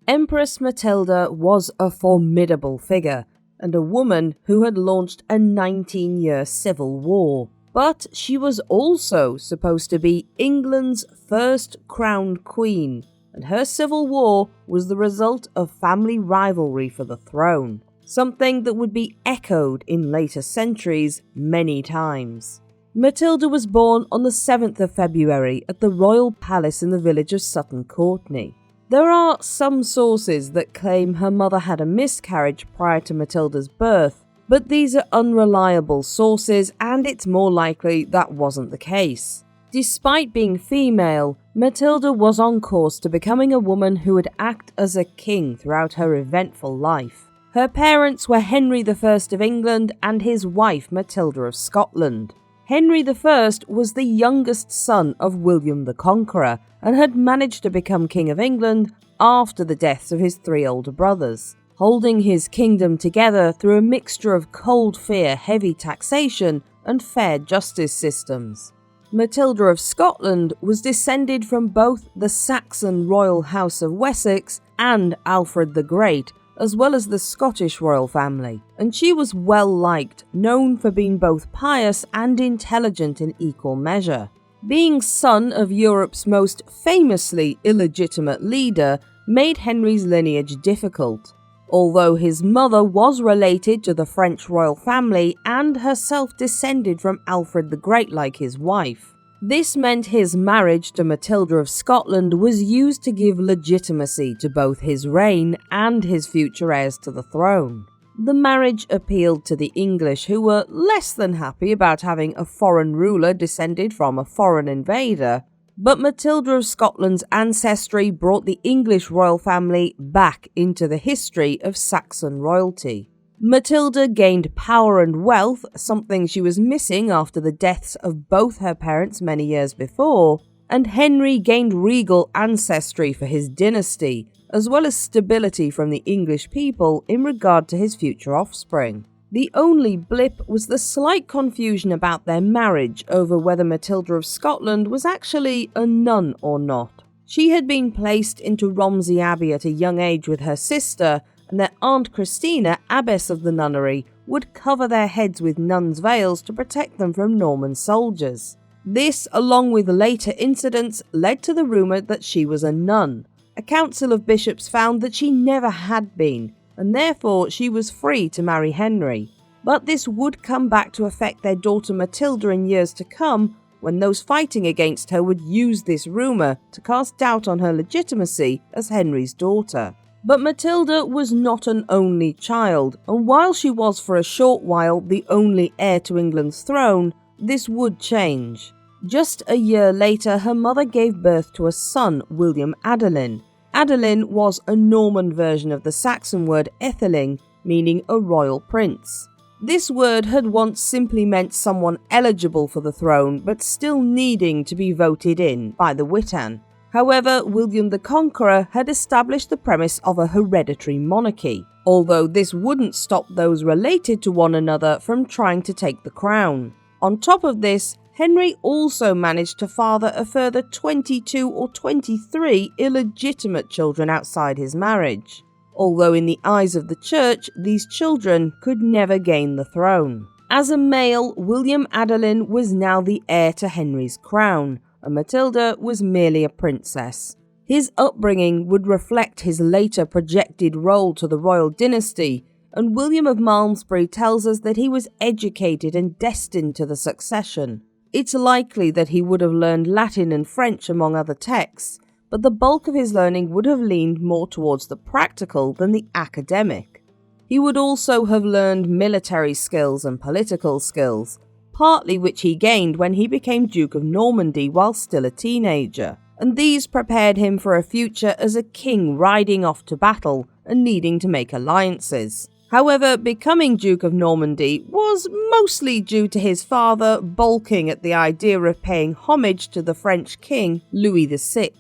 Empress Matilda was a formidable figure, and a woman who had launched a 19-year civil war. But she was also supposed to be England's first crowned queen, and her civil war was the result of family rivalry for the throne, something that would be echoed in later centuries many times. Matilda was born on the 7th of February at the royal palace in the village of Sutton Courtenay. There are some sources that claim her mother had a miscarriage prior to Matilda's birth, but these are unreliable sources and it's more likely that wasn't the case. Despite being female, Matilda was on course to becoming a woman who would act as a king throughout her eventful life. Her parents were Henry I of England and his wife Matilda of Scotland. Henry I was the youngest son of William the Conqueror and had managed to become King of England after the deaths of his 3 older brothers, holding his kingdom together through a mixture of cold fear, heavy taxation, and fair justice systems. Matilda of Scotland was descended from both the Saxon royal house of Wessex and Alfred the Great, as well as the Scottish royal family, and she was well liked, known for being both pious and intelligent in equal measure. Being son of Europe's most famously illegitimate leader made Henry's lineage difficult. Although his mother was related to the French royal family and herself descended from Alfred the Great like his wife. This meant his marriage to Matilda of Scotland was used to give legitimacy to both his reign and his future heirs to the throne. The marriage appealed to the English, who were less than happy about having a foreign ruler descended from a foreign invader, but Matilda of Scotland's ancestry brought the English royal family back into the history of Saxon royalty. Matilda gained power and wealth, something she was missing after the deaths of both her parents many years before, and Henry gained regal ancestry for his dynasty, as well as stability from the English people in regard to his future offspring. The only blip was the slight confusion about their marriage over whether Matilda of Scotland was actually a nun or not. She had been placed into Romsey Abbey at a young age with her sister, and their Aunt Christina, abbess of the nunnery, would cover their heads with nuns' veils to protect them from Norman soldiers. This, along with later incidents, led to the rumour that she was a nun. A council of bishops found that she never had been, and therefore she was free to marry Henry. But this would come back to affect their daughter Matilda in years to come, when those fighting against her would use this rumour to cast doubt on her legitimacy as Henry's daughter. But Matilda was not an only child, and while she was for a short while the only heir to England's throne, this would change. Just a year later, her mother gave birth to a son, William Adelin. Adelin was a Norman version of the Saxon word Etheling, meaning a royal prince. This word had once simply meant someone eligible for the throne, but still needing to be voted in by the Witan. However, William the Conqueror had established the premise of a hereditary monarchy, although this wouldn't stop those related to one another from trying to take the crown. On top of this, Henry also managed to father a further 22 or 23 illegitimate children outside his marriage, although in the eyes of the church, these children could never gain the throne. As a male, William Adelin was now the heir to Henry's crown, and Matilda was merely a princess. His upbringing would reflect his later projected role to the royal dynasty, and William of Malmesbury tells us that he was educated and destined to the succession. It's likely that he would have learned Latin and French among other texts, but the bulk of his learning would have leaned more towards the practical than the academic. He would also have learned military skills and political skills, partly which he gained when he became Duke of Normandy while still a teenager, and these prepared him for a future as a king riding off to battle and needing to make alliances. However, becoming Duke of Normandy was mostly due to his father balking at the idea of paying homage to the French king Louis VI,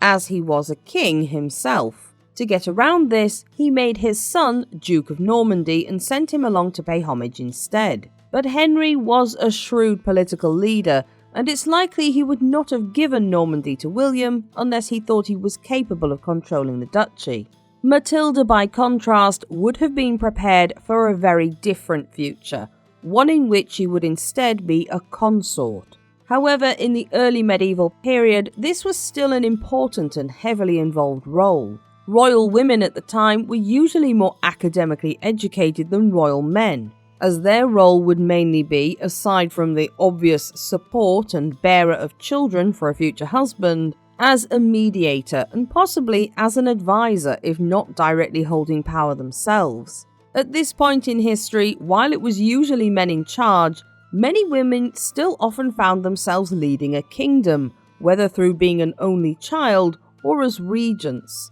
as he was a king himself. To get around this, he made his son Duke of Normandy and sent him along to pay homage instead. But Henry was a shrewd political leader, and it's likely he would not have given Normandy to William unless he thought he was capable of controlling the duchy. Matilda, by contrast, would have been prepared for a very different future, one in which she would instead be a consort. However, in the early medieval period, this was still an important and heavily involved role. Royal women at the time were usually more academically educated than royal men, as their role would mainly be, aside from the obvious support and bearer of children for a future husband, as a mediator and possibly as an advisor if not directly holding power themselves. At this point in history, while it was usually men in charge, many women still often found themselves leading a kingdom, whether through being an only child or as regents.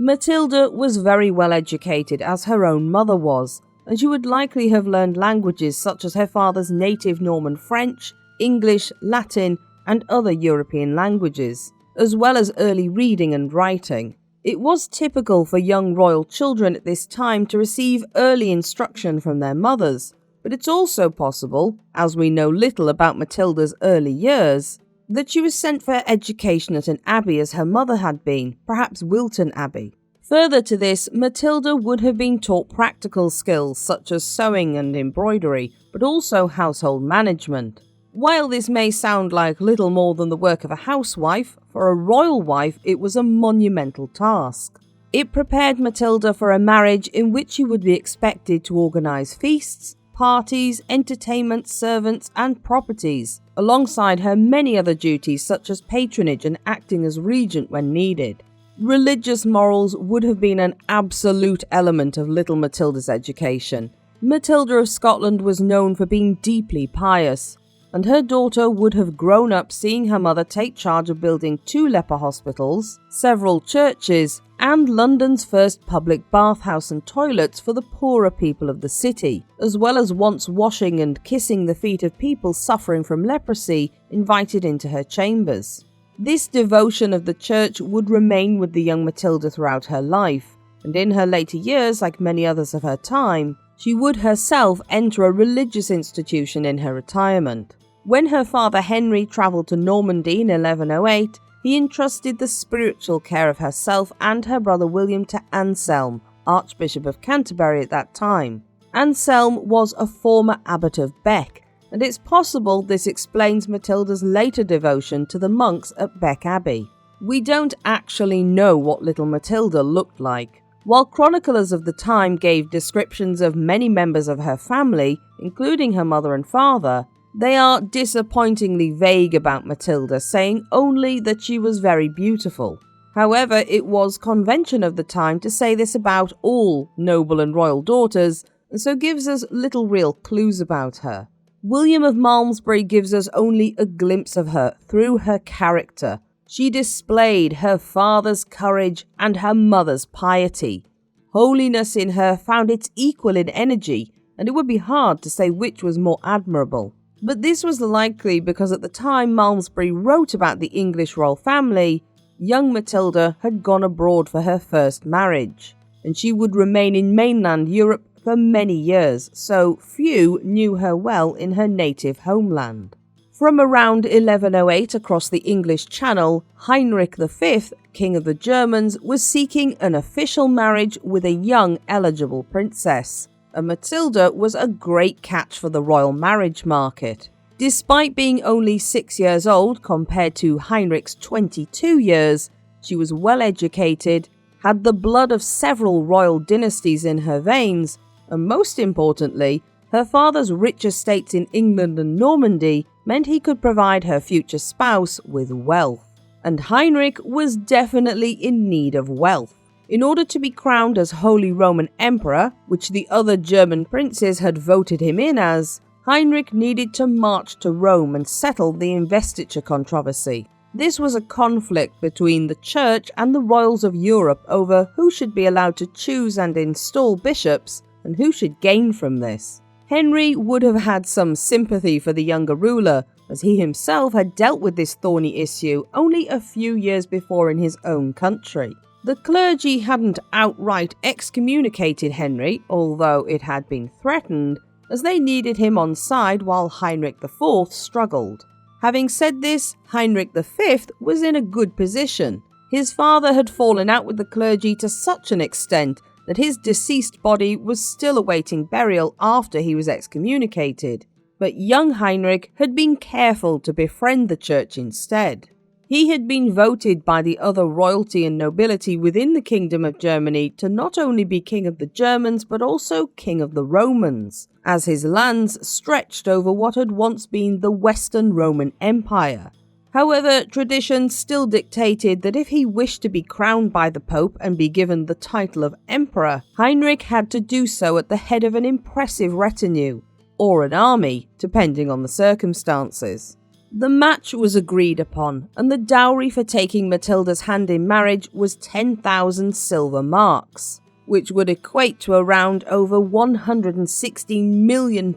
Matilda was very well educated, as her own mother was, and she would likely have learned languages such as her father's native Norman French, English, Latin, and other European languages, as well as early reading and writing. It was typical for young royal children at this time to receive early instruction from their mothers, but it's also possible, as we know little about Matilda's early years, that she was sent for education at an abbey as her mother had been, perhaps Wilton Abbey. Further to this, Matilda would have been taught practical skills such as sewing and embroidery, but also household management. While this may sound like little more than the work of a housewife, for a royal wife it was a monumental task. It prepared Matilda for a marriage in which she would be expected to organise feasts, parties, entertainments, servants and properties, alongside her many other duties such as patronage and acting as regent when needed. Religious morals would have been an absolute element of little Matilda's education. Matilda of Scotland was known for being deeply pious, and her daughter would have grown up seeing her mother take charge of building 2 leper hospitals, several churches, and London's first public bathhouse and toilets for the poorer people of the city, as well as once washing and kissing the feet of people suffering from leprosy invited into her chambers. This devotion of the church would remain with the young Matilda throughout her life, and in her later years, like many others of her time, she would herself enter a religious institution in her retirement. When her father Henry travelled to Normandy in 1108, he entrusted the spiritual care of herself and her brother William to Anselm, Archbishop of Canterbury at that time. Anselm was a former abbot of Bec, and it's possible this explains Matilda's later devotion to the monks at Bec Abbey. We don't actually know what little Matilda looked like. While chroniclers of the time gave descriptions of many members of her family, including her mother and father, they are disappointingly vague about Matilda, saying only that she was very beautiful. However, it was convention of the time to say this about all noble and royal daughters, and so gives us little real clues about her. William of Malmesbury gives us only a glimpse of her through her character. She displayed her father's courage and her mother's piety. Holiness in her found its equal in energy, and it would be hard to say which was more admirable. But this was likely because at the time Malmesbury wrote about the English royal family, young Matilda had gone abroad for her first marriage, and she would remain in mainland Europe for many years, so few knew her well in her native homeland. From around 1108 across the English Channel, Heinrich V, King of the Germans, was seeking an official marriage with a young eligible princess, and Matilda was a great catch for the royal marriage market. Despite being only 6 years old compared to Heinrich's 22 years, she was well educated, had the blood of several royal dynasties in her veins, and most importantly, her father's rich estates in England and Normandy meant he could provide her future spouse with wealth. And Heinrich was definitely in need of wealth. In order to be crowned as Holy Roman Emperor, which the other German princes had voted him in as, Heinrich needed to march to Rome and settle the investiture controversy. This was a conflict between the Church and the royals of Europe over who should be allowed to choose and install bishops and who should gain from this. Henry would have had some sympathy for the younger ruler, as he himself had dealt with this thorny issue only a few years before in his own country. The clergy hadn't outright excommunicated Henry, although it had been threatened, as they needed him on side while Heinrich IV struggled. Having said this, Heinrich V was in a good position. His father had fallen out with the clergy to such an extent that his deceased body was still awaiting burial after he was excommunicated. But young Heinrich had been careful to befriend the church instead. He had been voted by the other royalty and nobility within the Kingdom of Germany to not only be king of the Germans but also king of the Romans, as his lands stretched over what had once been the Western Roman Empire. However, tradition still dictated that if he wished to be crowned by the Pope and be given the title of Emperor, Heinrich had to do so at the head of an impressive retinue, or an army, depending on the circumstances. The match was agreed upon, and the dowry for taking Matilda's hand in marriage was 10,000 silver marks, which would equate to around over £116 million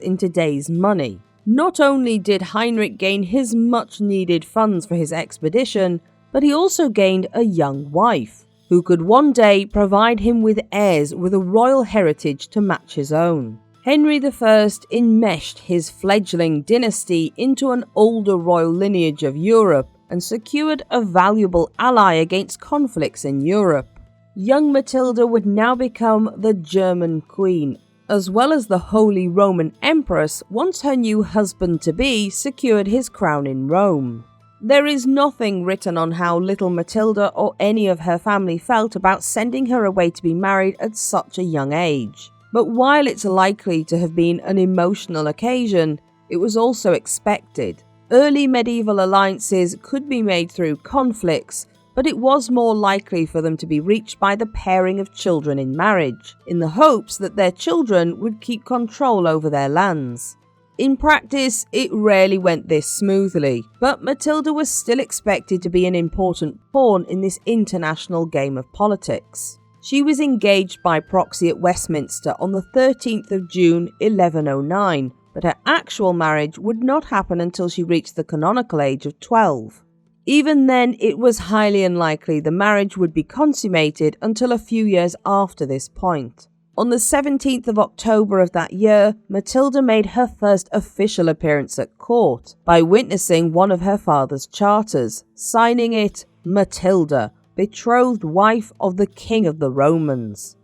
in today's money. Not only did Heinrich gain his much-needed funds for his expedition, but he also gained a young wife, who could one day provide him with heirs with a royal heritage to match his own. Henry I enmeshed his fledgling dynasty into an older royal lineage of Europe and secured a valuable ally against conflicts in Europe. Young Matilda would now become the German queen, as well as the Holy Roman Empress once her new husband-to-be secured his crown in Rome. There is nothing written on how little Matilda or any of her family felt about sending her away to be married at such a young age. But while it's likely to have been an emotional occasion, it was also expected. Early medieval alliances could be made through conflicts, but it was more likely for them to be reached by the pairing of children in marriage, in the hopes that their children would keep control over their lands. In practice, it rarely went this smoothly, but Matilda was still expected to be an important pawn in this international game of politics. She was engaged by proxy at Westminster on the 13th of June 1109, but her actual marriage would not happen until she reached the canonical age of 12. Even then, it was highly unlikely the marriage would be consummated until a few years after this point. On the 17th of October of that year, Matilda made her first official appearance at court by witnessing one of her father's charters, signing it Matilda, betrothed wife of the King of the Romans.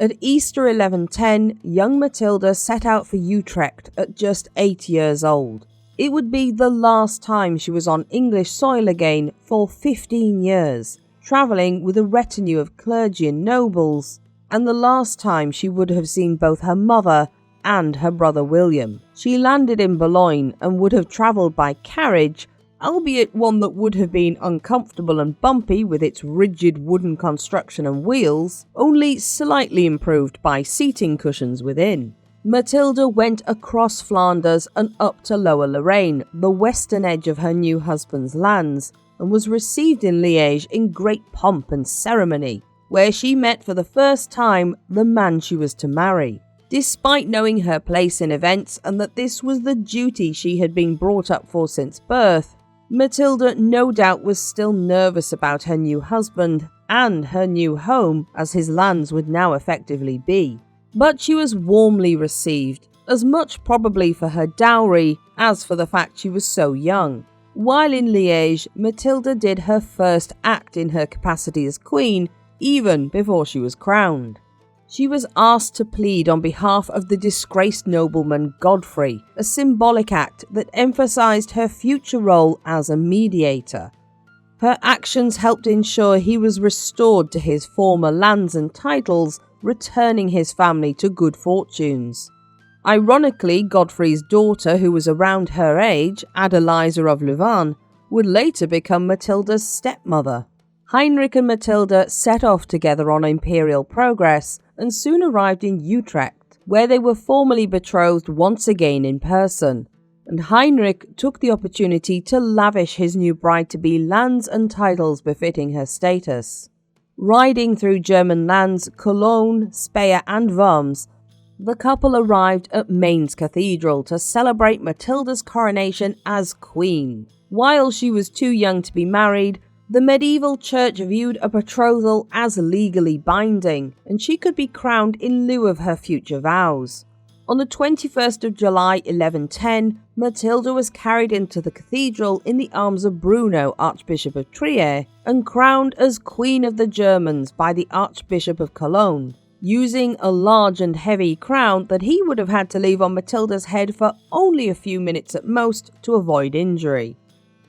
At Easter 1110, young Matilda set out for Utrecht at just 8 years old. It would be the last time she was on English soil again for 15 years, travelling with a retinue of clergy and nobles, and the last time she would have seen both her mother and her brother William. She landed in Boulogne and would have travelled by carriage, albeit one that would have been uncomfortable and bumpy with its rigid wooden construction and wheels, only slightly improved by seating cushions within. Matilda went across Flanders and up to Lower Lorraine, the western edge of her new husband's lands, and was received in Liège in great pomp and ceremony, where she met for the first time the man she was to marry. Despite knowing her place in events and that this was the duty she had been brought up for since birth, Matilda no doubt was still nervous about her new husband and her new home, as his lands would now effectively be. But she was warmly received, as much probably for her dowry as for the fact she was so young. While in Liège, Matilda did her first act in her capacity as queen, even before she was crowned. She was asked to plead on behalf of the disgraced nobleman Geoffrey, a symbolic act that emphasized her future role as a mediator. Her actions helped ensure he was restored to his former lands and titles, returning his family to good fortunes. Ironically, Godfrey's daughter, who was around her age, Adeliza of Louvain, would later become Matilda's stepmother. Heinrich and Matilda set off together on imperial progress and soon arrived in Utrecht, where they were formally betrothed once again in person, and Heinrich took the opportunity to lavish his new bride-to-be lands and titles befitting her status. Riding through German lands, Cologne, Speyer and Worms, the couple arrived at Mainz Cathedral to celebrate Matilda's coronation as queen. While she was too young to be married, the medieval church viewed a betrothal as legally binding, and she could be crowned in lieu of her future vows. On the 21st of July 1110, Matilda was carried into the cathedral in the arms of Bruno, Archbishop of Trier, and crowned as Queen of the Germans by the Archbishop of Cologne, using a large and heavy crown that he would have had to leave on Matilda's head for only a few minutes at most to avoid injury.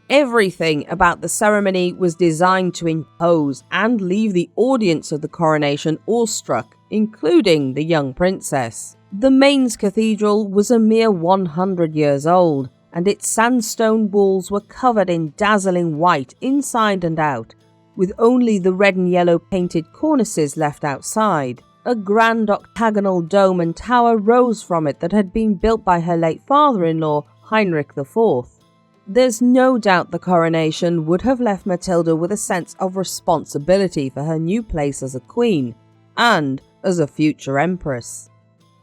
Everything about the ceremony was designed to impose and leave the audience of the coronation awestruck, including the young princess. The Mainz Cathedral was a mere 100 years old, and its sandstone walls were covered in dazzling white inside and out, with only the red and yellow painted cornices left outside. A grand octagonal dome and tower rose from it that had been built by her late father-in-law, Heinrich IV. There's no doubt the coronation would have left Matilda with a sense of responsibility for her new place as a queen, and as a future empress.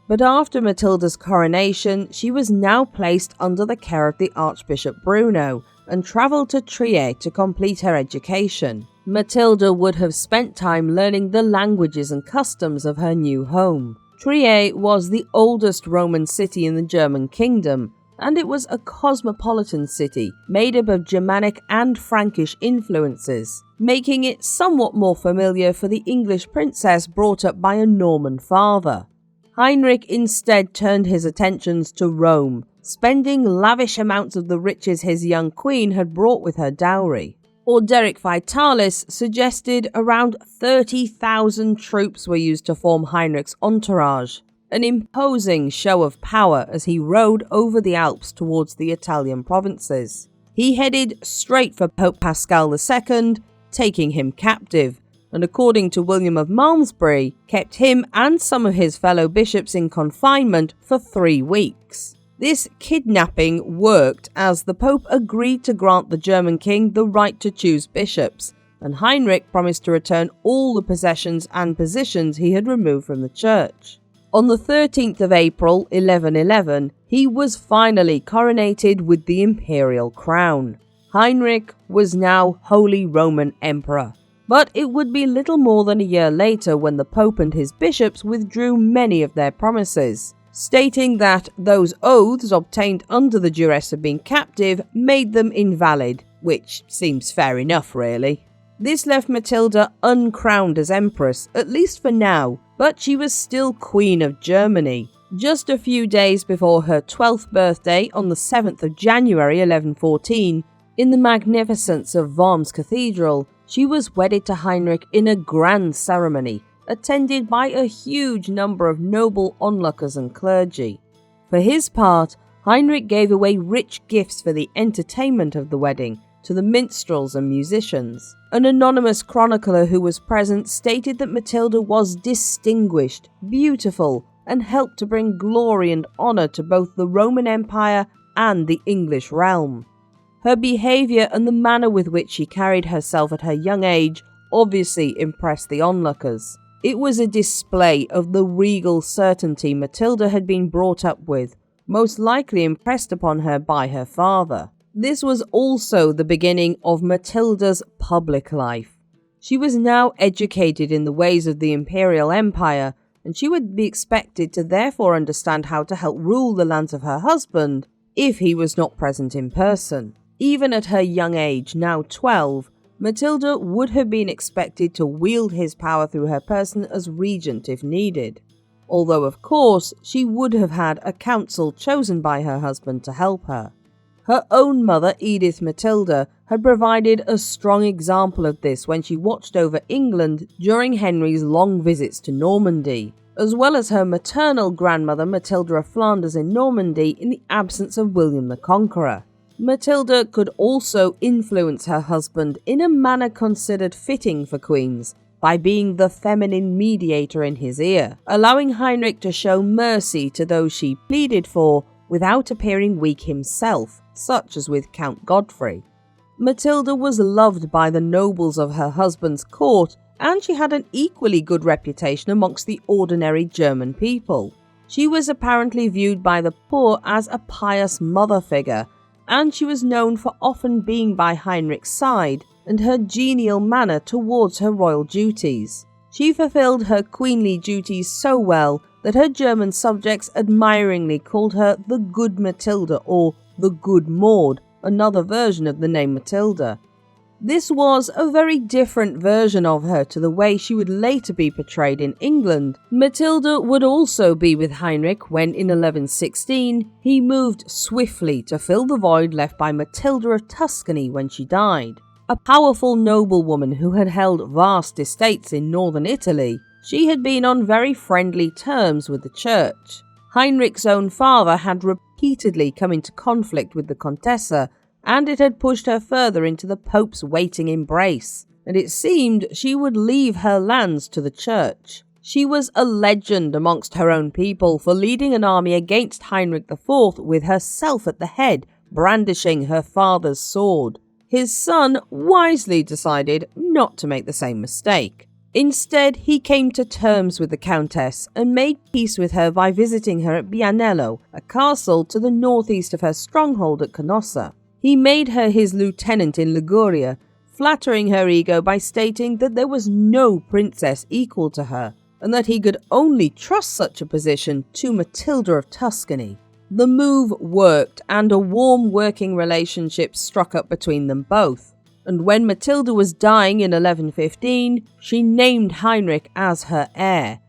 But after Matilda's coronation, she was now placed under the care of the Archbishop Bruno, and travelled to Trier to complete her education. Matilda would have spent time learning the languages and customs of her new home. Trier was the oldest Roman city in the German kingdom, and it was a cosmopolitan city made up of Germanic and Frankish influences, making it somewhat more familiar for the English princess brought up by a Norman father. Heinrich instead turned his attentions to Rome, spending lavish amounts of the riches his young queen had brought with her dowry. Orderic Vitalis suggested around 30,000 troops were used to form Heinrich's entourage, an imposing show of power as he rode over the Alps towards the Italian provinces. He headed straight for Pope Paschal II, taking him captive, and according to William of Malmesbury, kept him and some of his fellow bishops in confinement for 3 weeks. This kidnapping worked as the Pope agreed to grant the German king the right to choose bishops, and Heinrich promised to return all the possessions and positions he had removed from the church. On the 13th of April 1111, he was finally coronated with the imperial crown. Heinrich was now Holy Roman Emperor, but it would be little more than a year later when the Pope and his bishops withdrew many of their promises, stating that those oaths obtained under the duress of being captive made them invalid, which seems fair enough really. This left Matilda uncrowned as empress, at least for now, but she was still Queen of Germany. Just a few days before her 12th birthday on the 7th of January 1114, in the magnificence of Worms Cathedral, she was wedded to Heinrich in a grand ceremony, attended by a huge number of noble onlookers and clergy. For his part, Heinrich gave away rich gifts for the entertainment of the wedding to the minstrels and musicians. An anonymous chronicler who was present stated that Matilda was distinguished, beautiful, and helped to bring glory and honour to both the Roman Empire and the English realm. Her behaviour and the manner with which she carried herself at her young age obviously impressed the onlookers. It was a display of the regal certainty Matilda had been brought up with, most likely impressed upon her by her father. This was also the beginning of Matilda's public life. She was now educated in the ways of the imperial empire, and she would be expected to therefore understand how to help rule the lands of her husband if he was not present in person. Even at her young age, now 12, Matilda would have been expected to wield his power through her person as regent if needed. Although, of course, she would have had a council chosen by her husband to help her. Her own mother, Edith Matilda, had provided a strong example of this when she watched over England during Henry's long visits to Normandy, as well as her maternal grandmother Matilda of Flanders in Normandy in the absence of William the Conqueror. Matilda could also influence her husband in a manner considered fitting for queens, by being the feminine mediator in his ear, allowing Heinrich to show mercy to those she pleaded for without appearing weak himself, such as with Count Godfrey. Matilda was loved by the nobles of her husband's court, and she had an equally good reputation amongst the ordinary German people. She was apparently viewed by the poor as a pious mother figure, and she was known for often being by Heinrich's side and her genial manner towards her royal duties. She fulfilled her queenly duties so well that her German subjects admiringly called her the Good Matilda or the Good Maud, another version of the name Matilda. This was a very different version of her to the way she would later be portrayed in England. Matilda would also be with Heinrich when, in 1116, he moved swiftly to fill the void left by Matilda of Tuscany when she died. A powerful noblewoman who had held vast estates in northern Italy, she had been on very friendly terms with the church. Heinrich's own father had repeatedly come into conflict with the Contessa, and it had pushed her further into the Pope's waiting embrace, and it seemed she would leave her lands to the church. She was a legend amongst her own people for leading an army against Heinrich IV with herself at the head, brandishing her father's sword. His son wisely decided not to make the same mistake. Instead, he came to terms with the Countess and made peace with her by visiting her at Bianello, a castle to the northeast of her stronghold at Canossa. He made her his lieutenant in Liguria, flattering her ego by stating that there was no princess equal to her, and that he could only trust such a position to Matilda of Tuscany. The move worked, and a warm working relationship struck up between them both. And when Matilda was dying in 1115, she named Heinrich as her heir.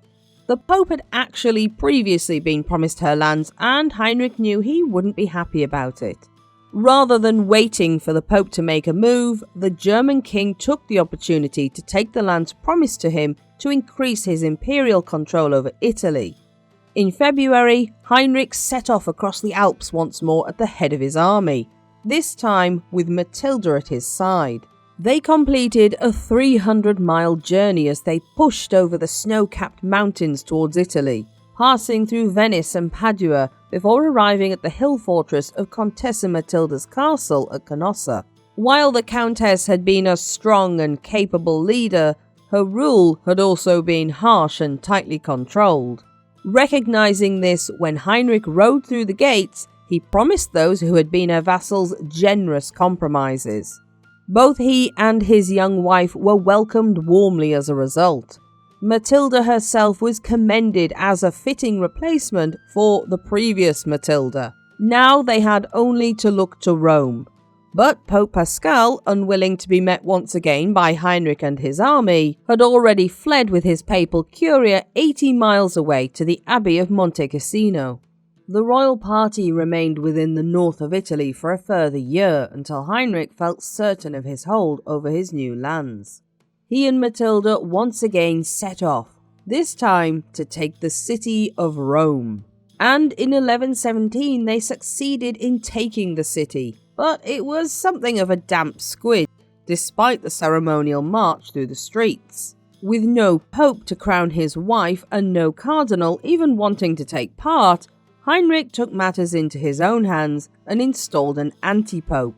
The Pope had actually previously been promised her lands, and Heinrich knew he wouldn't be happy about it. Rather than waiting for the Pope to make a move, the German king took the opportunity to take the lands promised to him to increase his imperial control over Italy. In February, Heinrich set off across the Alps once more at the head of his army, this time with Matilda at his side. They completed a 300-mile journey as they pushed over the snow-capped mountains towards Italy, passing through Venice and Padua before arriving at the hill fortress of Contessa Matilda's castle at Canossa. While the Countess had been a strong and capable leader, her rule had also been harsh and tightly controlled. Recognizing this, when Heinrich rode through the gates, he promised those who had been her vassals generous compromises. Both he and his young wife were welcomed warmly as a result. Matilda herself was commended as a fitting replacement for the previous Matilda. Now they had only to look to Rome. But Pope Pascal, unwilling to be met once again by Heinrich and his army, had already fled with his papal curia 80 miles away to the Abbey of Monte Cassino. The royal party remained within the north of Italy for a further year until Heinrich felt certain of his hold over his new lands. He and Matilda once again set off, this time to take the city of Rome. And in 1117 they succeeded in taking the city, but it was something of a damp squid, despite the ceremonial march through the streets. With no pope to crown his wife and no cardinal even wanting to take part, Heinrich took matters into his own hands and installed an anti-pope.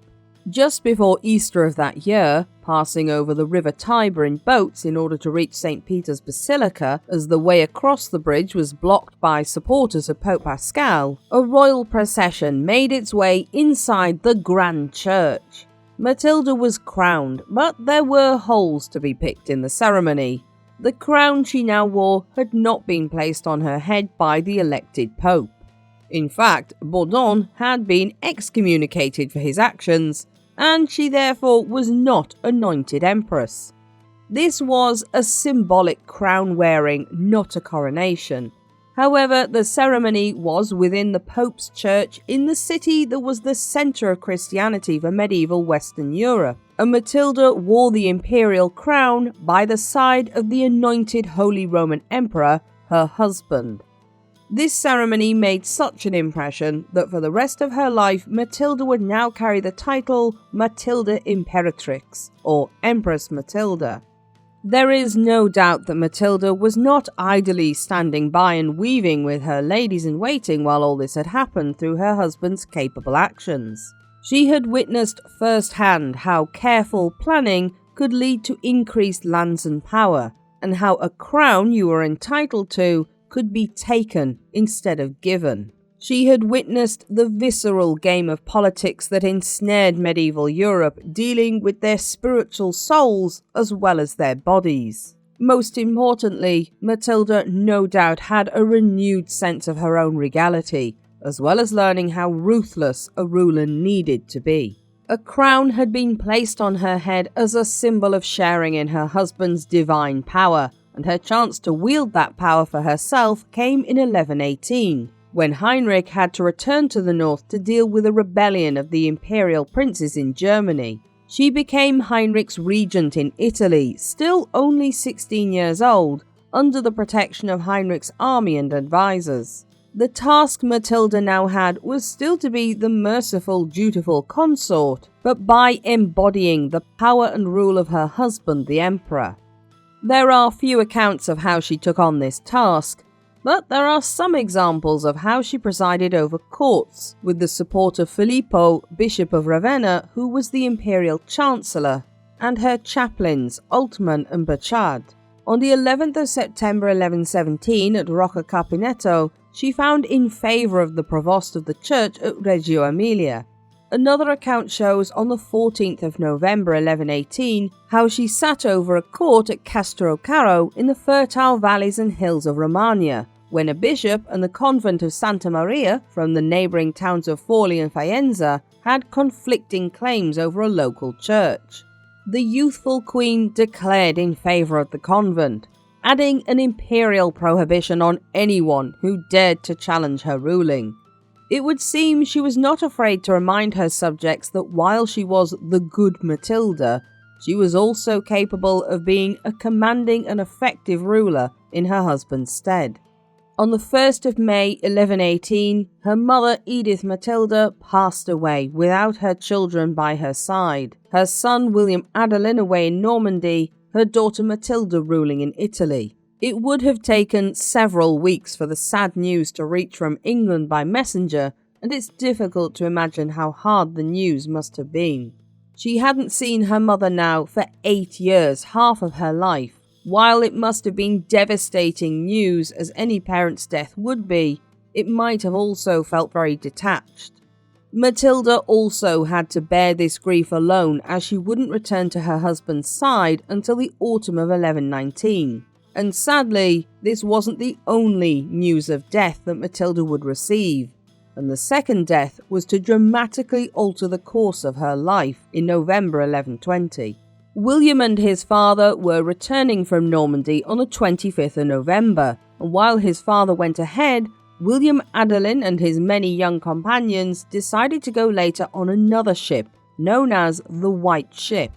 Just before Easter of that year, passing over the River Tiber in boats in order to reach St. Peter's Basilica, as the way across the bridge was blocked by supporters of Pope Pascal, a royal procession made its way inside the Grand Church. Matilda was crowned, but there were holes to be picked in the ceremony. The crown she now wore had not been placed on her head by the elected pope. In fact, Baudon had been excommunicated for his actions, and she therefore was not anointed empress. This was a symbolic crown wearing, not a coronation. However, the ceremony was within the Pope's church in the city that was the centre of Christianity for medieval Western Europe, and Matilda wore the imperial crown by the side of the anointed Holy Roman Emperor, her husband. This ceremony made such an impression that for the rest of her life, Matilda would now carry the title Matilda Imperatrix, or Empress Matilda. There is no doubt that Matilda was not idly standing by and weaving with her ladies-in-waiting while all this had happened through her husband's capable actions. She had witnessed firsthand how careful planning could lead to increased lands and power, and how a crown you were entitled to could be taken instead of given. She had witnessed the visceral game of politics that ensnared medieval Europe, dealing with their spiritual souls as well as their bodies. Most importantly, Matilda no doubt had a renewed sense of her own regality, as well as learning how ruthless a ruler needed to be. A crown had been placed on her head as a symbol of sharing in her husband's divine power, and her chance to wield that power for herself came in 1118, when Heinrich had to return to the north to deal with a rebellion of the imperial princes in Germany. She became Heinrich's regent in Italy, still only 16 years old, under the protection of Heinrich's army and advisors. The task Matilda now had was still to be the merciful, dutiful consort, but by embodying the power and rule of her husband, the emperor. There are few accounts of how she took on this task, but there are some examples of how she presided over courts, with the support of Filippo, Bishop of Ravenna, who was the imperial chancellor, and her chaplains, Altman and Burchard. On the 11th of September 1117 at Rocca Capinetto, she found in favour of the provost of the church at Reggio Emilia. Another account shows on the 14th of November 1118 how she sat over a court at Castrocaro in the fertile valleys and hills of Romagna, when a bishop and the convent of Santa Maria from the neighbouring towns of Forli and Faenza had conflicting claims over a local church. The youthful queen declared in favour of the convent, adding an imperial prohibition on anyone who dared to challenge her ruling. It would seem she was not afraid to remind her subjects that while she was the good Matilda, she was also capable of being a commanding and effective ruler in her husband's stead. On the 1st of May 1118, her mother Edith Matilda passed away without her children by her side, her son William Adelin away in Normandy, her daughter Matilda ruling in Italy. It would have taken several weeks for the sad news to reach from England by messenger, and it's difficult to imagine how hard the news must have been. She hadn't seen her mother now for 8 years, half of her life. While it must have been devastating news, as any parent's death would be, it might have also felt very detached. Matilda also had to bear this grief alone, as she wouldn't return to her husband's side until the autumn of 1119. And sadly, this wasn't the only news of death that Matilda would receive, and the second death was to dramatically alter the course of her life in November 1120. William and his father were returning from Normandy on the 25th of November, and while his father went ahead, William Adelin and his many young companions decided to go later on another ship, known as the White Ship.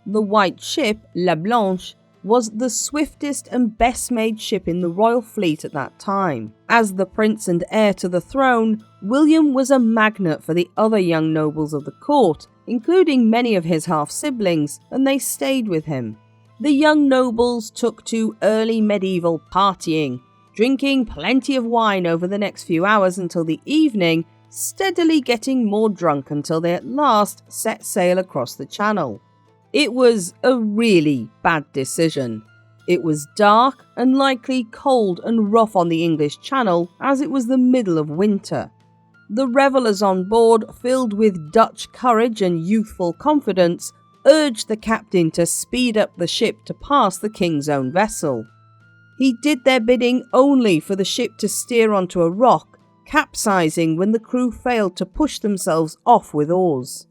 The White Ship, La Blanche, was the swiftest and best-made ship in the royal fleet at that time. As the prince and heir to the throne, William was a magnet for the other young nobles of the court, including many of his half-siblings, and they stayed with him. The young nobles took to early medieval partying, drinking plenty of wine over the next few hours until the evening, steadily getting more drunk until they at last set sail across the channel. It was a really bad decision. It was dark and likely cold and rough on the English Channel, as it was the middle of winter. The revellers on board, filled with Dutch courage and youthful confidence, urged the captain to speed up the ship to pass the king's own vessel. He did their bidding only for the ship to steer onto a rock, capsizing when the crew failed to push themselves off with oars.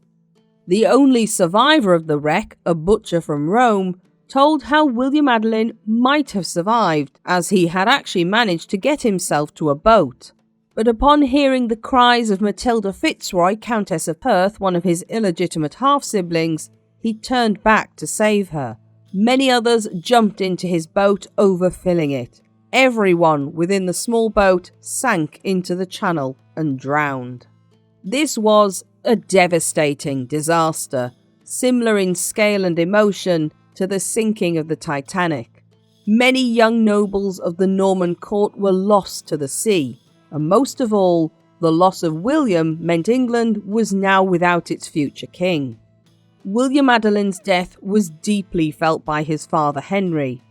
The only survivor of the wreck, a butcher from Rome, told how William Adelin might have survived, as he had actually managed to get himself to a boat. But upon hearing the cries of Matilda Fitzroy, Countess of Perth, one of his illegitimate half-siblings, he turned back to save her. Many others jumped into his boat, overfilling it. Everyone within the small boat sank into the channel and drowned. This was a devastating disaster, similar in scale and emotion to the sinking of the Titanic. Many young nobles of the Norman court were lost to the sea, and most of all, the loss of William meant England was now without its future king. William Adelin's death was deeply felt by his father Henry.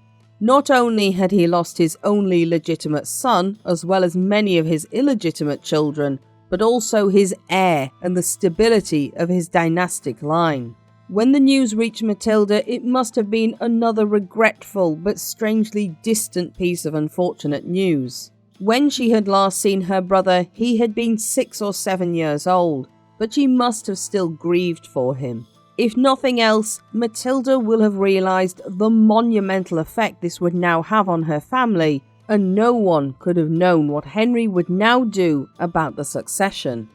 Not only had he lost his only legitimate son, as well as many of his illegitimate children, but also his heir and the stability of his dynastic line. When the news reached Matilda, it must have been another regretful but strangely distant piece of unfortunate news. When she had last seen her brother, he had been 6 or 7 years old, but she must have still grieved for him. If nothing else, Matilda will have realised the monumental effect this would now have on her family, and no one could have known what Henry would now do about the succession.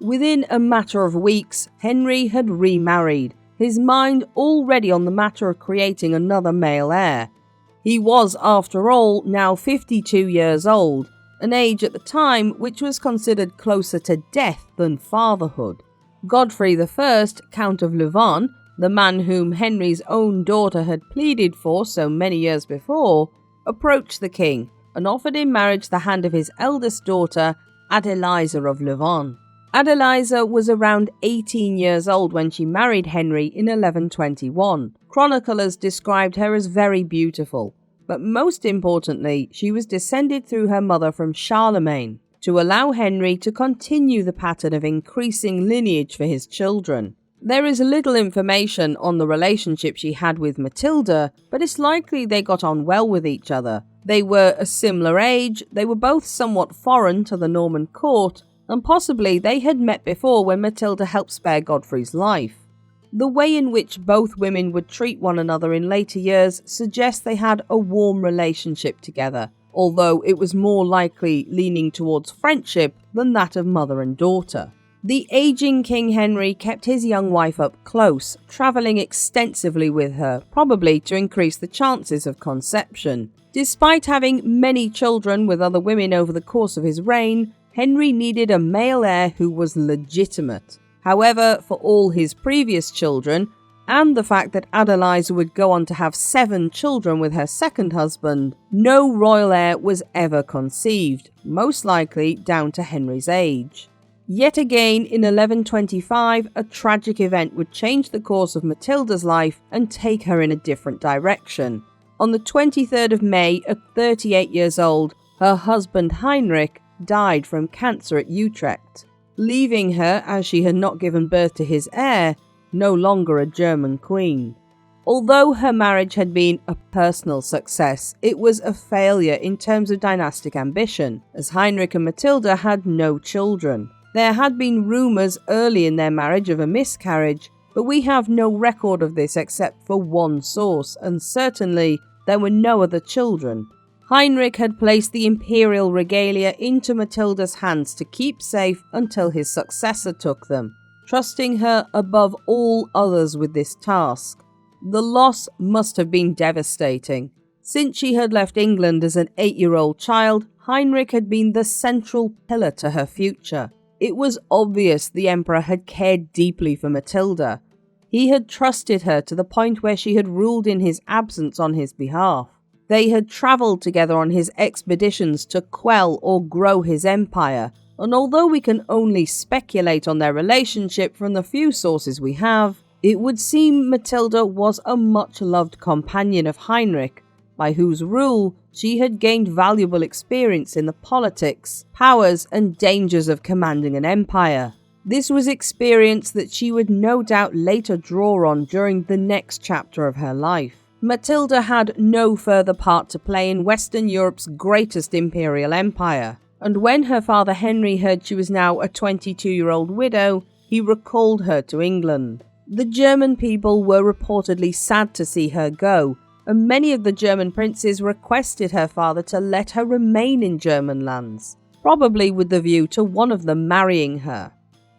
Within a matter of weeks, Henry had remarried, his mind already on the matter of creating another male heir. He was, after all, now 52 years old, an age at the time which was considered closer to death than fatherhood. Geoffrey I, Count of Louvain, the man whom Henry's own daughter had pleaded for so many years before, approached the king and offered in marriage the hand of his eldest daughter, Adeliza of Louvain. Adeliza was around 18 years old when she married Henry in 1121. Chroniclers described her as very beautiful, but most importantly, she was descended through her mother from Charlemagne, to allow Henry to continue the pattern of increasing lineage for his children. There is little information on the relationship she had with Matilda, but it's likely they got on well with each other. They were a similar age, they were both somewhat foreign to the Norman court, and possibly they had met before when Matilda helped spare Godfrey's life. The way in which both women would treat one another in later years suggests they had a warm relationship together, although it was more likely leaning towards friendship than that of mother and daughter. The aging King Henry kept his young wife up close, travelling extensively with her, probably to increase the chances of conception. Despite having many children with other women over the course of his reign, Henry needed a male heir who was legitimate. However, for all his previous children, and the fact that Adeliza would go on to have 7 children with her second husband, no royal heir was ever conceived, most likely down to Henry's age. Yet again, in 1125, a tragic event would change the course of Matilda's life and take her in a different direction. On the 23rd of May, at 38 years old, her husband Heinrich died from cancer at Utrecht, leaving her, as she had not given birth to his heir, no longer a German queen. Although her marriage had been a personal success, it was a failure in terms of dynastic ambition, as Heinrich and Matilda had no children. There had been rumours early in their marriage of a miscarriage, but we have no record of this except for one source, and certainly there were no other children. Heinrich had placed the imperial regalia into Matilda's hands to keep safe until his successor took them, trusting her above all others with this task. The loss must have been devastating. Since she had left England as an 8-year-old child, Heinrich had been the central pillar to her future. It was obvious the emperor had cared deeply for Matilda. He had trusted her to the point where she had ruled in his absence on his behalf. They had travelled together on his expeditions to quell or grow his empire, and although we can only speculate on their relationship from the few sources we have, it would seem Matilda was a much-loved companion of Heinrich, by whose rule she had gained valuable experience in the politics, powers and dangers of commanding an empire. This was experience that she would no doubt later draw on during the next chapter of her life. Matilda had no further part to play in Western Europe's greatest imperial empire, and when her father Henry heard she was now a 22-year-old widow, he recalled her to England. The German people were reportedly sad to see her go, and many of the German princes requested her father to let her remain in German lands, probably with the view to one of them marrying her.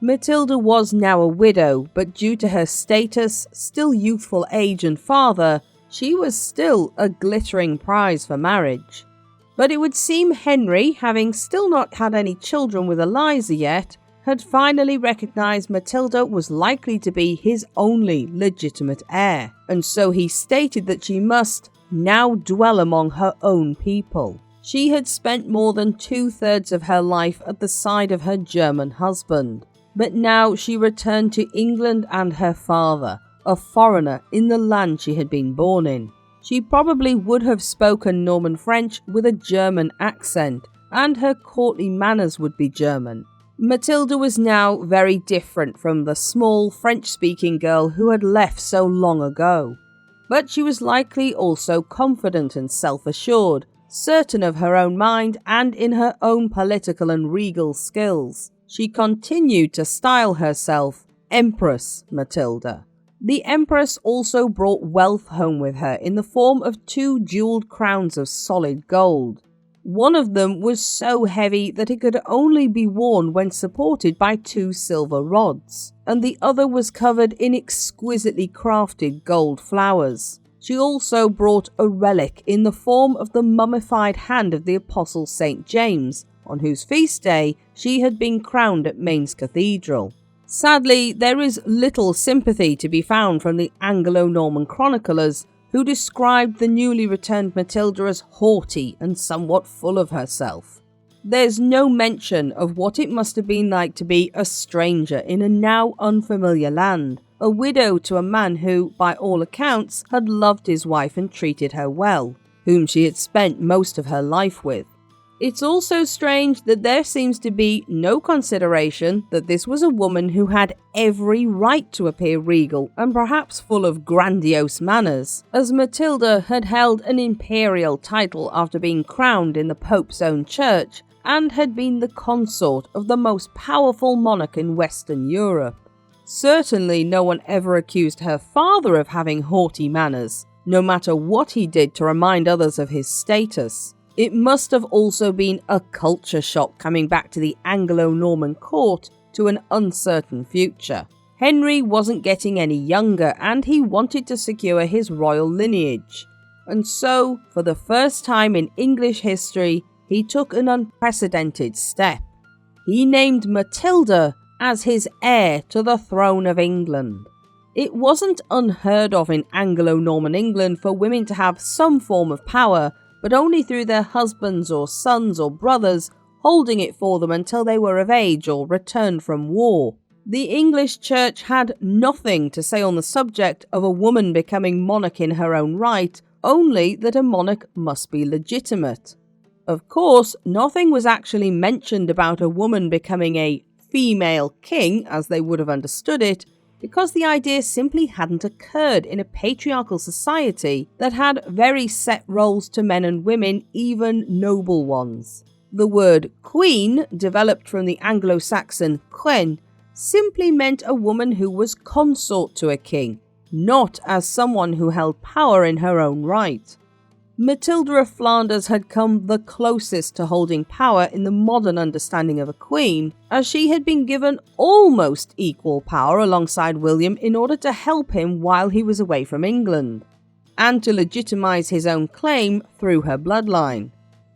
Matilda was now a widow, but due to her status, still youthful age and father, she was still a glittering prize for marriage. But it would seem Henry, having still not had any children with Eliza yet, had finally recognised Matilda was likely to be his only legitimate heir, and so he stated that she must now dwell among her own people. She had spent more than 2/3 of her life at the side of her German husband, but now she returned to England and her father, a foreigner in the land she had been born in. She probably would have spoken Norman French with a German accent, and her courtly manners would be German. Matilda was now very different from the small French-speaking girl who had left so long ago. But she was likely also confident and self-assured, certain of her own mind and in her own political and regal skills. She continued to style herself Empress Matilda. The Empress also brought wealth home with her in the form of 2 jewelled crowns of solid gold. One of them was so heavy that it could only be worn when supported by 2 silver rods, and the other was covered in exquisitely crafted gold flowers. She also brought a relic in the form of the mummified hand of the Apostle St. James, on whose feast day she had been crowned at Mainz Cathedral. Sadly, there is little sympathy to be found from the Anglo-Norman chroniclers, who described the newly returned Matilda as haughty and somewhat full of herself. There's no mention of what it must have been like to be a stranger in a now unfamiliar land, a widow to a man who, by all accounts, had loved his wife and treated her well, whom she had spent most of her life with. It's also strange that there seems to be no consideration that this was a woman who had every right to appear regal and perhaps full of grandiose manners, as Matilda had held an imperial title after being crowned in the Pope's own church and had been the consort of the most powerful monarch in Western Europe. Certainly no one ever accused her father of having haughty manners, no matter what he did to remind others of his status. It must have also been a culture shock coming back to the Anglo-Norman court to an uncertain future. Henry wasn't getting any younger and he wanted to secure his royal lineage. And so, for the first time in English history, he took an unprecedented step. He named Matilda as his heir to the throne of England. It wasn't unheard of in Anglo-Norman England for women to have some form of power, but only through their husbands or sons or brothers holding it for them until they were of age or returned from war. The English church had nothing to say on the subject of a woman becoming monarch in her own right, only that a monarch must be legitimate. Of course, nothing was actually mentioned about a woman becoming a female king, as they would have understood it, because the idea simply hadn't occurred in a patriarchal society that had very set roles to men and women, even noble ones. The word queen, developed from the Anglo-Saxon quen, simply meant a woman who was consort to a king, not as someone who held power in her own right. Matilda of Flanders had come the closest to holding power in the modern understanding of a queen, as she had been given almost equal power alongside William in order to help him while he was away from England, and to legitimise his own claim through her bloodline.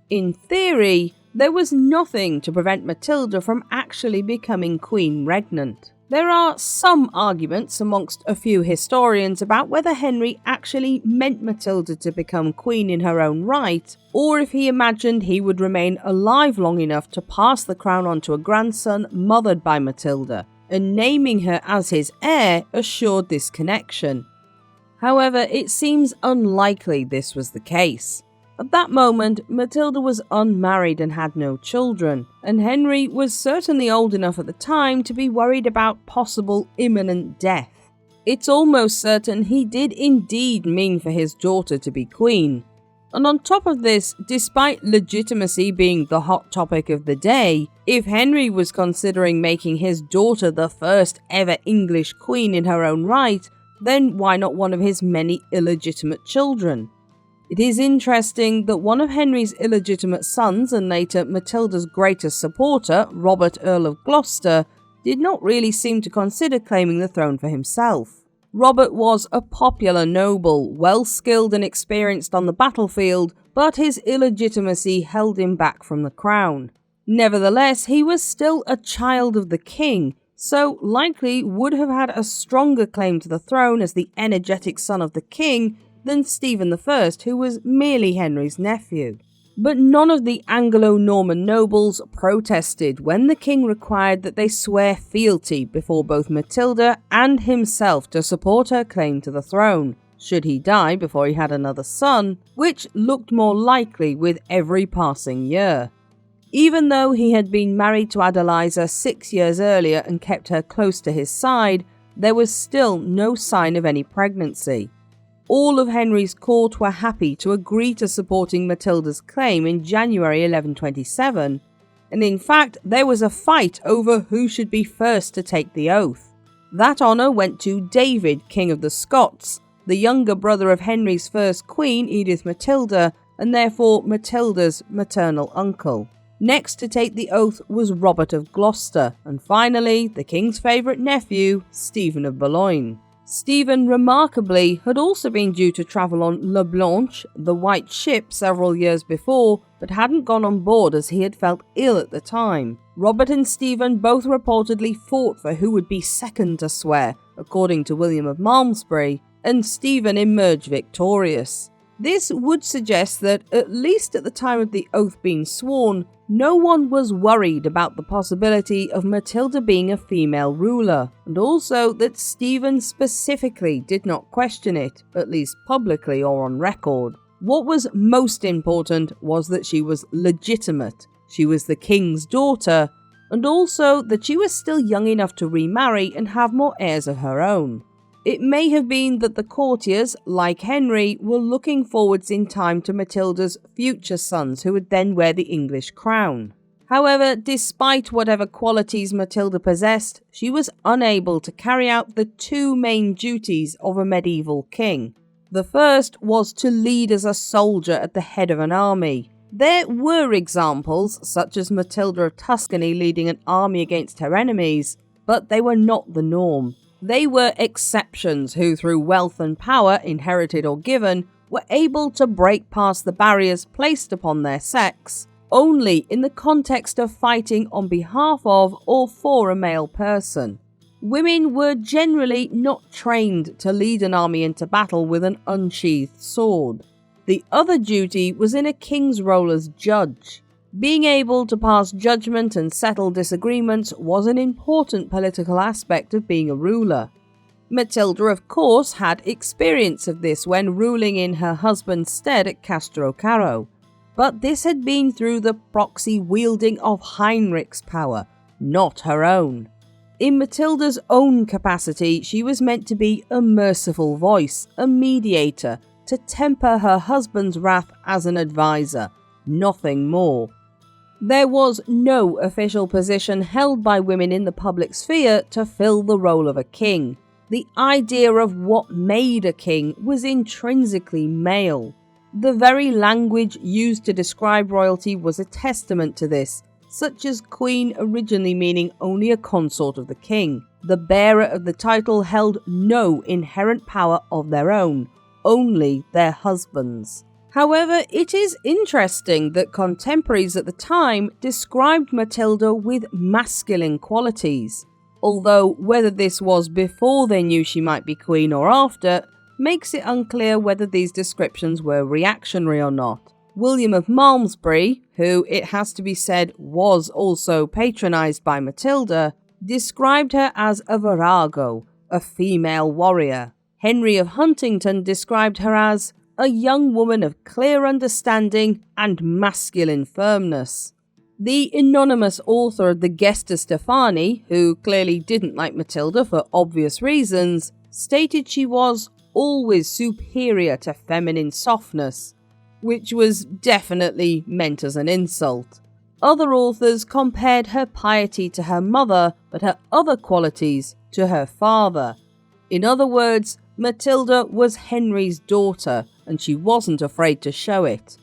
In theory, there was nothing to prevent Matilda from actually becoming queen regnant. There are some arguments amongst a few historians about whether Henry actually meant Matilda to become queen in her own right, or if he imagined he would remain alive long enough to pass the crown on to a grandson mothered by Matilda, and naming her as his heir assured this connection. However, it seems unlikely this was the case. At that moment, Matilda was unmarried and had no children, and Henry was certainly old enough at the time to be worried about possible imminent death. It's almost certain he did indeed mean for his daughter to be queen. And on top of this, despite legitimacy being the hot topic of the day, if Henry was considering making his daughter the first ever English queen in her own right, then why not one of his many illegitimate children? It is interesting that one of Henry's illegitimate sons and later Matilda's greatest supporter, Robert, Earl of Gloucester, did not really seem to consider claiming the throne for himself. Robert was a popular noble, well skilled and experienced on the battlefield, but his illegitimacy held him back from the crown. Nevertheless, he was still a child of the king, so likely would have had a stronger claim to the throne as the energetic son of the king than Stephen I, who was merely Henry's nephew. But none of the Anglo-Norman nobles protested when the king required that they swear fealty before both Matilda and himself to support her claim to the throne, should he die before he had another son, which looked more likely with every passing year. Even though he had been married to Adeliza 6 years earlier and kept her close to his side, there was still no sign of any pregnancy. All of Henry's court were happy to agree to supporting Matilda's claim in January 1127, and in fact there was a fight over who should be first to take the oath. That honour went to David, King of the Scots, the younger brother of Henry's first queen, Edith Matilda, and therefore Matilda's maternal uncle. Next to take the oath was Robert of Gloucester, and finally the king's favourite nephew, Stephen of Boulogne. Stephen, remarkably, had also been due to travel on La Blanche, the White Ship, several years before, but hadn't gone on board as he had felt ill at the time. Robert and Stephen both reportedly fought for who would be second to swear, according to William of Malmesbury, and Stephen emerged victorious. This would suggest that, at least at the time of the oath being sworn, no one was worried about the possibility of Matilda being a female ruler, and also that Stephen specifically did not question it, at least publicly or on record. What was most important was that she was legitimate, she was the king's daughter, and also that she was still young enough to remarry and have more heirs of her own. It may have been that the courtiers, like Henry, were looking forwards in time to Matilda's future sons who would then wear the English crown. However, despite whatever qualities Matilda possessed, she was unable to carry out the two main duties of a medieval king. The first was to lead as a soldier at the head of an army. There were examples, such as Matilda of Tuscany leading an army against her enemies, but they were not the norm. They were exceptions who, through wealth and power, inherited or given, were able to break past the barriers placed upon their sex, only in the context of fighting on behalf of or for a male person. Women were generally not trained to lead an army into battle with an unsheathed sword. The other duty was in a king's role as judge. Being able to pass judgment and settle disagreements was an important political aspect of being a ruler. Matilda, of course, had experience of this when ruling in her husband's stead at Castrocaro, but this had been through the proxy wielding of Heinrich's power, not her own. In Matilda's own capacity, she was meant to be a merciful voice, a mediator, to temper her husband's wrath as an advisor, nothing more. There was no official position held by women in the public sphere to fill the role of a king. The idea of what made a king was intrinsically male. The very language used to describe royalty was a testament to this, such as queen originally meaning only a consort of the king. The bearer of the title held no inherent power of their own, only their husbands. However, it is interesting that contemporaries at the time described Matilda with masculine qualities, although whether this was before they knew she might be queen or after, makes it unclear whether these descriptions were reactionary or not. William of Malmesbury, who it has to be said was also patronised by Matilda, described her as a virago, a female warrior. Henry of Huntingdon described her as a young woman of clear understanding and masculine firmness. The anonymous author of the Gesta Stephani, who clearly didn't like Matilda for obvious reasons, stated she was always superior to feminine softness, which was definitely meant as an insult. Other authors compared her piety to her mother, but her other qualities to her father. In other words, Matilda was Henry's daughter, and she wasn't afraid to show it.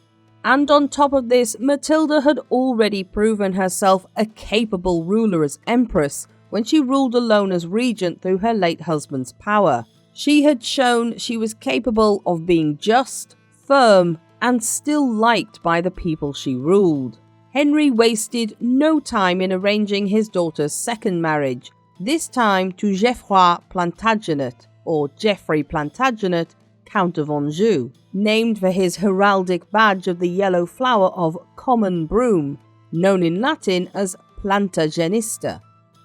And on top of this, Matilda had already proven herself a capable ruler as empress when she ruled alone as regent through her late husband's power. She had shown she was capable of being just, firm, and still liked by the people she ruled. Henry wasted no time in arranging his daughter's second marriage, this time to Geoffrey Plantagenet, or Geoffrey Plantagenet, Count of Anjou, named for his heraldic badge of the yellow flower of common broom, known in Latin as Plantagenista.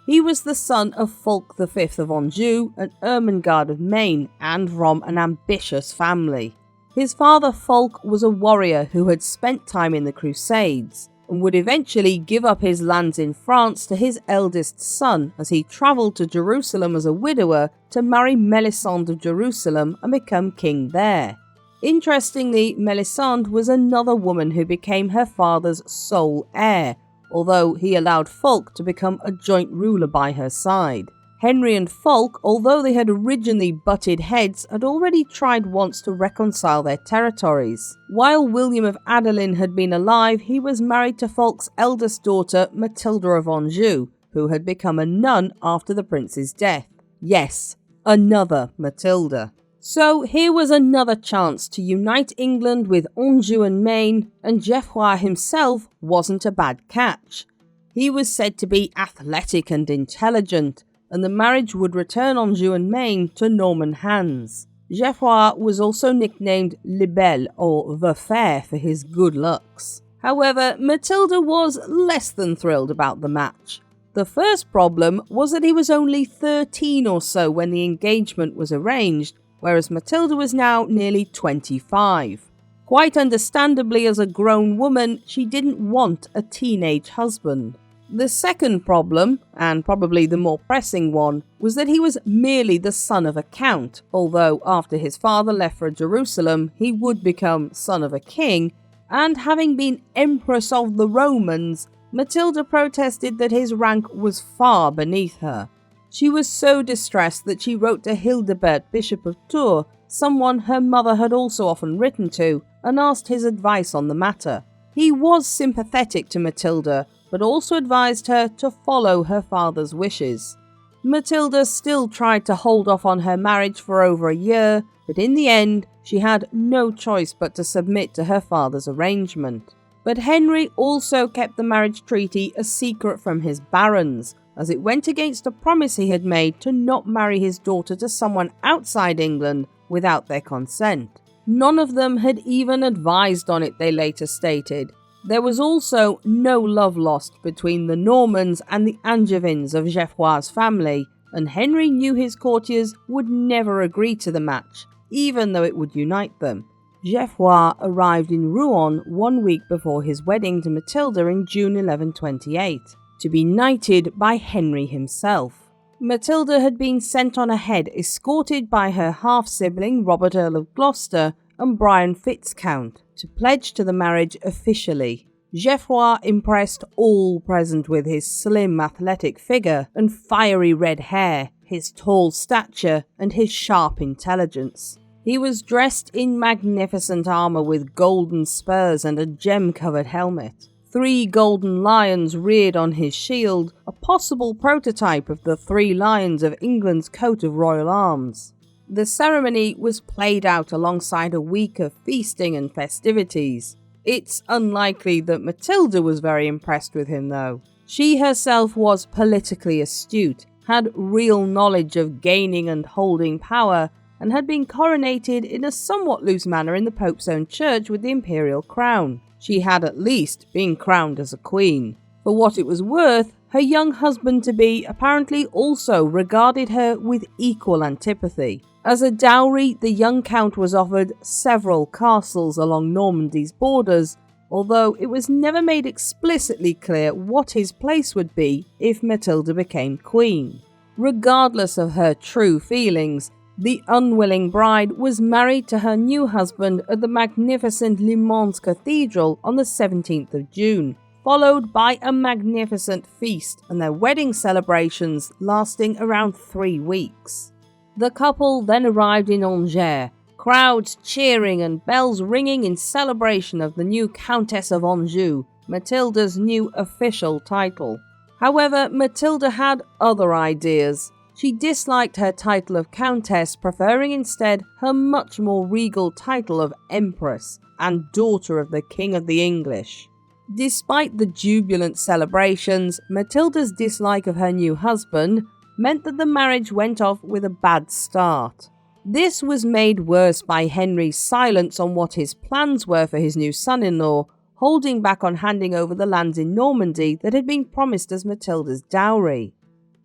He was the son of Fulk V of Anjou, an Ermengarde of Maine, and from an ambitious family. His father Fulk was a warrior who had spent time in the Crusades, and would eventually give up his lands in France to his eldest son as he travelled to Jerusalem as a widower to marry Melisande of Jerusalem and become king there. Interestingly, Melisande was another woman who became her father's sole heir, although he allowed Fulk to become a joint ruler by her side. Henry and Fulk, although they had originally butted heads, had already tried once to reconcile their territories. While William of Adelin had been alive, he was married to Fulk's eldest daughter, Matilda of Anjou, who had become a nun after the prince's death. Yes, another Matilda. So here was another chance to unite England with Anjou and Maine, and Geoffrey himself wasn't a bad catch. He was said to be athletic and intelligent, and the marriage would return Anjou and Maine to Norman hands. Geoffrey was also nicknamed Le Bel, or the Fair, for his good looks. However, Matilda was less than thrilled about the match. The first problem was that he was only 13 or so when the engagement was arranged, whereas Matilda was now nearly 25. Quite understandably, as a grown woman, she didn't want a teenage husband. The second problem, and probably the more pressing one, was that he was merely the son of a count, although after his father left for Jerusalem, he would become son of a king, and having been Empress of the Romans, Matilda protested that his rank was far beneath her. She was so distressed that she wrote to Hildebert, Bishop of Tours, someone her mother had also often written to, and asked his advice on the matter. He was sympathetic to Matilda, but also advised her to follow her father's wishes. Matilda still tried to hold off on her marriage for over a year, but in the end, she had no choice but to submit to her father's arrangement. But Henry also kept the marriage treaty a secret from his barons, as it went against a promise he had made to not marry his daughter to someone outside England without their consent. None of them had even advised on it, they later stated. There was also no love lost between the Normans and the Angevins of Geoffrey's family, and Henry knew his courtiers would never agree to the match, even though it would unite them. Geoffrey arrived in Rouen 1 week before his wedding to Matilda in June 1128, to be knighted by Henry himself. Matilda had been sent on ahead, escorted by her half-sibling Robert Earl of Gloucester and Brian Fitzcount, to pledge to the marriage officially. Geoffrey impressed all present with his slim, athletic figure and fiery red hair, his tall stature, and his sharp intelligence. He was dressed in magnificent armour with golden spurs and a gem-covered helmet. 3 golden lions reared on his shield, a possible prototype of the 3 lions of England's coat of royal arms. The ceremony was played out alongside a week of feasting and festivities. It's unlikely that Matilda was very impressed with him, though. She herself was politically astute, had real knowledge of gaining and holding power, and had been coronated in a somewhat loose manner in the Pope's own church with the imperial crown. She had at least been crowned as a queen. For what it was worth, her young husband-to-be apparently also regarded her with equal antipathy. As a dowry, the young count was offered several castles along Normandy's borders, although it was never made explicitly clear what his place would be if Matilda became queen. Regardless of her true feelings, the unwilling bride was married to her new husband at the magnificent Le Mans Cathedral on the 17th of June, followed by a magnificent feast and their wedding celebrations lasting around 3 weeks. The couple then arrived in Angers, crowds cheering and bells ringing in celebration of the new Countess of Anjou, Matilda's new official title. However, Matilda had other ideas. She disliked her title of Countess, preferring instead her much more regal title of Empress and daughter of the King of the English. Despite the jubilant celebrations, Matilda's dislike of her new husband meant that the marriage went off with a bad start. This was made worse by Henry's silence on what his plans were for his new son-in-law, holding back on handing over the lands in Normandy that had been promised as Matilda's dowry.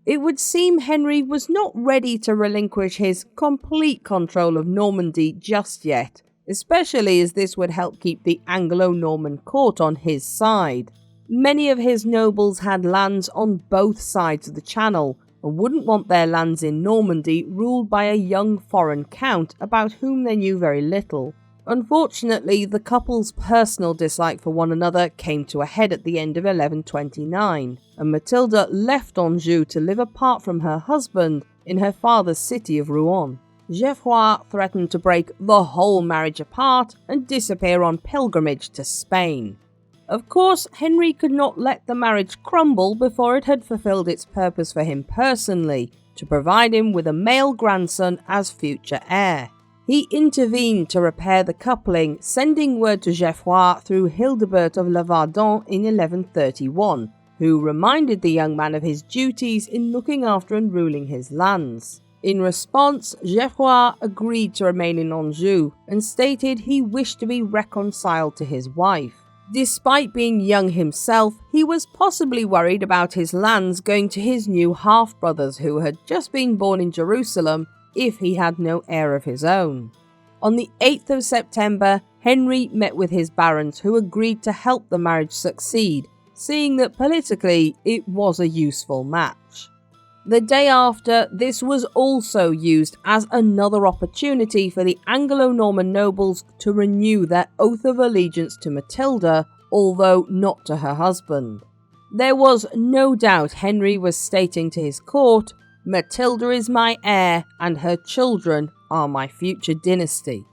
It would seem Henry was not ready to relinquish his complete control of Normandy just yet, especially as this would help keep the Anglo-Norman court on his side. Many of his nobles had lands on both sides of the Channel, and wouldn't want their lands in Normandy ruled by a young foreign count about whom they knew very little. Unfortunately, the couple's personal dislike for one another came to a head at the end of 1129, and Matilda left Anjou to live apart from her husband in her father's city of Rouen. Geoffrey threatened to break the whole marriage apart and disappear on pilgrimage to Spain. Of course, Henry could not let the marriage crumble before it had fulfilled its purpose for him personally, to provide him with a male grandson as future heir. He intervened to repair the coupling, sending word to Geoffrey through Hildebert of Lavardin in 1131, who reminded the young man of his duties in looking after and ruling his lands. In response, Geoffrey agreed to remain in Anjou and stated he wished to be reconciled to his wife. Despite being young himself, he was possibly worried about his lands going to his new half-brothers who had just been born in Jerusalem if he had no heir of his own. On the 8th of September, Henry met with his barons who agreed to help the marriage succeed, seeing that politically it was a useful match. The day after, this was also used as another opportunity for the Anglo-Norman nobles to renew their oath of allegiance to Matilda, although not to her husband. There was no doubt Henry was stating to his court, "Matilda is my heir, and her children are my future dynasty."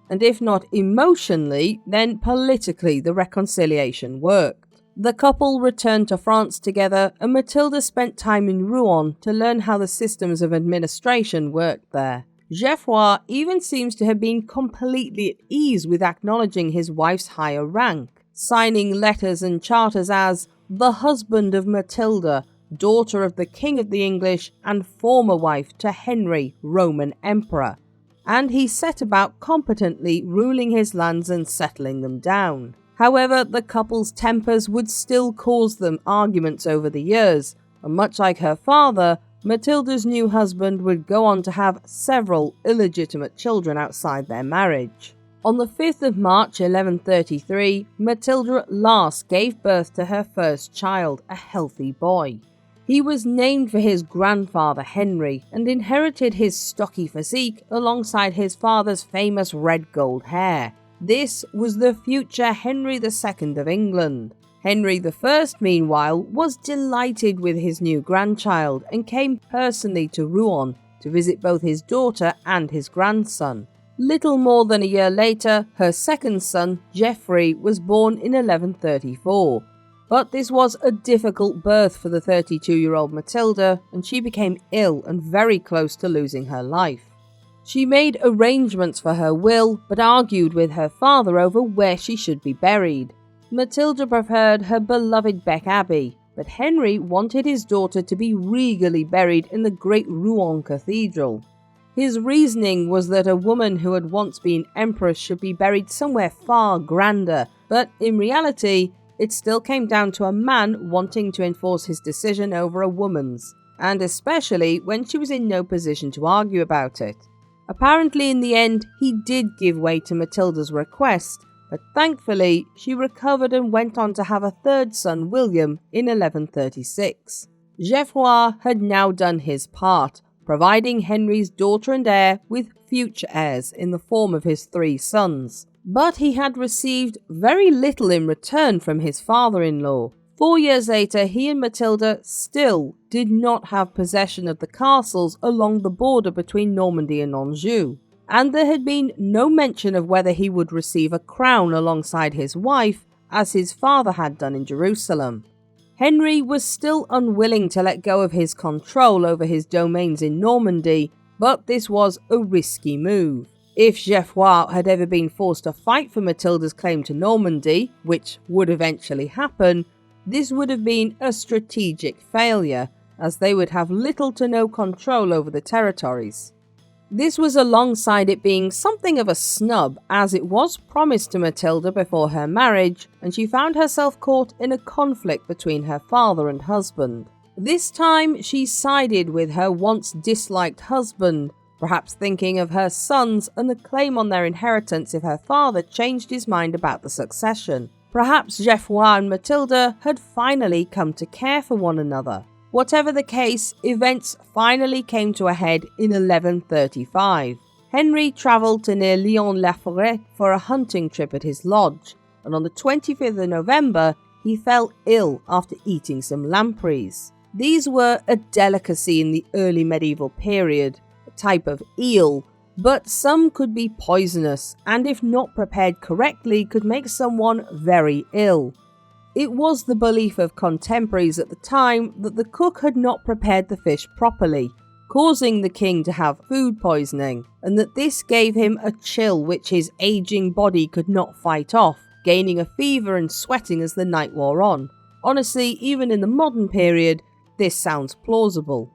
And if not emotionally, then politically the reconciliation worked. The couple returned to France together, and Matilda spent time in Rouen to learn how the systems of administration worked there. Geoffrey even seems to have been completely at ease with acknowledging his wife's higher rank, signing letters and charters as the husband of Matilda, daughter of the King of the English and former wife to Henry, Roman Emperor, and he set about competently ruling his lands and settling them down. However, the couple's tempers would still cause them arguments over the years, and much like her father, Matilda's new husband would go on to have several illegitimate children outside their marriage. On the 5th of March 1133, Matilda at last gave birth to her first child, a healthy boy. He was named for his grandfather Henry and inherited his stocky physique alongside his father's famous red gold hair. This was the future Henry II of England. Henry I, meanwhile, was delighted with his new grandchild and came personally to Rouen to visit both his daughter and his grandson. Little more than a year later, her second son, Geoffrey, was born in 1134. But this was a difficult birth for the 32-year-old Matilda, and she became ill and very close to losing her life. She made arrangements for her will, but argued with her father over where she should be buried. Matilda preferred her beloved Bec Abbey, but Henry wanted his daughter to be regally buried in the great Rouen Cathedral. His reasoning was that a woman who had once been empress should be buried somewhere far grander, but in reality, it still came down to a man wanting to enforce his decision over a woman's, and especially when she was in no position to argue about it. Apparently, in the end, he did give way to Matilda's request, but thankfully, she recovered and went on to have a third son, William, in 1136. Geoffrey had now done his part, providing Henry's daughter and heir with future heirs in the form of his 3 sons. But he had received very little in return from his father-in-law. 4 years later, he and Matilda still did not have possession of the castles along the border between Normandy and Anjou, and there had been no mention of whether he would receive a crown alongside his wife, as his father had done in Jerusalem. Henry was still unwilling to let go of his control over his domains in Normandy, but this was a risky move. If Geoffrey had ever been forced to fight for Matilda's claim to Normandy, which would eventually happen, this would have been a strategic failure, as they would have little to no control over the territories. This was alongside it being something of a snub, as it was promised to Matilda before her marriage, and she found herself caught in a conflict between her father and husband. This time, she sided with her once disliked husband, perhaps thinking of her sons and the claim on their inheritance if her father changed his mind about the succession. Perhaps Geoffrey and Matilda had finally come to care for one another. Whatever the case, events finally came to a head in 1135. Henry travelled to near Lyon-la-Forêt for a hunting trip at his lodge, and on the 25th of November, he fell ill after eating some lampreys. These were a delicacy in the early medieval period, a type of eel, but some could be poisonous and if not prepared correctly could make someone very ill. It was the belief of contemporaries at the time that the cook had not prepared the fish properly, causing the king to have food poisoning, and that this gave him a chill which his aging body could not fight off, gaining a fever and sweating as the night wore on. Honestly, even in the modern period, this sounds plausible.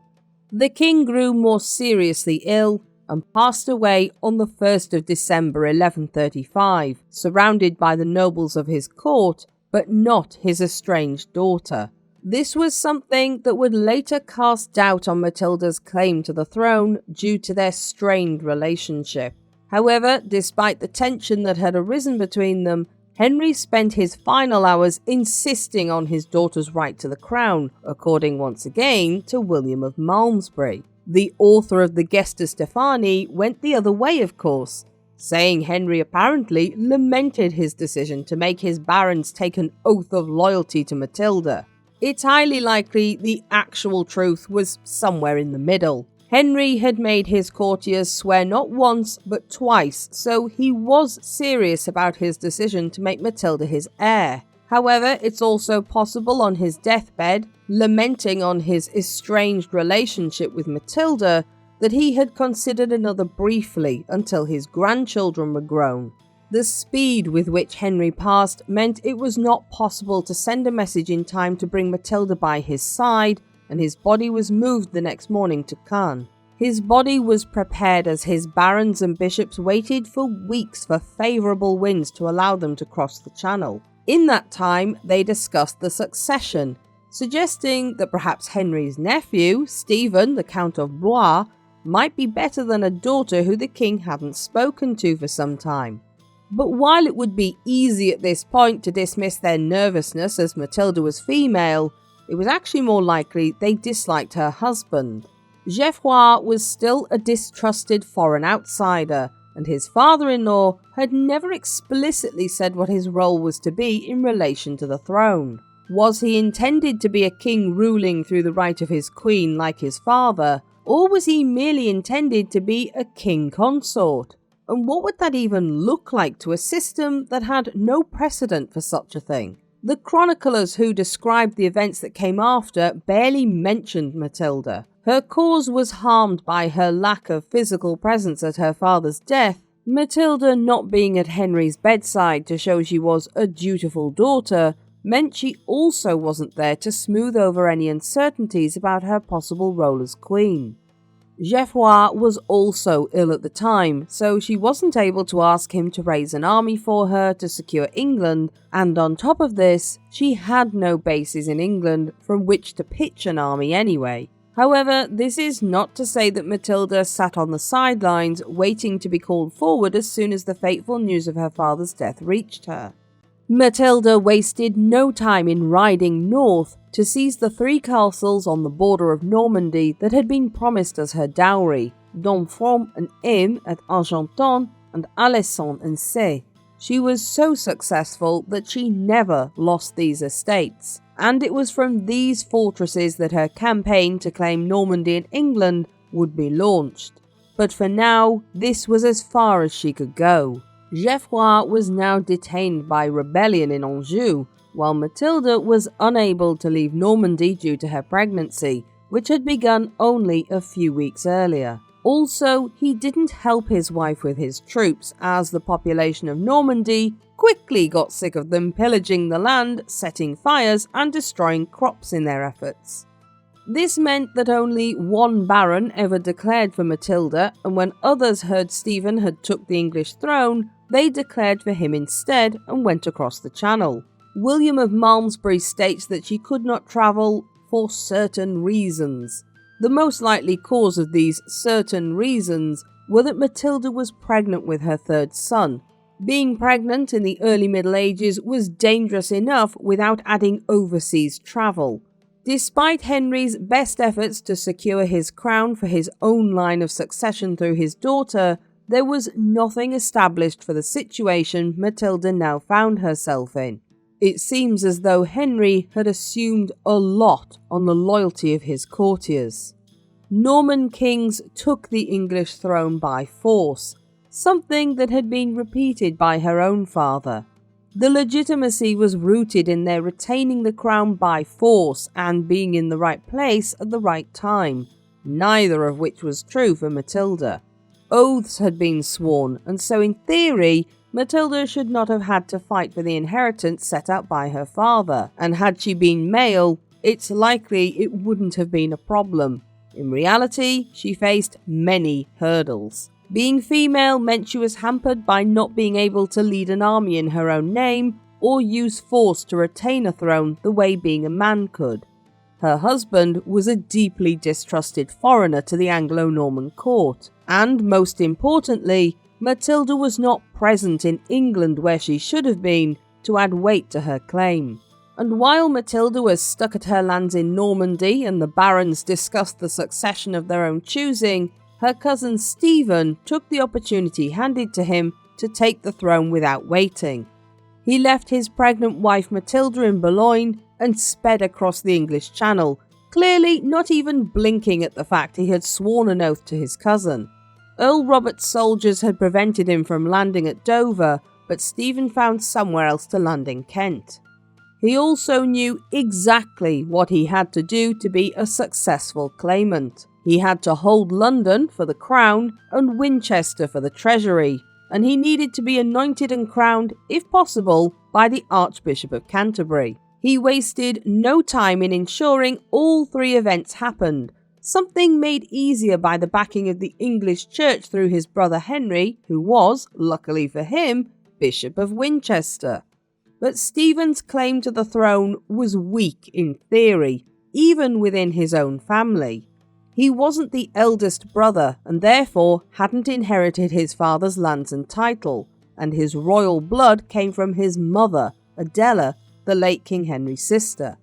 The king grew more seriously ill and passed away on the 1st of December 1135, surrounded by the nobles of his court, but not his estranged daughter. This was something that would later cast doubt on Matilda's claim to the throne due to their strained relationship. However, despite the tension that had arisen between them, Henry spent his final hours insisting on his daughter's right to the crown, according once again to William of Malmesbury. The author of the Gesta Stephani went the other way, of course, saying Henry apparently lamented his decision to make his barons take an oath of loyalty to Matilda. It's highly likely the actual truth was somewhere in the middle. Henry had made his courtiers swear not once but twice, so he was serious about his decision to make Matilda his heir. However, it's also possible on his deathbed, lamenting on his estranged relationship with Matilda, that he had considered another briefly until his grandchildren were grown. The speed with which Henry passed meant it was not possible to send a message in time to bring Matilda by his side, and his body was moved the next morning to Caen. His body was prepared as his barons and bishops waited for weeks for favourable winds to allow them to cross the Channel. In that time, they discussed the succession, suggesting that perhaps Henry's nephew, Stephen, the Count of Blois, might be better than a daughter who the king hadn't spoken to for some time. But while it would be easy at this point to dismiss their nervousness as Matilda was female, it was actually more likely they disliked her husband. Geoffrey was still a distrusted foreign outsider, and his father-in-law had never explicitly said what his role was to be in relation to the throne. Was he intended to be a king ruling through the right of his queen like his father, or was he merely intended to be a king consort? And what would that even look like to a system that had no precedent for such a thing? The chroniclers who described the events that came after barely mentioned Matilda. Her cause was harmed by her lack of physical presence at her father's death. Matilda not being at Henry's bedside to show she was a dutiful daughter meant she also wasn't there to smooth over any uncertainties about her possible role as queen. Geoffrey was also ill at the time, so she wasn't able to ask him to raise an army for her to secure England, and on top of this, she had no bases in England from which to pitch an army anyway. However, this is not to say that Matilda sat on the sidelines waiting to be called forward as soon as the fateful news of her father's death reached her. Matilda wasted no time in riding north to seize the 3 castles on the border of Normandy that had been promised as her dowry, Domfront and Aime at Argenton and Alessand and Sey. She was so successful that she never lost these estates, and it was from these fortresses that her campaign to claim Normandy and England would be launched. But for now, this was as far as she could go. Geoffrey was now detained by rebellion in Anjou, while Matilda was unable to leave Normandy due to her pregnancy, which had begun only a few weeks earlier. Also, he didn't help his wife with his troops, as the population of Normandy quickly got sick of them pillaging the land, setting fires, and destroying crops in their efforts. This meant that only one baron ever declared for Matilda, and when others heard Stephen had took the English throne, they declared for him instead and went across the Channel. William of Malmesbury states that she could not travel for certain reasons. The most likely cause of these certain reasons were that Matilda was pregnant with her 3rd son, Being pregnant in the early Middle Ages was dangerous enough without adding overseas travel. Despite Henry's best efforts to secure his crown for his own line of succession through his daughter, there was nothing established for the situation Matilda now found herself in. It seems as though Henry had assumed a lot on the loyalty of his courtiers. Norman kings took the English throne by force, something that had been repeated by her own father. The legitimacy was rooted in their retaining the crown by force and being in the right place at the right time, neither of which was true for Matilda. Oaths had been sworn, and so in theory, Matilda should not have had to fight for the inheritance set out by her father, and had she been male, it's likely it wouldn't have been a problem. In reality, she faced many hurdles. Being female meant she was hampered by not being able to lead an army in her own name or use force to retain a throne the way being a man could. Her husband was a deeply distrusted foreigner to the Anglo-Norman court, and most importantly, Matilda was not present in England where she should have been to add weight to her claim. And while Matilda was stuck at her lands in Normandy and the barons discussed the succession of their own choosing, her cousin Stephen took the opportunity handed to him to take the throne without waiting. He left his pregnant wife Matilda in Boulogne and sped across the English Channel, clearly not even blinking at the fact he had sworn an oath to his cousin. Earl Robert's soldiers had prevented him from landing at Dover, but Stephen found somewhere else to land in Kent. He also knew exactly what he had to do to be a successful claimant. He had to hold London for the crown and Winchester for the treasury, and he needed to be anointed and crowned, if possible, by the Archbishop of Canterbury. He wasted no time in ensuring all three events happened, something made easier by the backing of the English Church through his brother Henry, who was, luckily for him, Bishop of Winchester. But Stephen's claim to the throne was weak in theory, even within his own family. He wasn't the eldest brother and therefore hadn't inherited his father's lands and title, and his royal blood came from his mother, Adela, the late King Henry's sister.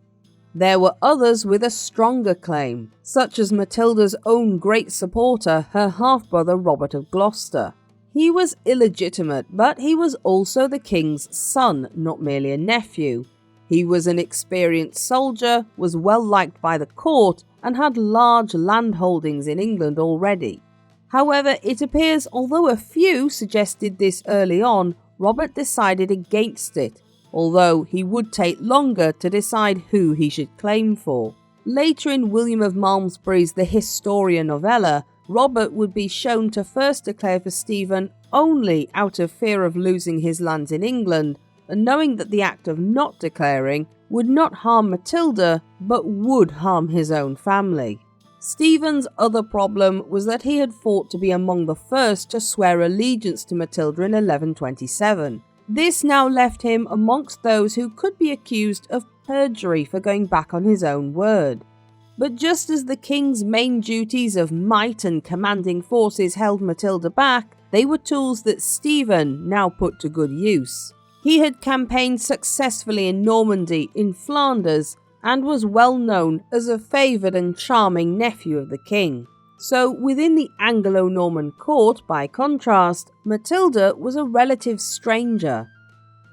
There were others with a stronger claim, such as Matilda's own great supporter, her half-brother Robert of Gloucester. He was illegitimate, but he was also the king's son, not merely a nephew. He was an experienced soldier, was well liked by the court, and had large land holdings in England already. However, it appears although a few suggested this early on, Robert decided against it, although he would take longer to decide who he should claim for. Later in William of Malmesbury's The Historia novella, Robert would be shown to first declare for Stephen only out of fear of losing his lands in England, and knowing that the act of not declaring would not harm Matilda, but would harm his own family. Stephen's other problem was that he had fought to be among the first to swear allegiance to Matilda in 1127. This now left him amongst those who could be accused of perjury for going back on his own word. But just as the king's main duties of might and commanding forces held Matilda back, they were tools that Stephen now put to good use. He had campaigned successfully in Normandy, in Flanders, and was well known as a favoured and charming nephew of the king. So within the Anglo-Norman court, by contrast, Matilda was a relative stranger.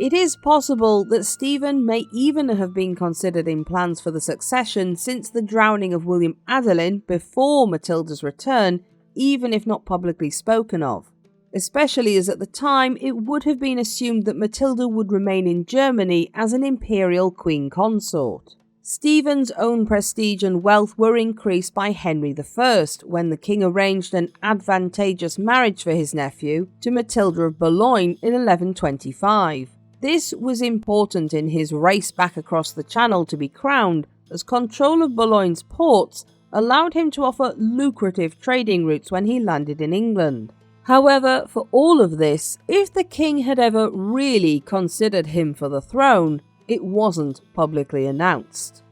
It is possible that Stephen may even have been considered in plans for the succession since the drowning of William Adelin before Matilda's return, even if not publicly spoken of. Especially as at the time it would have been assumed that Matilda would remain in Germany as an imperial queen consort. Stephen's own prestige and wealth were increased by Henry I when the king arranged an advantageous marriage for his nephew to Matilda of Boulogne in 1125. This was important in his race back across the Channel to be crowned, as control of Boulogne's ports allowed him to offer lucrative trading routes when he landed in England. However, for all of this, if the king had ever really considered him for the throne, it wasn't publicly announced.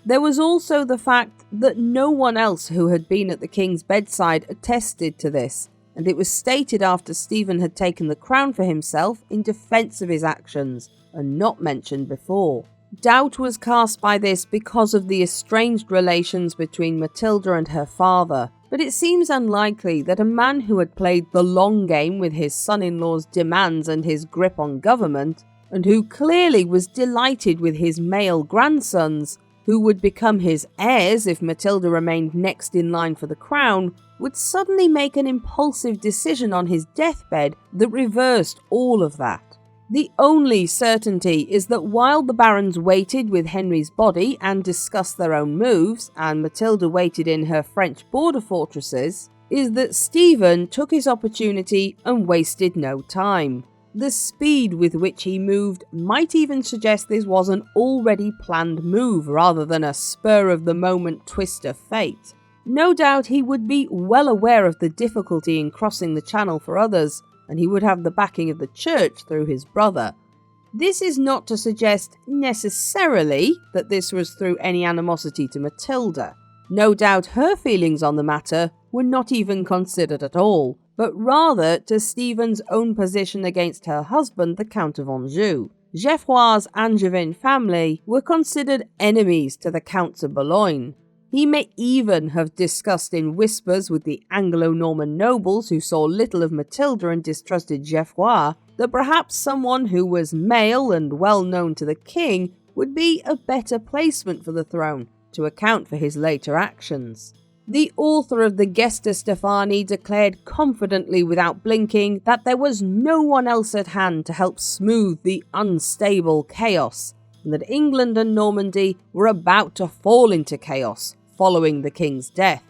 There was also the fact that no one else who had been at the king's bedside attested to this, and it was stated after Stephen had taken the crown for himself in defence of his actions, and not mentioned before. Doubt was cast by this because of the estranged relations between Matilda and her father, but it seems unlikely that a man who had played the long game with his son-in-law's demands and his grip on government, and who clearly was delighted with his male grandsons, who would become his heirs if Matilda remained next in line for the crown, would suddenly make an impulsive decision on his deathbed that reversed all of that. The only certainty is that while the barons waited with Henry's body and discussed their own moves, and Matilda waited in her French border fortresses, is that Stephen took his opportunity and wasted no time. The speed with which he moved might even suggest this was an already planned move rather than a spur-of-the-moment twist of fate. No doubt he would be well aware of the difficulty in crossing the channel for others, and he would have the backing of the church through his brother. This is not to suggest necessarily that this was through any animosity to Matilda. No doubt her feelings on the matter were not even considered at all, but rather to Stephen's own position against her husband, the Count of Anjou. Geoffroy's Angevin family were considered enemies to the Counts of Boulogne. He may even have discussed in whispers with the Anglo-Norman nobles who saw little of Matilda and distrusted Geoffroy that perhaps someone who was male and well known to the king would be a better placement for the throne to account for his later actions. The author of the Gesta Stephani declared confidently without blinking that there was no one else at hand to help smooth the unstable chaos, and that England and Normandy were about to fall into chaos following the king's death.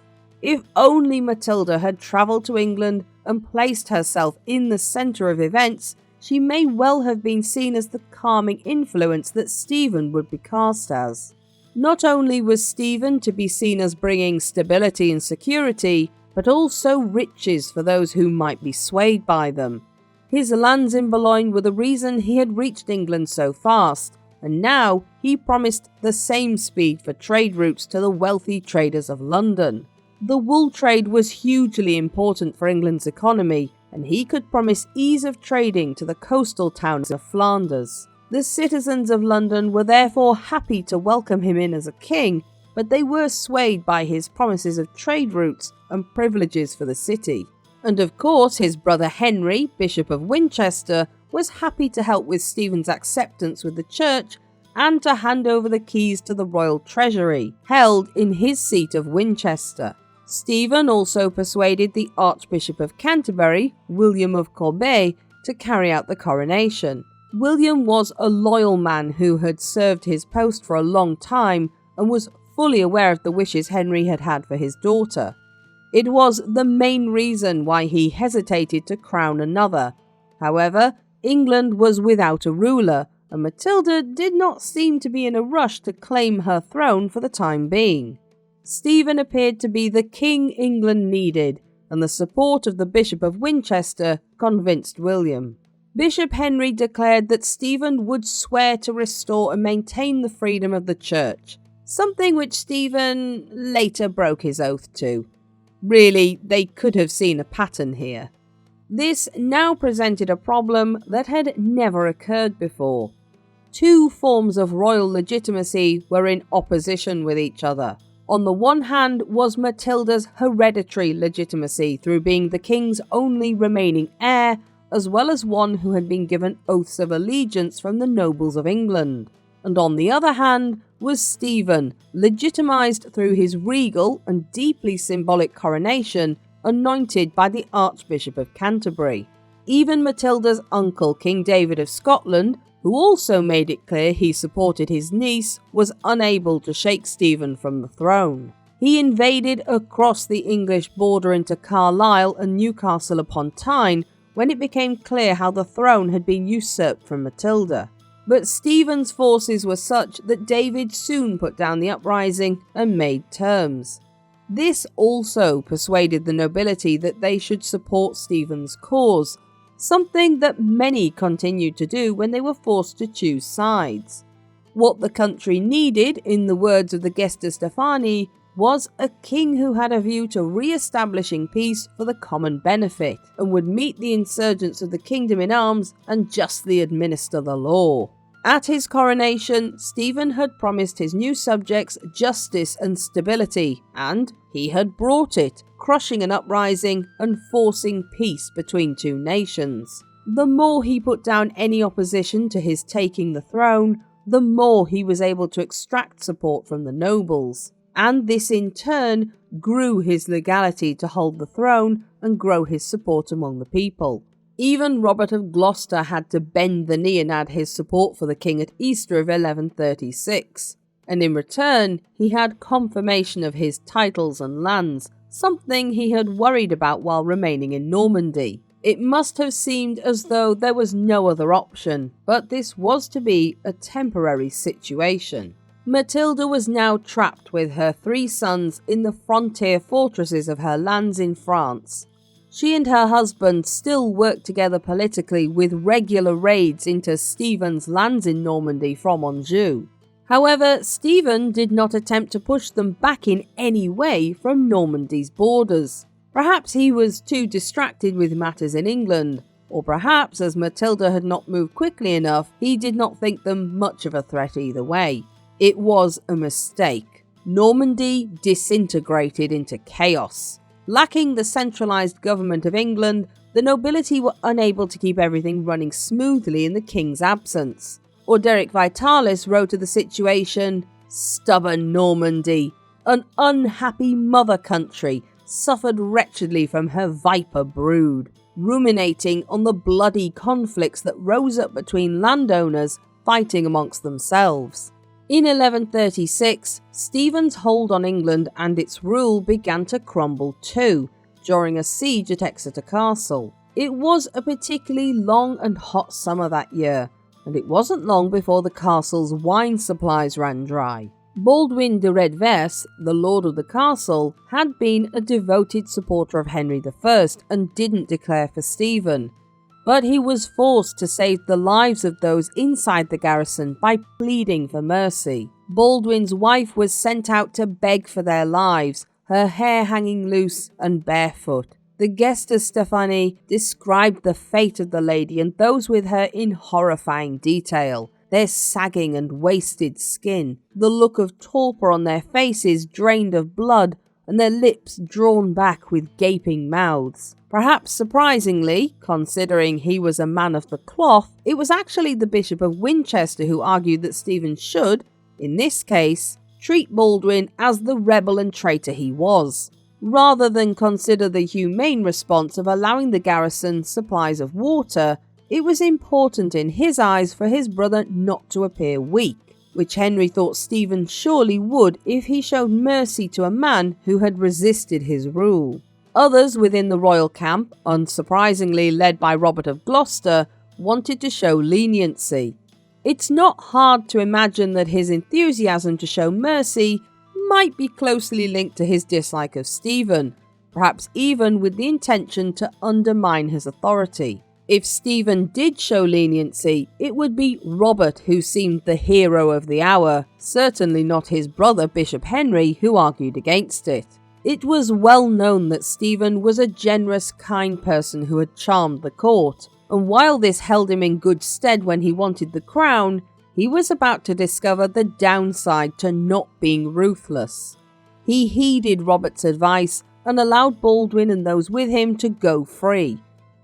If only Matilda had travelled to England and placed herself in the centre of events, she may well have been seen as the calming influence that Stephen would be cast as. Not only was Stephen to be seen as bringing stability and security, but also riches for those who might be swayed by them. His lands in Boulogne were the reason he had reached England so fast, and now he promised the same speed for trade routes to the wealthy traders of London. The wool trade was hugely important for England's economy, and he could promise ease of trading to the coastal towns of Flanders. The citizens of London were therefore happy to welcome him in as a king, but they were swayed by his promises of trade routes and privileges for the city. And of course, his brother Henry, Bishop of Winchester, was happy to help with Stephen's acceptance with the church and to hand over the keys to the royal treasury, held in his seat of Winchester. Stephen also persuaded the Archbishop of Canterbury, William of Corbeil, to carry out the coronation. William was a loyal man who had served his post for a long time and was fully aware of the wishes Henry had had for his daughter. It was the main reason why he hesitated to crown another. However, England was without a ruler, and Matilda did not seem to be in a rush to claim her throne for the time being. Stephen appeared to be the king England needed, and the support of the Bishop of Winchester convinced William. Bishop Henry declared that Stephen would swear to restore and maintain the freedom of the church, something which Stephen later broke his oath to. Really, they could have seen a pattern here. This now presented a problem that had never occurred before. Two forms of royal legitimacy were in opposition with each other. On the one hand was Matilda's hereditary legitimacy through being the king's only remaining heir, as well as one who had been given oaths of allegiance from the nobles of England. And on the other hand was Stephen, legitimised through his regal and deeply symbolic coronation, anointed by the Archbishop of Canterbury. Even Matilda's uncle, King David of Scotland, who also made it clear he supported his niece, was unable to shake Stephen from the throne. He invaded across the English border into Carlisle and Newcastle upon Tyne when it became clear how the throne had been usurped from Matilda. But Stephen's forces were such that David soon put down the uprising and made terms. This also persuaded the nobility that they should support Stephen's cause, something that many continued to do when they were forced to choose sides. What the country needed, in the words of the Gesta Stephani, was a king who had a view to re-establishing peace for the common benefit, and would meet the insurgents of the kingdom in arms and justly administer the law. At his coronation, Stephen had promised his new subjects justice and stability, and he had brought it, crushing an uprising and forcing peace between two nations. The more he put down any opposition to his taking the throne, the more he was able to extract support from the nobles, and this in turn grew his legality to hold the throne and grow his support among the people. Even Robert of Gloucester had to bend the knee and add his support for the king at Easter of 1136, and in return he had confirmation of his titles and lands, something he had worried about while remaining in Normandy. It must have seemed as though there was no other option, but this was to be a temporary situation. Matilda was now trapped with her 3 sons in the frontier fortresses of her lands in France. She and her husband still worked together politically with regular raids into Stephen's lands in Normandy from Anjou. However, Stephen did not attempt to push them back in any way from Normandy's borders. Perhaps he was too distracted with matters in England, or perhaps, as Matilda had not moved quickly enough, he did not think them much of a threat either way. It was a mistake. Normandy disintegrated into chaos. Lacking the centralised government of England, the nobility were unable to keep everything running smoothly in the king's absence. Orderic Vitalis wrote of the situation, "Stubborn Normandy, an unhappy mother country, suffered wretchedly from her viper brood, ruminating on the bloody conflicts that rose up between landowners fighting amongst themselves." In 1136, Stephen's hold on England and its rule began to crumble too, during a siege at Exeter Castle. It was a particularly long and hot summer that year, and it wasn't long before the castle's wine supplies ran dry. Baldwin de Redvers, the lord of the castle, had been a devoted supporter of Henry I and didn't declare for Stephen, but he was forced to save the lives of those inside the garrison by pleading for mercy. Baldwin's wife was sent out to beg for their lives, her hair hanging loose and barefoot. The Gesta Stephanie described the fate of the lady and those with her in horrifying detail. Their sagging and wasted skin, the look of torpor on their faces drained of blood, and their lips drawn back with gaping mouths. Perhaps surprisingly, considering he was a man of the cloth, it was actually the Bishop of Winchester who argued that Stephen should, in this case, treat Baldwin as the rebel and traitor he was, rather than consider the humane response of allowing the garrison supplies of water. It was important in his eyes for his brother not to appear weak, which Henry thought Stephen surely would if he showed mercy to a man who had resisted his rule. Others within the royal camp, unsurprisingly led by Robert of Gloucester, wanted to show leniency. It's not hard to imagine that his enthusiasm to show mercy might be closely linked to his dislike of Stephen, perhaps even with the intention to undermine his authority. If Stephen did show leniency, it would be Robert who seemed the hero of the hour, certainly not his brother Bishop Henry, who argued against it. It was well known that Stephen was a generous, kind person who had charmed the court, and while this held him in good stead when he wanted the crown, he was about to discover the downside to not being ruthless. He heeded Robert's advice and allowed Baldwin and those with him to go free.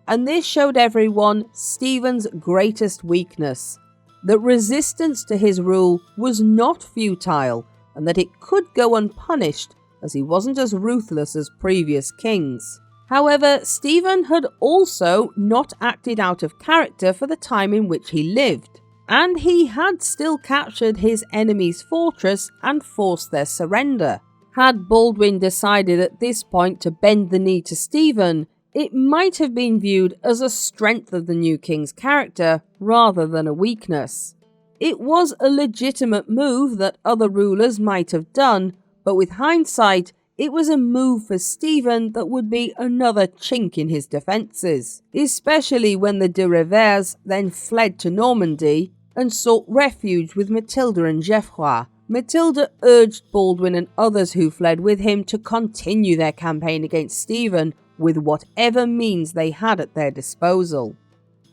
And this showed everyone Stephen's greatest weakness, that resistance to his rule was not futile and that it could go unpunished, as he wasn't as ruthless as previous kings. However, Stephen had also not acted out of character for the time in which he lived, and he had still captured his enemy's fortress and forced their surrender. Had Baldwin decided at this point to bend the knee to Stephen, it might have been viewed as a strength of the new king's character rather than a weakness. It was a legitimate move that other rulers might have done, but with hindsight, it was a move for Stephen that would be another chink in his defences, especially when the de Revers then fled to Normandy and sought refuge with Matilda and Geoffrey, Matilda urged Baldwin and others who fled with him to continue their campaign against Stephen with whatever means they had at their disposal.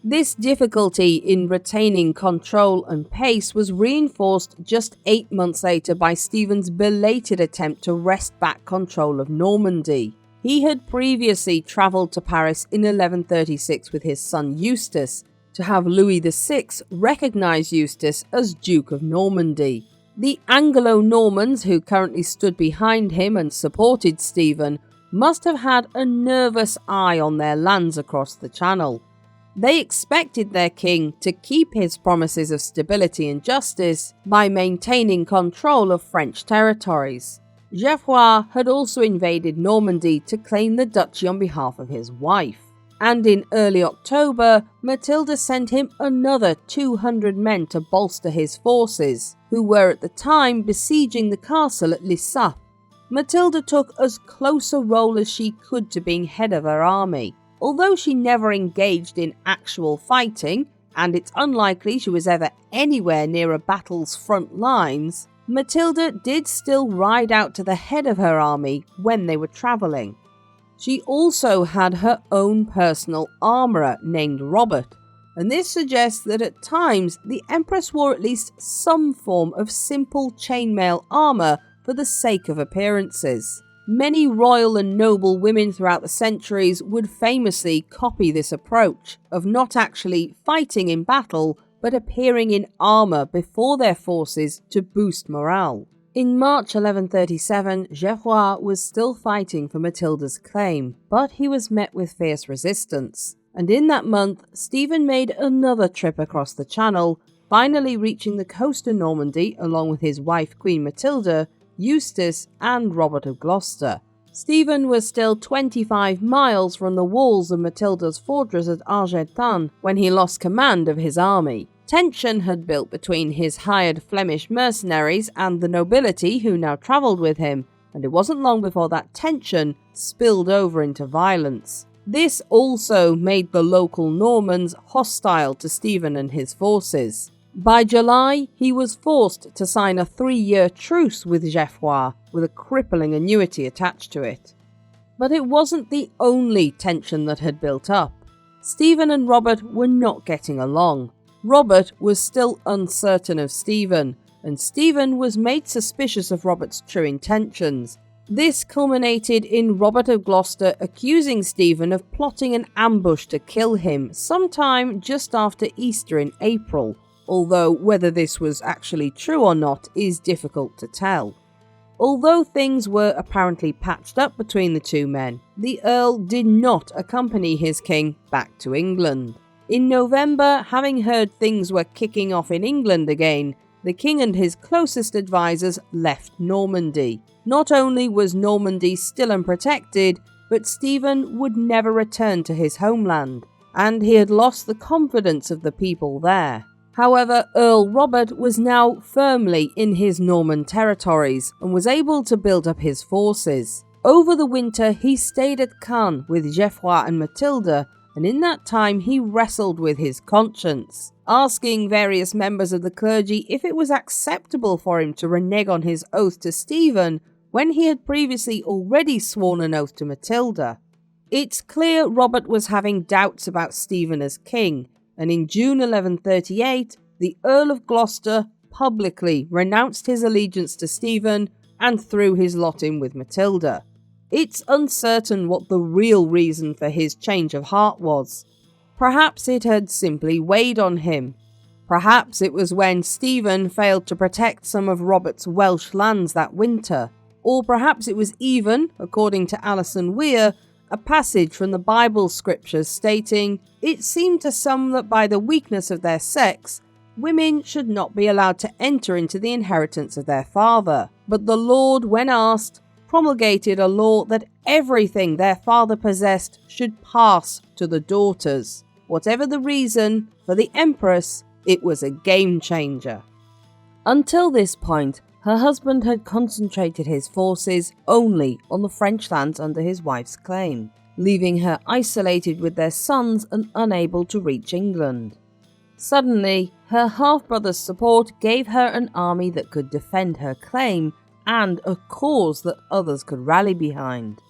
This difficulty in retaining control and pace was reinforced just 8 months later by Stephen's belated attempt to wrest back control of Normandy. He had previously travelled to Paris in 1136 with his son Eustace to have Louis VI recognise Eustace as Duke of Normandy. The Anglo-Normans who currently stood behind him and supported Stephen must have had a nervous eye on their lands across the Channel. They expected their king to keep his promises of stability and justice by maintaining control of French territories. Geoffrey had also invaded Normandy to claim the duchy on behalf of his wife. And in early October, Matilda sent him another 200 men to bolster his forces, who were at the time besieging the castle at Lissap. Matilda took as close a role as she could to being head of her army. Although she never engaged in actual fighting, and it's unlikely she was ever anywhere near a battle's front lines, Matilda did still ride out to the head of her army when they were travelling. She also had her own personal armourer named Robert, and this suggests that at times the Empress wore at least some form of simple chainmail armour for the sake of appearances. Many royal and noble women throughout the centuries would famously copy this approach of not actually fighting in battle, but appearing in armour before their forces to boost morale. In March 1137, Geoffrey was still fighting for Matilda's claim, but he was met with fierce resistance. And in that month, Stephen made another trip across the Channel, finally reaching the coast of Normandy along with his wife Queen Matilda, Eustace and Robert of Gloucester. Stephen was still 25 miles from the walls of Matilda's fortress at Argentan when he lost command of his army. Tension had built between his hired Flemish mercenaries and the nobility who now travelled with him, and it wasn't long before that tension spilled over into violence. This also made the local Normans hostile to Stephen and his forces. By July, he was forced to sign a 3-year truce with Geoffrey, with a crippling annuity attached to it. But it wasn't the only tension that had built up. Stephen and Robert were not getting along. Robert was still uncertain of Stephen, and Stephen was made suspicious of Robert's true intentions. This culminated in Robert of Gloucester accusing Stephen of plotting an ambush to kill him sometime just after Easter in April, although whether this was actually true or not is difficult to tell. Although things were apparently patched up between the two men, the Earl did not accompany his king back to England. In November, having heard things were kicking off in England again, the king and his closest advisors left Normandy. Not only was Normandy still unprotected, but Stephen would never return to his homeland, and he had lost the confidence of the people there. However, Earl Robert was now firmly in his Norman territories and was able to build up his forces. Over the winter, he stayed at Caen with Geoffrey and Matilda, and in that time he wrestled with his conscience, asking various members of the clergy if it was acceptable for him to renege on his oath to Stephen when he had previously already sworn an oath to Matilda. It's clear Robert was having doubts about Stephen as king, and in June 1138, the Earl of Gloucester publicly renounced his allegiance to Stephen and threw his lot in with Matilda. It's uncertain what the real reason for his change of heart was. Perhaps it had simply weighed on him. Perhaps it was when Stephen failed to protect some of Robert's Welsh lands that winter. Or perhaps it was even, according to Alison Weir, a passage from the Bible scriptures stating, "It seemed to some that by the weakness of their sex, women should not be allowed to enter into the inheritance of their father. But the Lord, when asked, promulgated a law that everything their father possessed should pass to the daughters. Whatever the reason, for the Empress, it was a game changer." Until this point, her husband had concentrated his forces only on the French lands under his wife's claim, leaving her isolated with their sons and unable to reach England. Suddenly, her half-brother's support gave her an army that could defend her claim and a cause that others could rally behind.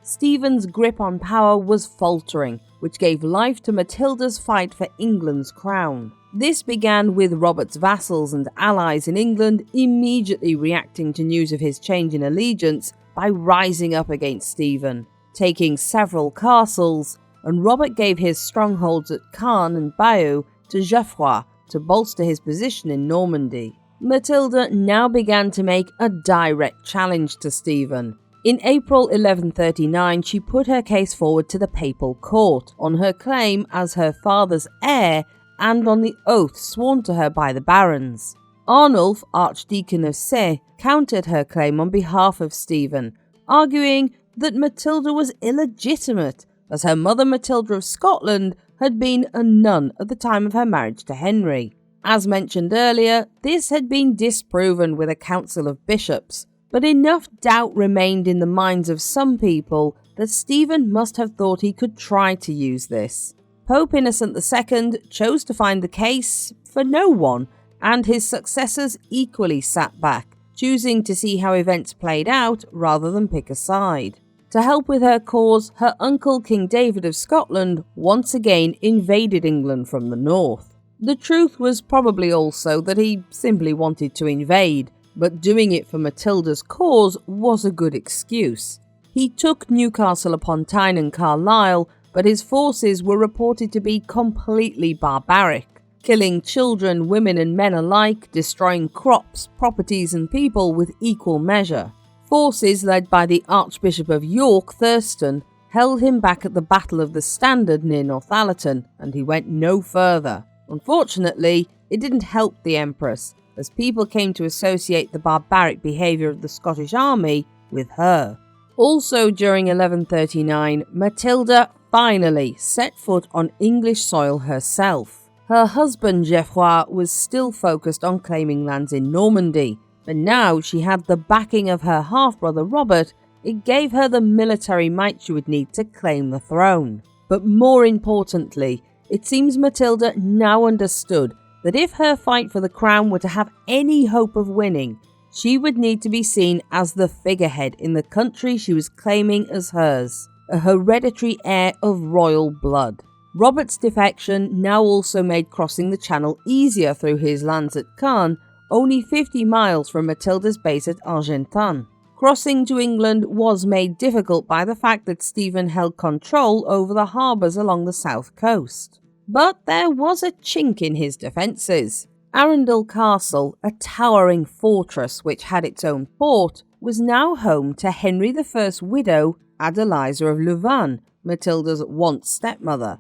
Stephen's grip on power was faltering, which gave life to Matilda's fight for England's crown. This began with Robert's vassals and allies in England immediately reacting to news of his change in allegiance by rising up against Stephen, taking several castles, and Robert gave his strongholds at Caen and Bayeux to Geoffrey to bolster his position in Normandy. Matilda now began to make a direct challenge to Stephen. In April 1139, she put her case forward to the papal court on her claim as her father's heir and on the oath sworn to her by the barons. Arnulf, Archdeacon of Sceaux, countered her claim on behalf of Stephen, arguing that Matilda was illegitimate, as her mother Matilda of Scotland had been a nun at the time of her marriage to Henry. As mentioned earlier, this had been disproven with a council of bishops, but enough doubt remained in the minds of some people that Stephen must have thought he could try to use this. Pope Innocent II chose to find the case for no one, and his successors equally sat back, choosing to see how events played out rather than pick a side. To help with her cause, her uncle King David of Scotland once again invaded England from the north. The truth was probably also that he simply wanted to invade, but doing it for Matilda's cause was a good excuse. He took Newcastle upon Tyne and Carlisle, but his forces were reported to be completely barbaric, killing children, women and men alike, destroying crops, properties and people with equal measure. Forces led by the Archbishop of York, Thurston, held him back at the Battle of the Standard near Northallerton, and he went no further. Unfortunately, it didn't help the Empress, as people came to associate the barbaric behaviour of the Scottish army with her. Also during 1139, Matilda finally set foot on English soil herself. Her husband Geoffrey was still focused on claiming lands in Normandy, but now she had the backing of her half-brother Robert. It gave her the military might she would need to claim the throne. But more importantly, it seems Matilda now understood that if her fight for the crown were to have any hope of winning, she would need to be seen as the figurehead in the country she was claiming as hers, a hereditary heir of royal blood. Robert's defection now also made crossing the Channel easier through his lands at Caen, only 50 miles from Matilda's base at Argentan. Crossing to England was made difficult by the fact that Stephen held control over the harbours along the south coast. But there was a chink in his defences. Arundel Castle, a towering fortress which had its own port, was now home to Henry I's widow, Adeliza of Louvain, Matilda's once stepmother.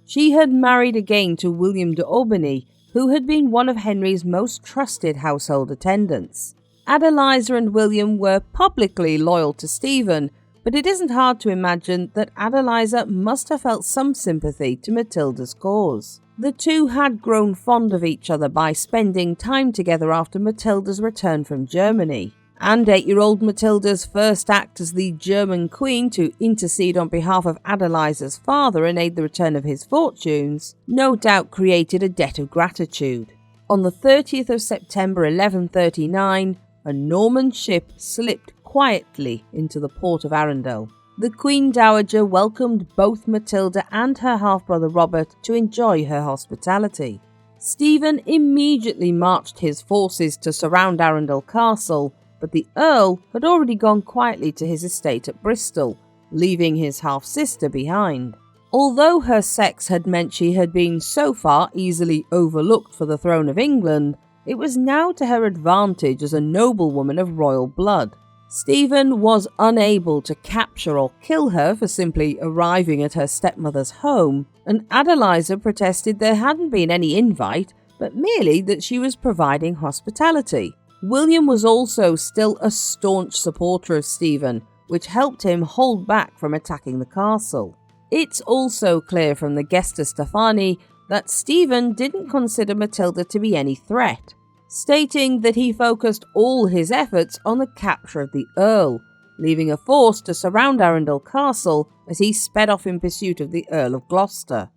She had married again to William de Albany, who had been one of Henry's most trusted household attendants. Adeliza and William were publicly loyal to Stephen, but it isn't hard to imagine that Adeliza must have felt some sympathy to Matilda's cause. The two had grown fond of each other by spending time together after Matilda's return from Germany, and 8-year-old Matilda's first act as the German queen to intercede on behalf of Adeliza's father and aid the return of his fortunes no doubt created a debt of gratitude. On the 30th of September 1139, a Norman ship slipped quietly into the port of Arundel. The Queen Dowager welcomed both Matilda and her half-brother Robert to enjoy her hospitality. Stephen immediately marched his forces to surround Arundel Castle, but the Earl had already gone quietly to his estate at Bristol, leaving his half-sister behind. Although her sex had meant she had been so far easily overlooked for the throne of England, it was now to her advantage as a noblewoman of royal blood. Stephen was unable to capture or kill her for simply arriving at her stepmother's home, and Adeliza protested there hadn't been any invite, but merely that she was providing hospitality. William was also still a staunch supporter of Stephen, which helped him hold back from attacking the castle. It's also clear from the Gesta Stephani that Stephen didn't consider Matilda to be any threat, stating that he focused all his efforts on the capture of the Earl, leaving a force to surround Arundel Castle as he sped off in pursuit of the Earl of Gloucester.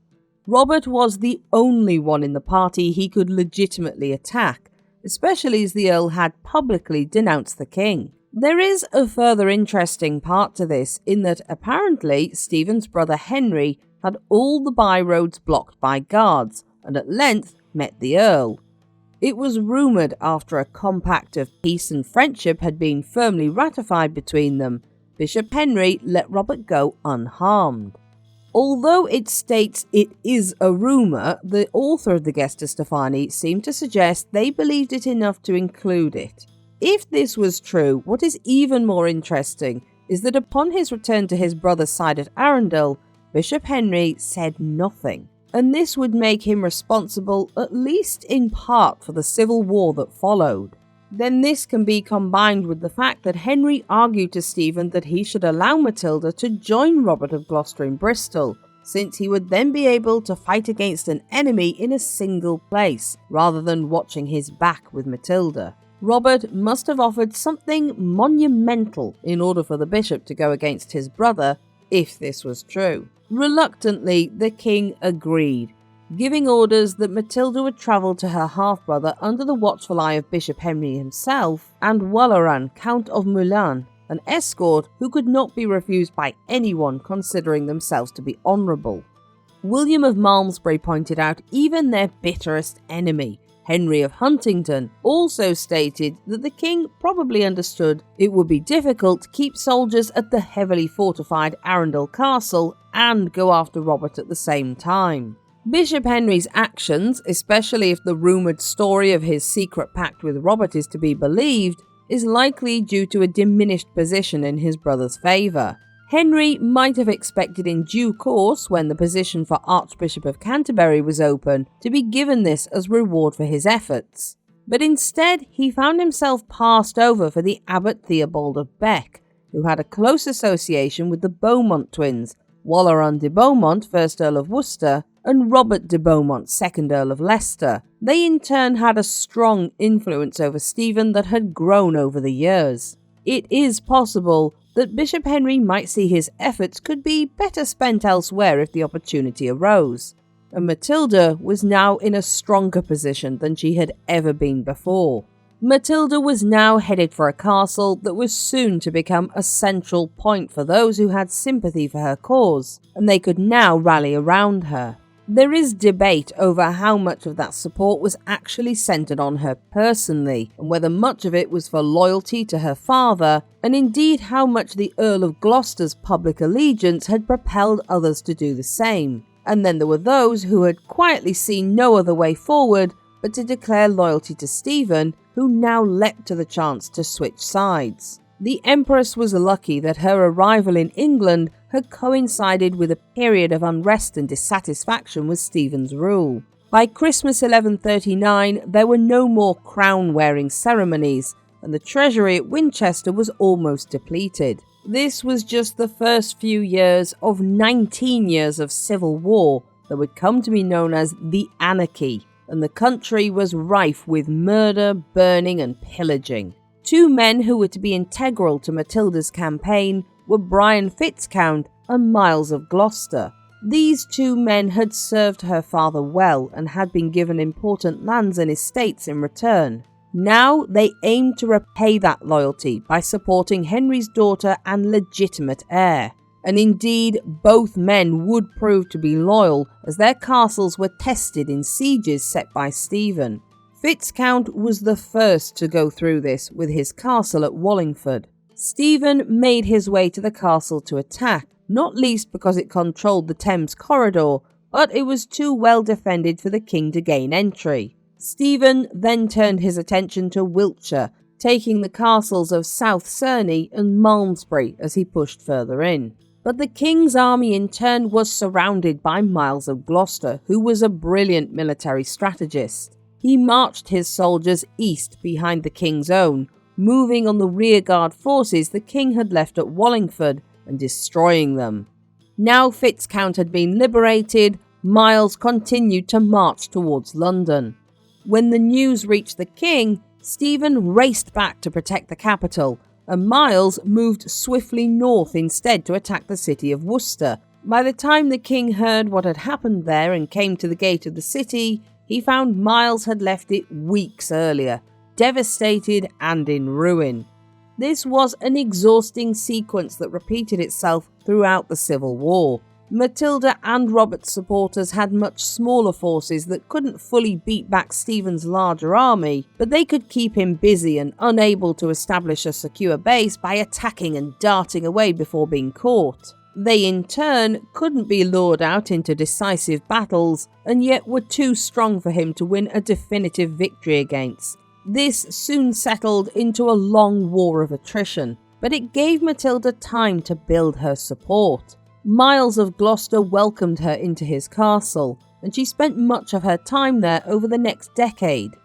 Robert was the only one in the party he could legitimately attack, especially as the Earl had publicly denounced the king. There is a further interesting part to this in that apparently Stephen's brother Henry had all the byroads blocked by guards and at length met the Earl. It was rumoured after a compact of peace and friendship had been firmly ratified between them, Bishop Henry let Robert go unharmed. Although it states it is a rumour, the author of the Gesta Stephani seemed to suggest they believed it enough to include it. If this was true, what is even more interesting is that upon his return to his brother's side at Arundel, Bishop Henry said nothing, and this would make him responsible at least in part for the civil war that followed. Then this can be combined with the fact that Henry argued to Stephen that he should allow Matilda to join Robert of Gloucester in Bristol, since he would then be able to fight against an enemy in a single place, rather than watching his back with Matilda. Robert must have offered something monumental in order for the bishop to go against his brother, if this was true. Reluctantly, the king agreed, giving orders that Matilda would travel to her half-brother under the watchful eye of Bishop Henry himself and Walleran, Count of Moulins, an escort who could not be refused by anyone considering themselves to be honourable. William of Malmesbury pointed out even their bitterest enemy, Henry of Huntingdon, also stated that the king probably understood it would be difficult to keep soldiers at the heavily fortified Arundel Castle and go after Robert at the same time. Bishop Henry's actions, especially if the rumoured story of his secret pact with Robert is to be believed, is likely due to a diminished position in his brother's favour. Henry might have expected in due course, when the position for Archbishop of Canterbury was open, to be given this as reward for his efforts. But instead, he found himself passed over for the Abbot Theobald of Bec, who had a close association with the Beaumont twins, Walleran de Beaumont, 1st Earl of Worcester, and Robert de Beaumont, 2nd Earl of Leicester. They in turn had a strong influence over Stephen that had grown over the years. It is possible that Bishop Henry might see his efforts could be better spent elsewhere if the opportunity arose, and Matilda was now in a stronger position than she had ever been before. Matilda was now headed for a castle that was soon to become a central point for those who had sympathy for her cause, and they could now rally around her. There is debate over how much of that support was actually centred on her personally, and whether much of it was for loyalty to her father, and indeed how much the Earl of Gloucester's public allegiance had propelled others to do the same. And then there were those who had quietly seen no other way forward but to declare loyalty to Stephen, who now leapt to the chance to switch sides. The Empress was lucky that her arrival in England had coincided with a period of unrest and dissatisfaction with Stephen's rule. By Christmas 1139, there were no more crown-wearing ceremonies, and the treasury at Winchester was almost depleted. This was just the first few years of 19 years of civil war that would come to be known as the Anarchy, and the country was rife with murder, burning and pillaging. Two men who were to be integral to Matilda's campaign were Brian Fitzcount and Miles of Gloucester. These two men had served her father well and had been given important lands and estates in return. Now they aimed to repay that loyalty by supporting Henry's daughter and legitimate heir. And indeed, both men would prove to be loyal as their castles were tested in sieges set by Stephen. Fitzcount was the first to go through this with his castle at Wallingford. Stephen made his way to the castle to attack, not least because it controlled the Thames corridor, but it was too well defended for the king to gain entry. Stephen then turned his attention to Wiltshire, taking the castles of South Cerney and Malmesbury as he pushed further in. But the king's army in turn was surrounded by Miles of Gloucester, who was a brilliant military strategist. He marched his soldiers east behind the king's own, moving on the rearguard forces the king had left at Wallingford and destroying them. Now Fitzcount had been liberated, Miles continued to march towards London. When the news reached the king, Stephen raced back to protect the capital, and Miles moved swiftly north instead to attack the city of Worcester, By the time the king heard what had happened there and came to the gate of the city, he found Miles had left it weeks earlier, devastated and in ruin. This was an exhausting sequence that repeated itself throughout the Civil War. Matilda and Robert's supporters had much smaller forces that couldn't fully beat back Stephen's larger army, but they could keep him busy and unable to establish a secure base by attacking and darting away before being caught. They in turn couldn't be lured out into decisive battles, and yet were too strong for him to win a definitive victory against. This soon settled into a long war of attrition, but it gave Matilda time to build her support. Miles of Gloucester welcomed her into his castle, and she spent much of her time there over the next decade.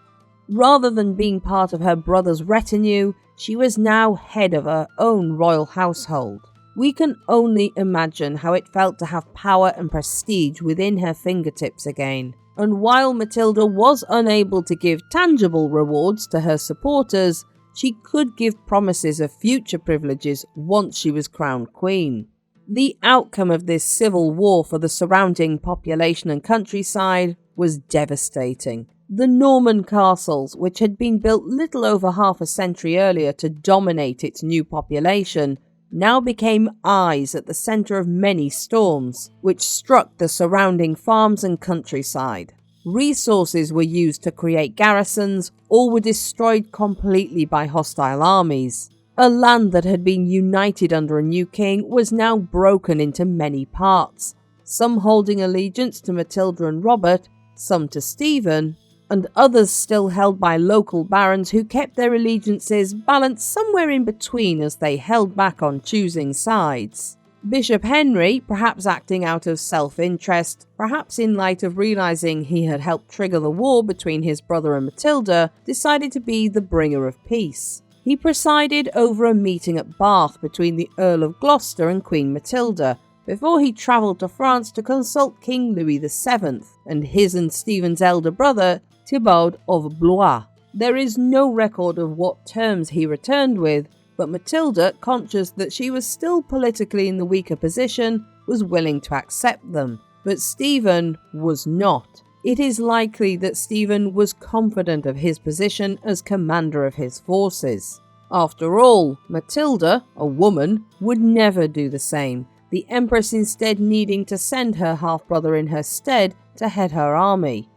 Rather than being part of her brother's retinue, she was now head of her own royal household. We can only imagine how it felt to have power and prestige within her fingertips again. And while Matilda was unable to give tangible rewards to her supporters, she could give promises of future privileges once she was crowned queen. The outcome of this civil war for the surrounding population and countryside was devastating. The Norman castles, which had been built little over half a century earlier to dominate its new population, now became eyes at the centre of many storms, which struck the surrounding farms and countryside. Resources were used to create garrisons, or were destroyed completely by hostile armies. A land that had been united under a new king was now broken into many parts, some holding allegiance to Matilda and Robert, some to Stephen, and others still held by local barons who kept their allegiances balanced somewhere in between as they held back on choosing sides. Bishop Henry, perhaps acting out of self-interest, perhaps in light of realising he had helped trigger the war between his brother and Matilda, decided to be the bringer of peace. He presided over a meeting at Bath between the Earl of Gloucester and Queen Matilda, before he travelled to France to consult King Louis VII and his and Stephen's elder brother, Thibaud of Blois. There is no record of what terms he returned with, but Matilda, conscious that she was still politically in the weaker position, was willing to accept them. But Stephen was not. It is likely that Stephen was confident of his position as commander of his forces. After all, Matilda, a woman, would never do the same, the Empress instead needing to send her half-brother in her stead to head her army.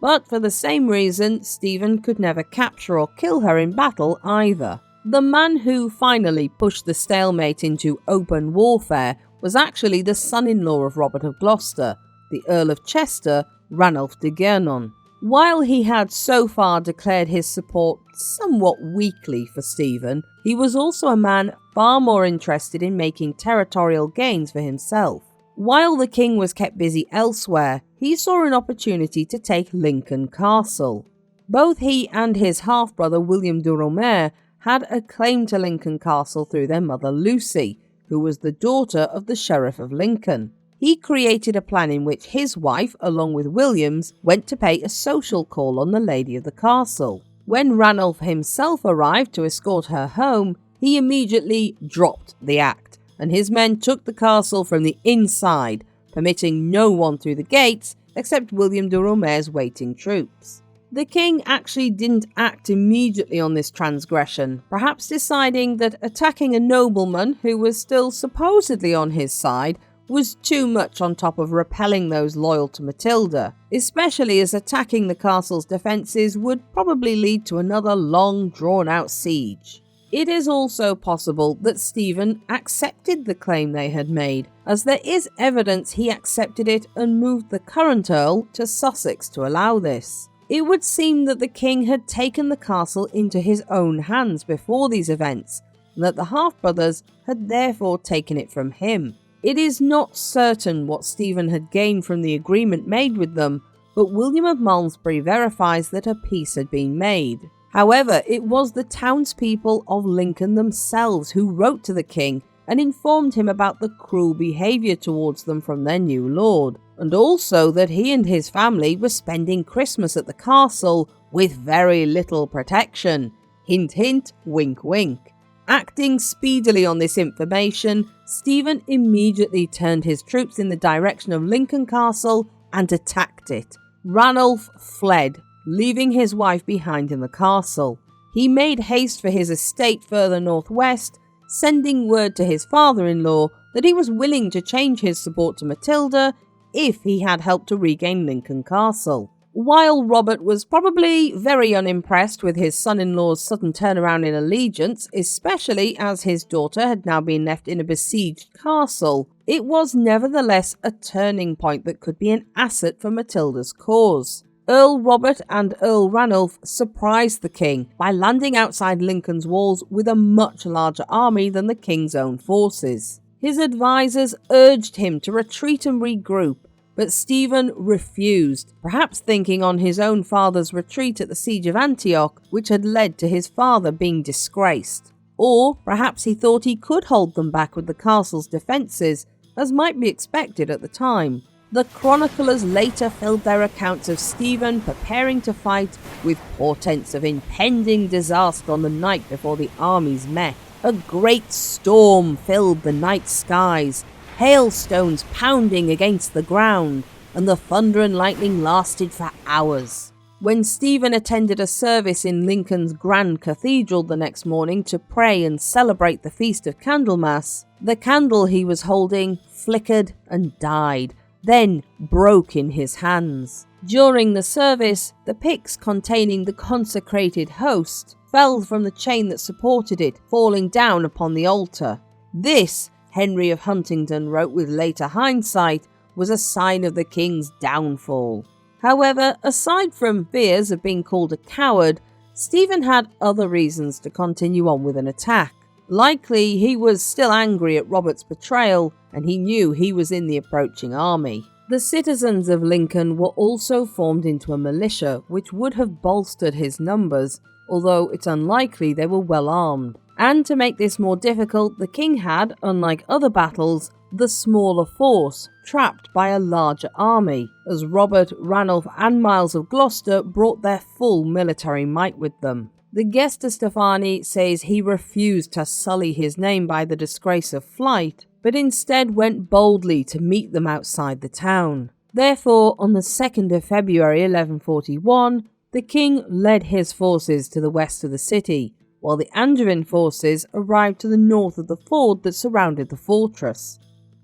But for the same reason, Stephen could never capture or kill her in battle either. The man who finally pushed the stalemate into open warfare was actually the son-in-law of Robert of Gloucester, the Earl of Chester, Ranulph de Guernon. While he had so far declared his support somewhat weakly for Stephen, he was also a man far more interested in making territorial gains for himself. While the king was kept busy elsewhere, he saw an opportunity to take Lincoln Castle. Both he and his half-brother William de Romaire had a claim to Lincoln Castle through their mother Lucy, who was the daughter of the Sheriff of Lincoln. He created a plan in which his wife, along with William's, went to pay a social call on the lady of the castle. When Ranulph himself arrived to escort her home, he immediately dropped the act, and his men took the castle from the inside, permitting no one through the gates except William de Romaire's waiting troops. The king actually didn't act immediately on this transgression, perhaps deciding that attacking a nobleman who was still supposedly on his side was too much on top of repelling those loyal to Matilda, especially as attacking the castle's defences would probably lead to another long drawn-out siege. It is also possible that Stephen accepted the claim they had made, as there is evidence he accepted it and moved the current Earl to Sussex to allow this. It would seem that the king had taken the castle into his own hands before these events, and that the half-brothers had therefore taken it from him. It is not certain what Stephen had gained from the agreement made with them, but William of Malmesbury verifies that a peace had been made. However, it was the townspeople of Lincoln themselves who wrote to the king and informed him about the cruel behaviour towards them from their new lord, and also that he and his family were spending Christmas at the castle with very little protection. Hint hint, wink wink. Acting speedily on this information, Stephen immediately turned his troops in the direction of Lincoln Castle and attacked it. Ranulph fled, leaving his wife behind in the castle. He made haste for his estate further northwest, sending word to his father-in-law that he was willing to change his support to Matilda if he had helped to regain Lincoln Castle. While Robert was probably very unimpressed with his son-in-law's sudden turnaround in allegiance, especially as his daughter had now been left in a besieged castle, it was nevertheless a turning point that could be an asset for Matilda's cause. Earl Robert and Earl Ranulph surprised the king by landing outside Lincoln's walls with a much larger army than the king's own forces. His advisors urged him to retreat and regroup, but Stephen refused, perhaps thinking on his own father's retreat at the siege of Antioch, which had led to his father being disgraced. Or perhaps he thought he could hold them back with the castle's defences, as might be expected at the time. The chroniclers later filled their accounts of Stephen preparing to fight with portents of impending disaster on the night before the armies met. A great storm filled the night skies, hailstones pounding against the ground, and the thunder and lightning lasted for hours. When Stephen attended a service in Lincoln's Grand Cathedral the next morning to pray and celebrate the Feast of Candlemas, the candle he was holding flickered and died, then broke in his hands. During the service, the pyx containing the consecrated host fell from the chain that supported it, falling down upon the altar. This, Henry of Huntingdon wrote with later hindsight, was a sign of the king's downfall. However, aside from fears of being called a coward, Stephen had other reasons to continue on with an attack. Likely he was still angry at Robert's betrayal, and he knew he was in the approaching army. The citizens of Lincoln were also formed into a militia, which would have bolstered his numbers, although it's unlikely they were well armed. And to make this more difficult, the king had, unlike other battles, the smaller force, trapped by a larger army, as Robert, Ranulph and Miles of Gloucester brought their full military might with them. The Gesta Stephani says he refused to sully his name by the disgrace of flight, but instead went boldly to meet them outside the town. Therefore, on the 2nd of February 1141, the king led his forces to the west of the city, while the Angevin forces arrived to the north of the ford that surrounded the fortress.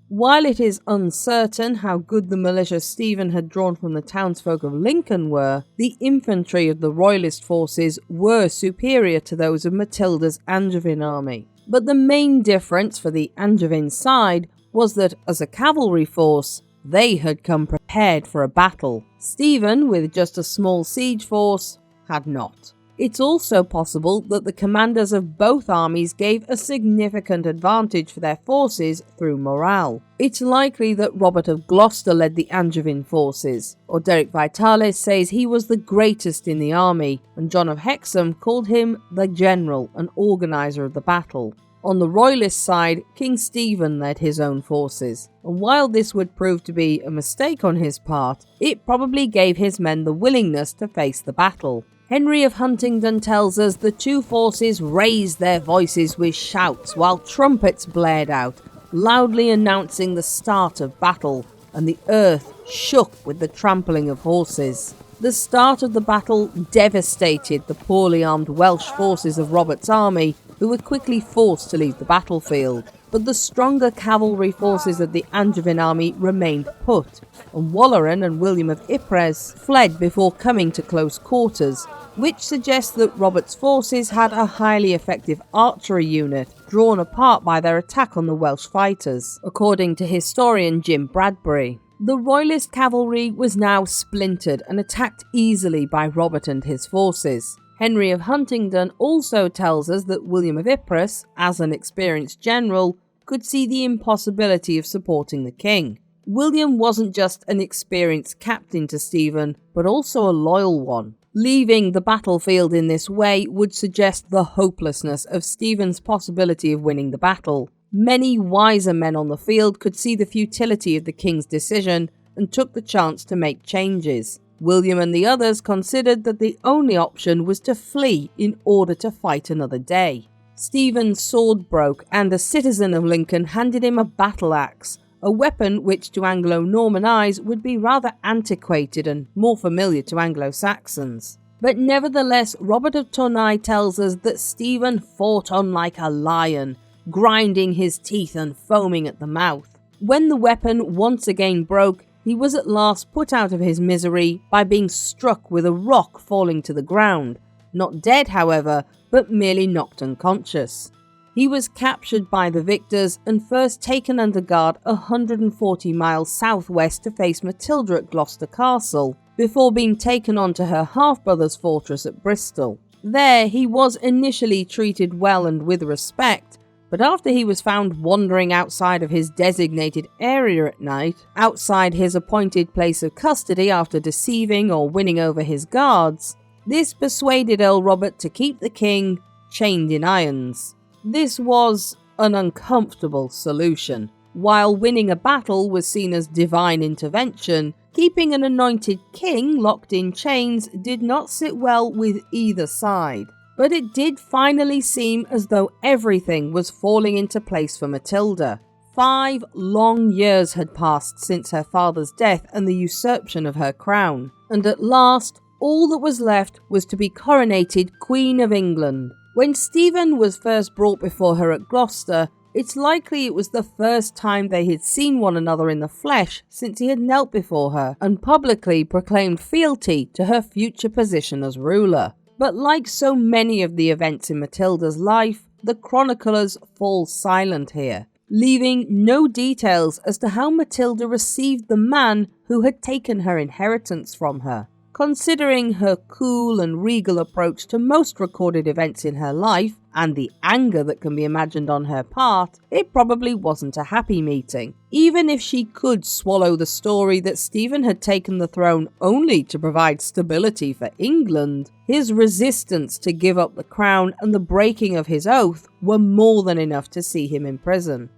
While it is uncertain how good the militia Stephen had drawn from the townsfolk of Lincoln were, the infantry of the royalist forces were superior to those of Matilda's Angevin army. But the main difference for the Angevin side was that, as a cavalry force, they had come prepared for a battle. Stephen, with just a small siege force, had not. It's also possible that the commanders of both armies gave a significant advantage for their forces through morale. It's likely that Robert of Gloucester led the Angevin forces, or Derek Vitalis says he was the greatest in the army, and John of Hexham called him the general and organiser of the battle. On the royalist side, King Stephen led his own forces, and while this would prove to be a mistake on his part, it probably gave his men the willingness to face the battle. Henry of Huntingdon tells us the two forces raised their voices with shouts while trumpets blared out, loudly announcing the start of battle, and the earth shook with the trampling of horses. The start of the battle devastated the poorly armed Welsh forces of Robert's army, who were quickly forced to leave the battlefield. But the stronger cavalry forces of the Angevin army remained put, and Walleran and William of Ypres fled before coming to close quarters, which suggests that Robert's forces had a highly effective archery unit, drawn apart by their attack on the Welsh fighters, according to historian Jim Bradbury. The Royalist cavalry was now splintered and attacked easily by Robert and his forces. Henry of Huntingdon also tells us that William of Ypres, as an experienced general, could see the impossibility of supporting the king. William wasn't just an experienced captain to Stephen, but also a loyal one. Leaving the battlefield in this way would suggest the hopelessness of Stephen's possibility of winning the battle. Many wiser men on the field could see the futility of the king's decision and took the chance to make changes. William and the others considered that the only option was to flee in order to fight another day. Stephen's sword broke and a citizen of Lincoln handed him a battle axe, a weapon which to Anglo-Norman eyes would be rather antiquated and more familiar to Anglo-Saxons. But nevertheless, Robert of Tournai tells us that Stephen fought on like a lion, grinding his teeth and foaming at the mouth. When the weapon once again broke, he was at last put out of his misery by being struck with a rock falling to the ground. Not dead, however, but merely knocked unconscious. He was captured by the victors and first taken under guard 140 miles southwest to face Matilda at Gloucester Castle, before being taken on to her half-brother's fortress at Bristol. There he was initially treated well and with respect, but after he was found wandering outside of his designated area at night, outside his appointed place of custody after deceiving or winning over his guards, this persuaded Earl Robert to keep the king chained in irons. This was an uncomfortable solution. While winning a battle was seen as divine intervention, keeping an anointed king locked in chains did not sit well with either side. But it did finally seem as though everything was falling into place for Matilda. 5 long years had passed since her father's death and the usurpation of her crown, and at last all that was left was to be coronated Queen of England. When Stephen was first brought before her at Gloucester, it's likely it was the first time they had seen one another in the flesh since he had knelt before her and publicly proclaimed fealty to her future position as ruler. But like so many of the events in Matilda's life, the chroniclers fall silent here, leaving no details as to how Matilda received the man who had taken her inheritance from her. Considering her cool and regal approach to most recorded events in her life, and the anger that can be imagined on her part, it probably wasn't a happy meeting. Even if she could swallow the story that Stephen had taken the throne only to provide stability for England, his resistance to give up the crown and the breaking of his oath were more than enough to see him in prison.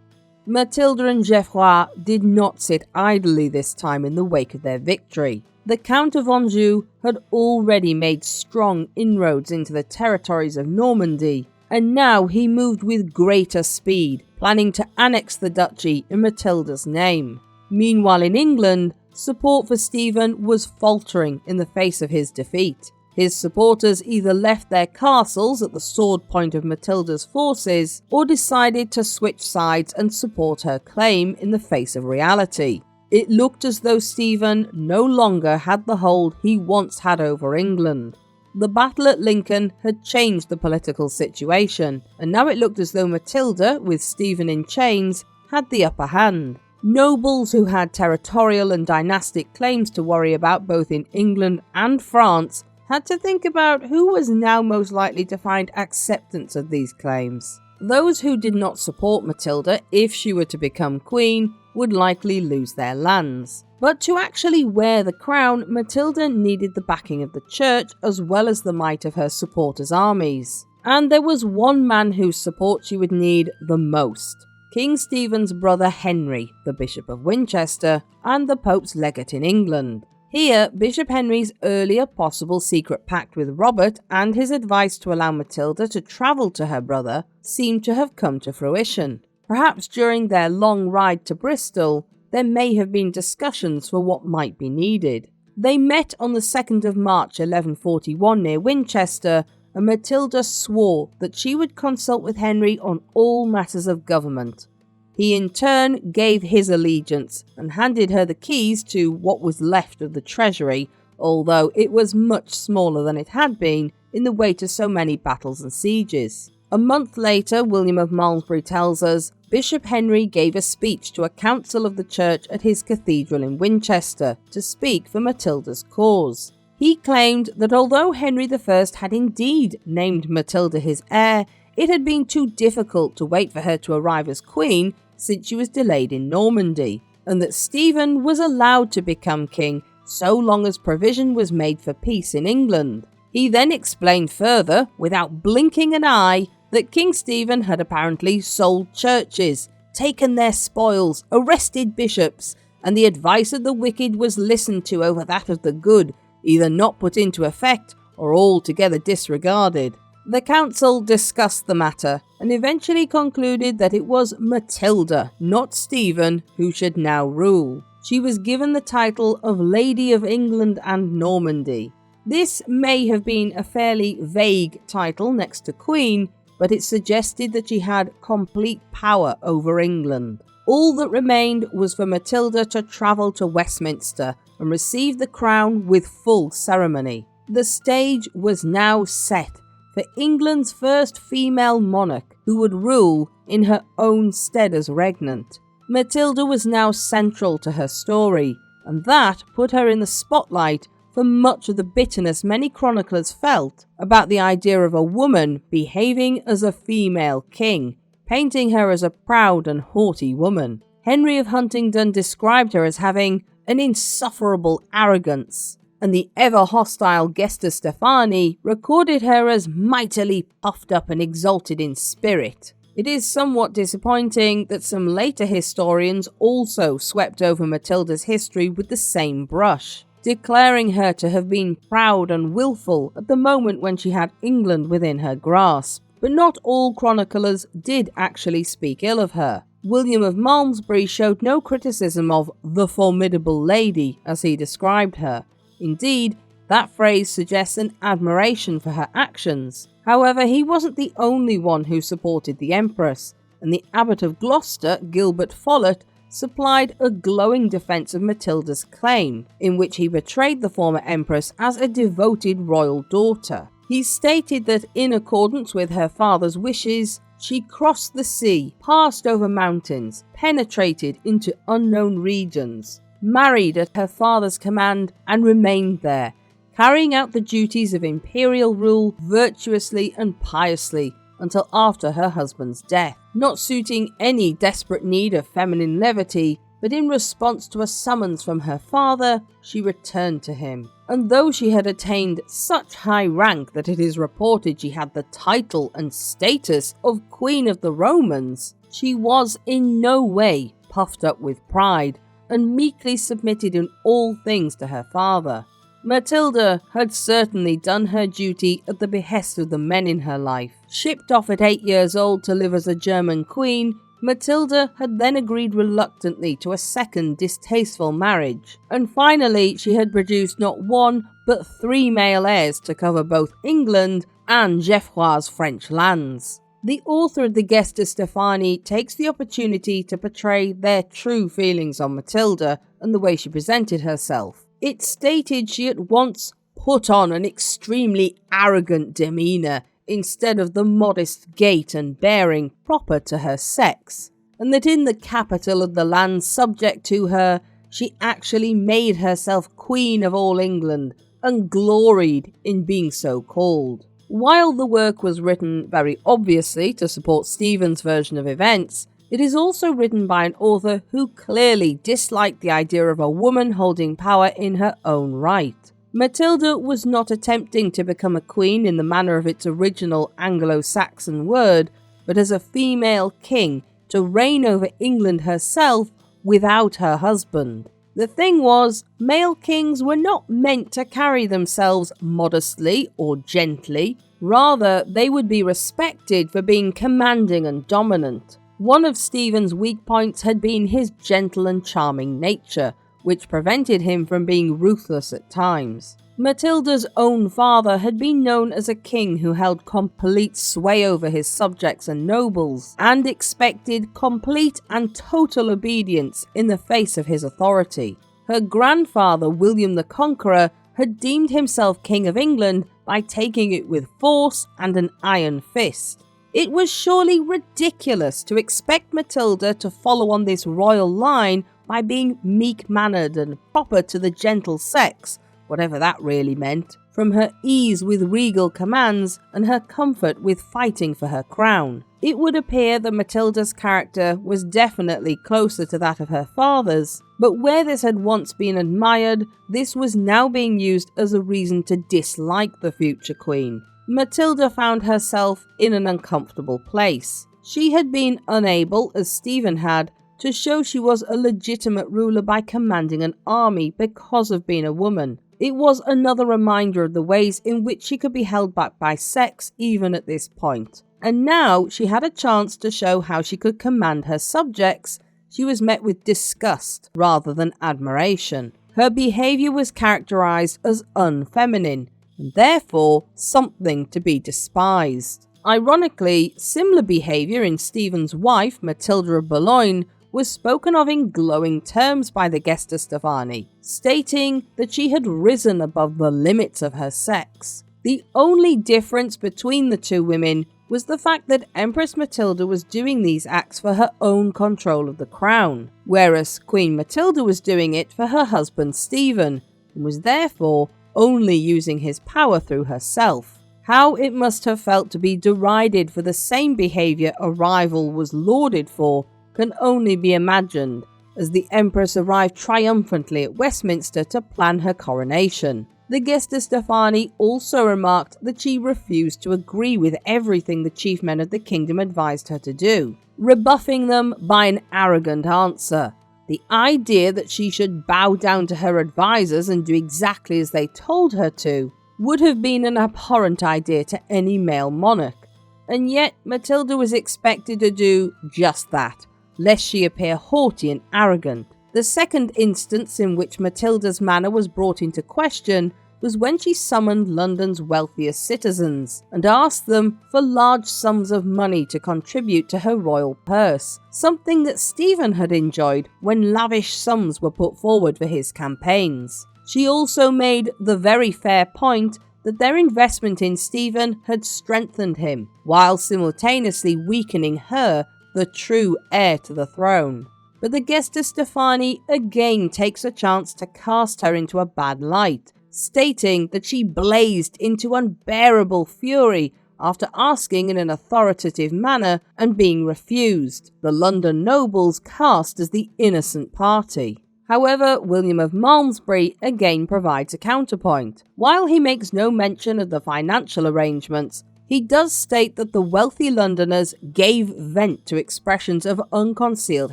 Matilda and Geoffrey did not sit idly this time in the wake of their victory. The Count of Anjou had already made strong inroads into the territories of Normandy, and now he moved with greater speed, planning to annex the duchy in Matilda's name. Meanwhile in England, support for Stephen was faltering in the face of his defeat. His supporters either left their castles at the sword point of Matilda's forces, or decided to switch sides and support her claim in the face of reality. It looked as though Stephen no longer had the hold he once had over England. The battle at Lincoln had changed the political situation, and now it looked as though Matilda, with Stephen in chains, had the upper hand. Nobles who had territorial and dynastic claims to worry about both in England and France had to think about who was now most likely to find acceptance of these claims. Those who did not support Matilda if she were to become queen would likely lose their lands. But to actually wear the crown, Matilda needed the backing of the church as well as the might of her supporters' armies. And there was one man whose support she would need the most: King Stephen's brother Henry, the Bishop of Winchester, and the Pope's legate in England. Here, Bishop Henry's earlier possible secret pact with Robert and his advice to allow Matilda to travel to her brother seemed to have come to fruition. Perhaps during their long ride to Bristol, there may have been discussions for what might be needed. They met on the 2nd of March 1141 near Winchester, and Matilda swore that she would consult with Henry on all matters of government. He in turn gave his allegiance and handed her the keys to what was left of the treasury, although it was much smaller than it had been in the wake of so many battles and sieges. A month later, William of Malmesbury tells us, Bishop Henry gave a speech to a council of the church at his cathedral in Winchester to speak for Matilda's cause. He claimed that although Henry I had indeed named Matilda his heir, it had been too difficult to wait for her to arrive as queen since she was delayed in Normandy, and that Stephen was allowed to become king so long as provision was made for peace in England. He then explained further, without blinking an eye, that King Stephen had apparently sold churches, taken their spoils, arrested bishops, and the advice of the wicked was listened to over that of the good, either not put into effect or altogether disregarded. The council discussed the matter and eventually concluded that it was Matilda, not Stephen, who should now rule. She was given the title of Lady of England and Normandy. This may have been a fairly vague title next to Queen, but it suggested that she had complete power over England. All that remained was for Matilda to travel to Westminster and receive the crown with full ceremony. The stage was now set for England's first female monarch, who would rule in her own stead as regnant. Matilda was now central to her story, and that put her in the spotlight for much of the bitterness many chroniclers felt about the idea of a woman behaving as a female king, painting her as a proud and haughty woman. Henry of Huntingdon described her as having an insufferable arrogance, and the ever-hostile Gesta Stephani recorded her as mightily puffed up and exalted in spirit. It is somewhat disappointing that some later historians also swept over Matilda's history with the same brush, declaring her to have been proud and willful at the moment when she had England within her grasp. But not all chroniclers did actually speak ill of her. William of Malmesbury showed no criticism of the formidable lady, as he described her. Indeed, that phrase suggests an admiration for her actions. However, he wasn't the only one who supported the Empress, and the Abbot of Gloucester, Gilbert Follett, supplied a glowing defence of Matilda's claim, in which he portrayed the former Empress as a devoted royal daughter. He stated that in accordance with her father's wishes, she crossed the sea, passed over mountains, penetrated into unknown regions, married at her father's command, and remained there, carrying out the duties of imperial rule virtuously and piously until after her husband's death, not suiting any desperate need of feminine levity, but in response to a summons from her father, she returned to him. And though she had attained such high rank that it is reported she had the title and status of Queen of the Romans, she was in no way puffed up with pride and meekly submitted in all things to her father. Matilda had certainly done her duty at the behest of the men in her life. Shipped off at 8 years old to live as a German queen, Matilda had then agreed reluctantly to a second distasteful marriage, and finally she had produced not one but 3 male heirs to cover both England and Geoffrey's French lands. The author of the Gesta Stephani takes the opportunity to portray their true feelings on Matilda and the way she presented herself. It stated she at once put on an extremely arrogant demeanour instead of the modest gait and bearing proper to her sex, and that in the capital of the land subject to her, she actually made herself Queen of all England and gloried in being so called. While the work was written very obviously to support Stephen's version of events, it is also written by an author who clearly disliked the idea of a woman holding power in her own right. Matilda was not attempting to become a queen in the manner of its original Anglo-Saxon word, but as a female king to reign over England herself without her husband. The thing was, male kings were not meant to carry themselves modestly or gently. Rather, they would be respected for being commanding and dominant. One of Stephen's weak points had been his gentle and charming nature, which prevented him from being ruthless at times. Matilda's own father had been known as a king who held complete sway over his subjects and nobles, and expected complete and total obedience in the face of his authority. Her grandfather, William the Conqueror, had deemed himself King of England by taking it with force and an iron fist. It was surely ridiculous to expect Matilda to follow on this royal line by being meek-mannered and proper to the gentle sex, whatever that really meant, from her ease with regal commands and her comfort with fighting for her crown. It would appear that Matilda's character was definitely closer to that of her father's, but where this had once been admired, this was now being used as a reason to dislike the future queen. Matilda found herself in an uncomfortable place. She had been unable, as Stephen had, to show she was a legitimate ruler by commanding an army because of being a woman. It was another reminder of the ways in which she could be held back by sex even at this point. And now she had a chance to show how she could command her subjects. She was met with disgust rather than admiration. Her behaviour was characterised as unfeminine, and therefore something to be despised. Ironically, similar behaviour in Stephen's wife, Matilda of Boulogne, was spoken of in glowing terms by the Gesta Stephani, stating that she had risen above the limits of her sex. The only difference between the two women was the fact that Empress Matilda was doing these acts for her own control of the crown, whereas Queen Matilda was doing it for her husband Stephen, and was therefore only using his power through herself. How it must have felt to be derided for the same behaviour a rival was lauded for can only be imagined, as the Empress arrived triumphantly at Westminster to plan her coronation. The Gesta Stephani also remarked that she refused to agree with everything the chief men of the kingdom advised her to do, rebuffing them by an arrogant answer. The idea that she should bow down to her advisors and do exactly as they told her to would have been an abhorrent idea to any male monarch, and yet Matilda was expected to do just that, lest she appear haughty and arrogant. The second instance in which Matilda's manner was brought into question was when she summoned London's wealthiest citizens and asked them for large sums of money to contribute to her royal purse, something that Stephen had enjoyed when lavish sums were put forward for his campaigns. She also made the very fair point that their investment in Stephen had strengthened him, while simultaneously weakening her, the true heir to the throne. But the Gesta Stephani again takes a chance to cast her into a bad light, stating that she blazed into unbearable fury after asking in an authoritative manner and being refused, the London nobles cast as the innocent party. However, William of Malmesbury again provides a counterpoint. While he makes no mention of the financial arrangements, he does state that the wealthy Londoners gave vent to expressions of unconcealed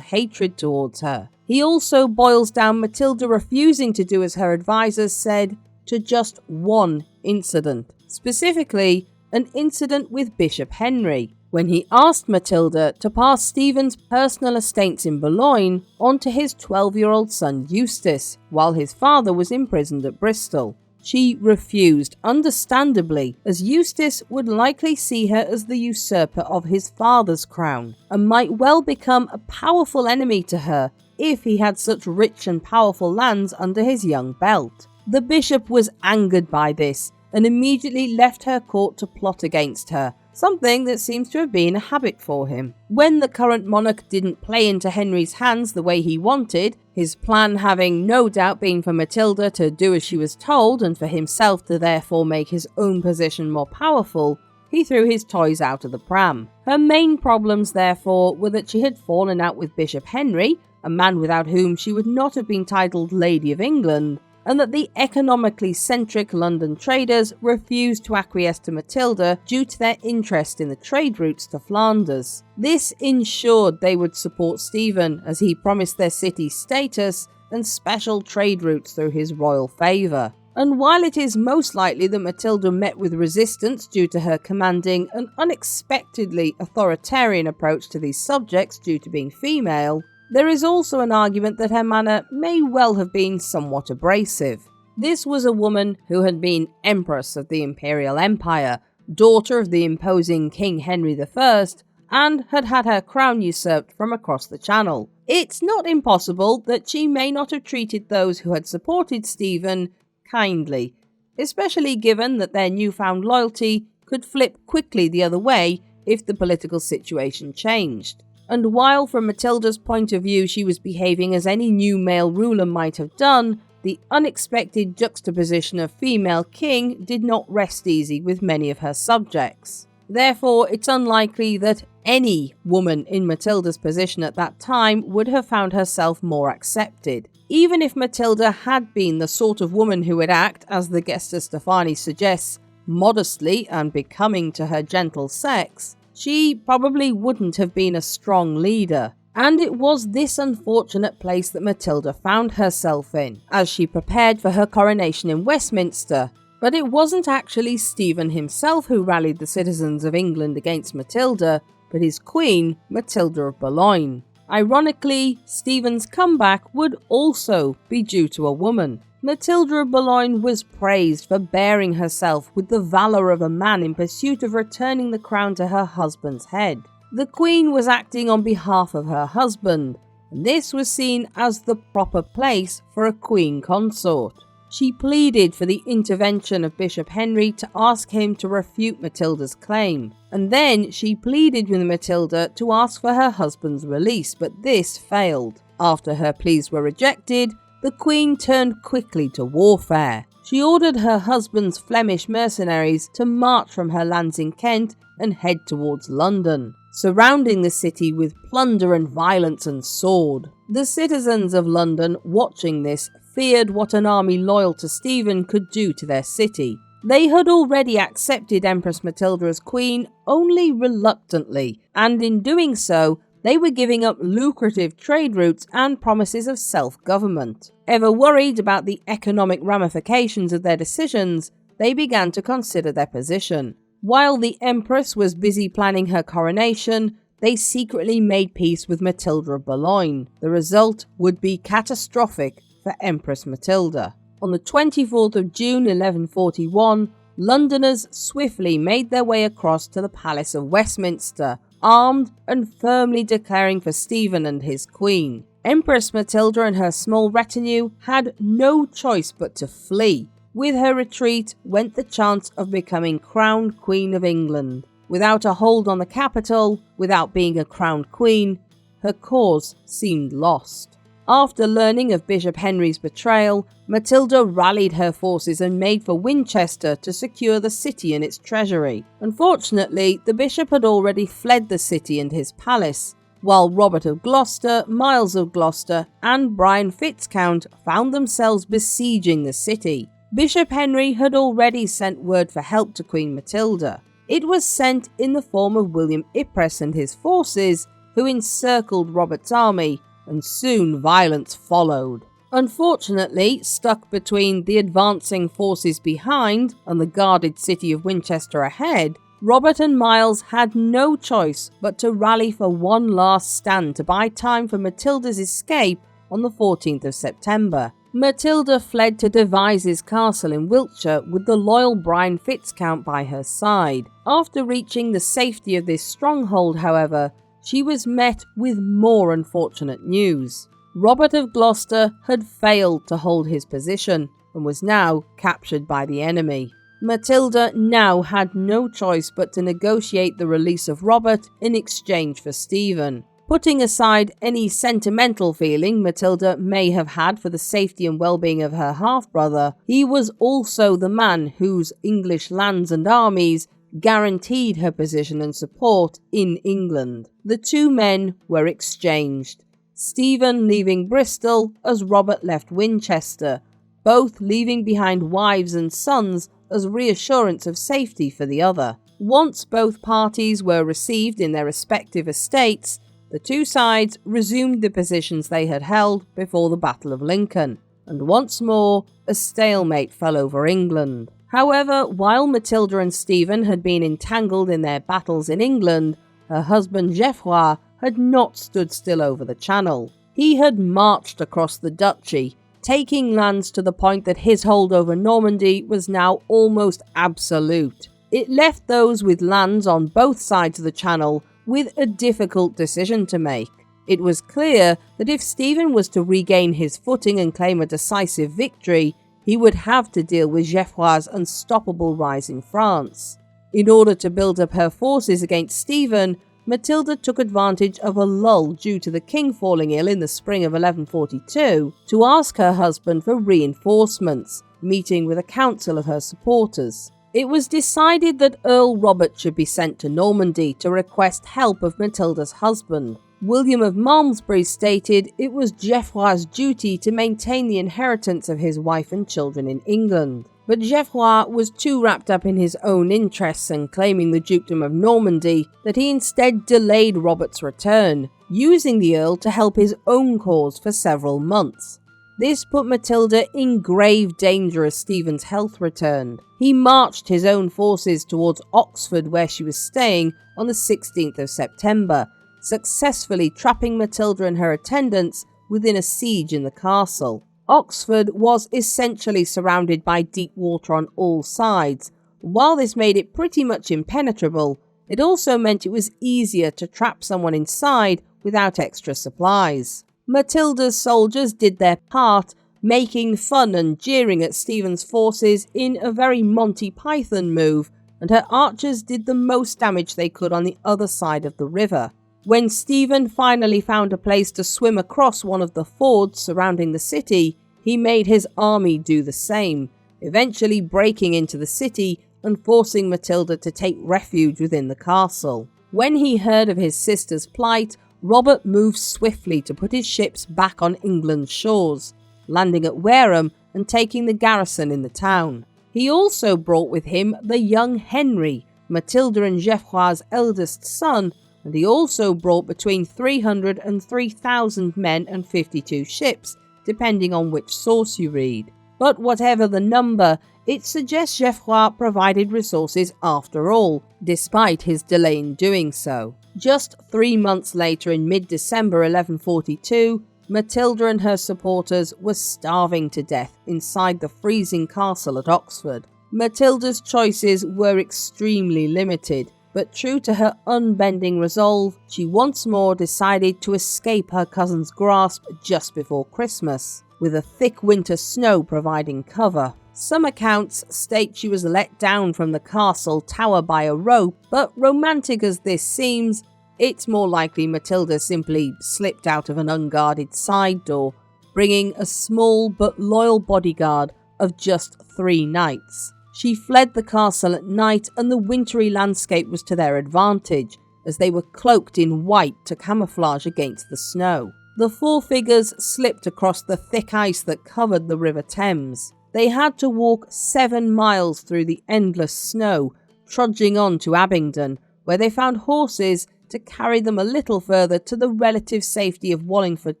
hatred towards her. He also boils down Matilda refusing to do as her advisors said to just one incident, specifically an incident with Bishop Henry, when he asked Matilda to pass Stephen's personal estates in Boulogne on to his 12-year-old son Eustace, while his father was imprisoned at Bristol. She refused, understandably, as Eustace would likely see her as the usurper of his father's crown, and might well become a powerful enemy to her if he had such rich and powerful lands under his young belt. The bishop was angered by this, and immediately left her court to plot against her, something that seems to have been a habit for him. When the current monarch didn't play into Henry's hands the way he wanted, his plan having no doubt been for Matilda to do as she was told and for himself to therefore make his own position more powerful, he threw his toys out of the pram. Her main problems, therefore, were that she had fallen out with Bishop Henry, a man without whom she would not have been titled Lady of England, and that the economically centric London traders refused to acquiesce to Matilda due to their interest in the trade routes to Flanders. This ensured they would support Stephen, as he promised their city status and special trade routes through his royal favour. And while it is most likely that Matilda met with resistance due to her commanding an unexpectedly authoritarian approach to these subjects due to being female, there is also an argument that her manner may well have been somewhat abrasive. This was a woman who had been Empress of the Imperial Empire, daughter of the imposing King Henry I, and had had her crown usurped from across the Channel. It's not impossible that she may not have treated those who had supported Stephen kindly, especially given that their newfound loyalty could flip quickly the other way if the political situation changed. And while from Matilda's point of view she was behaving as any new male ruler might have done, the unexpected juxtaposition of female king did not rest easy with many of her subjects. Therefore, it's unlikely that any woman in Matilda's position at that time would have found herself more accepted. Even if Matilda had been the sort of woman who would act, as the Gesta Stephani suggests, modestly and becoming to her gentle sex, she probably wouldn't have been a strong leader. And it was this unfortunate place that Matilda found herself in, as she prepared for her coronation in Westminster. But it wasn't actually Stephen himself who rallied the citizens of England against Matilda, but his queen, Matilda of Boulogne. Ironically, Stephen's comeback would also be due to a woman. Matilda of Boulogne was praised for bearing herself with the valour of a man in pursuit of returning the crown to her husband's head. The queen was acting on behalf of her husband, and this was seen as the proper place for a queen consort. She pleaded for the intervention of Bishop Henry to ask him to refute Matilda's claim, and then she pleaded with Matilda to ask for her husband's release, but this failed. After her pleas were rejected, the queen turned quickly to warfare. She ordered her husband's Flemish mercenaries to march from her lands in Kent and head towards London, surrounding the city with plunder and violence and sword. The citizens of London, watching this, feared what an army loyal to Stephen could do to their city. They had already accepted Empress Matilda as queen only reluctantly, and in doing so, they were giving up lucrative trade routes and promises of self-government. Ever worried about the economic ramifications of their decisions, they began to consider their position. While the Empress was busy planning her coronation, they secretly made peace with Matilda of Boulogne. The result would be catastrophic for Empress Matilda. On the 24th of June 1141, Londoners swiftly made their way across to the Palace of Westminster, armed and firmly declaring for Stephen and his queen. Empress Matilda and her small retinue had no choice but to flee. With her retreat went the chance of becoming crowned Queen of England. Without a hold on the capital, without being a crowned queen, her cause seemed lost. After learning of Bishop Henry's betrayal, Matilda rallied her forces and made for Winchester to secure the city and its treasury. Unfortunately, the bishop had already fled the city and his palace, while Robert of Gloucester, Miles of Gloucester, and Brian Fitzcount found themselves besieging the city. Bishop Henry had already sent word for help to Queen Matilda. It was sent in the form of William Ypres and his forces, who encircled Robert's army, and soon violence followed. Unfortunately, stuck between the advancing forces behind and the guarded city of Winchester ahead, Robert and Miles had no choice but to rally for one last stand to buy time for Matilda's escape on the 14th of September. Matilda fled to Devizes Castle in Wiltshire with the loyal Brian Fitzcount by her side. After reaching the safety of this stronghold, however, she was met with more unfortunate news. Robert of Gloucester had failed to hold his position and was now captured by the enemy. Matilda now had no choice but to negotiate the release of Robert in exchange for Stephen. Putting aside any sentimental feeling Matilda may have had for the safety and well-being of her half-brother, he was also the man whose English lands and armies guaranteed her position and support in England. The two men were exchanged, Stephen leaving Bristol as Robert left Winchester, both leaving behind wives and sons as reassurance of safety for the other. Once both parties were received in their respective estates, the two sides resumed the positions they had held before the Battle of Lincoln, and once more a stalemate fell over England. However, while Matilda and Stephen had been entangled in their battles in England, her husband Geoffrey had not stood still over the Channel. He had marched across the duchy, taking lands to the point that his hold over Normandy was now almost absolute. It left those with lands on both sides of the Channel with a difficult decision to make. It was clear that if Stephen was to regain his footing and claim a decisive victory, he would have to deal with Geoffrey's unstoppable rise in France. In order to build up her forces against Stephen, Matilda took advantage of a lull due to the king falling ill in the spring of 1142 to ask her husband for reinforcements, meeting with a council of her supporters. It was decided that Earl Robert should be sent to Normandy to request help of Matilda's husband. William of Malmesbury stated it was Geoffrey's duty to maintain the inheritance of his wife and children in England. But Geoffrey was too wrapped up in his own interests and claiming the dukedom of Normandy that he instead delayed Robert's return, using the Earl to help his own cause for several months. This put Matilda in grave danger as Stephen's health returned. He marched his own forces towards Oxford, where she was staying, on the 16th of September, successfully trapping Matilda and her attendants within a siege in the castle. Oxford was essentially surrounded by deep water on all sides. While this made it pretty much impenetrable, it also meant it was easier to trap someone inside without extra supplies. Matilda's soldiers did their part, making fun and jeering at Stephen's forces in a very Monty Python move, and her archers did the most damage they could on the other side of the river. When Stephen finally found a place to swim across one of the fords surrounding the city, he made his army do the same, eventually breaking into the city and forcing Matilda to take refuge within the castle. When he heard of his sister's plight, Robert moved swiftly to put his ships back on England's shores, landing at Wareham and taking the garrison in the town. He also brought with him the young Henry, Matilda and Geoffrey's eldest son, and he also brought between 300 and 3,000 men and 52 ships, depending on which source you read. But whatever the number, it suggests Geoffrey provided resources after all, despite his delay in doing so. Just 3 months later, in mid-December 1142, Matilda and her supporters were starving to death inside the freezing castle at Oxford. Matilda's choices were extremely limited, but true to her unbending resolve, she once more decided to escape her cousin's grasp just before Christmas, with a thick winter snow providing cover. Some accounts state she was let down from the castle tower by a rope, but romantic as this seems, it's more likely Matilda simply slipped out of an unguarded side door, bringing a small but loyal bodyguard of just 3 knights. She fled the castle at night, and the wintry landscape was to their advantage, as they were cloaked in white to camouflage against the snow. The 4 figures slipped across the thick ice that covered the River Thames. They had to walk 7 miles through the endless snow, trudging on to Abingdon, where they found horses to carry them a little further to the relative safety of Wallingford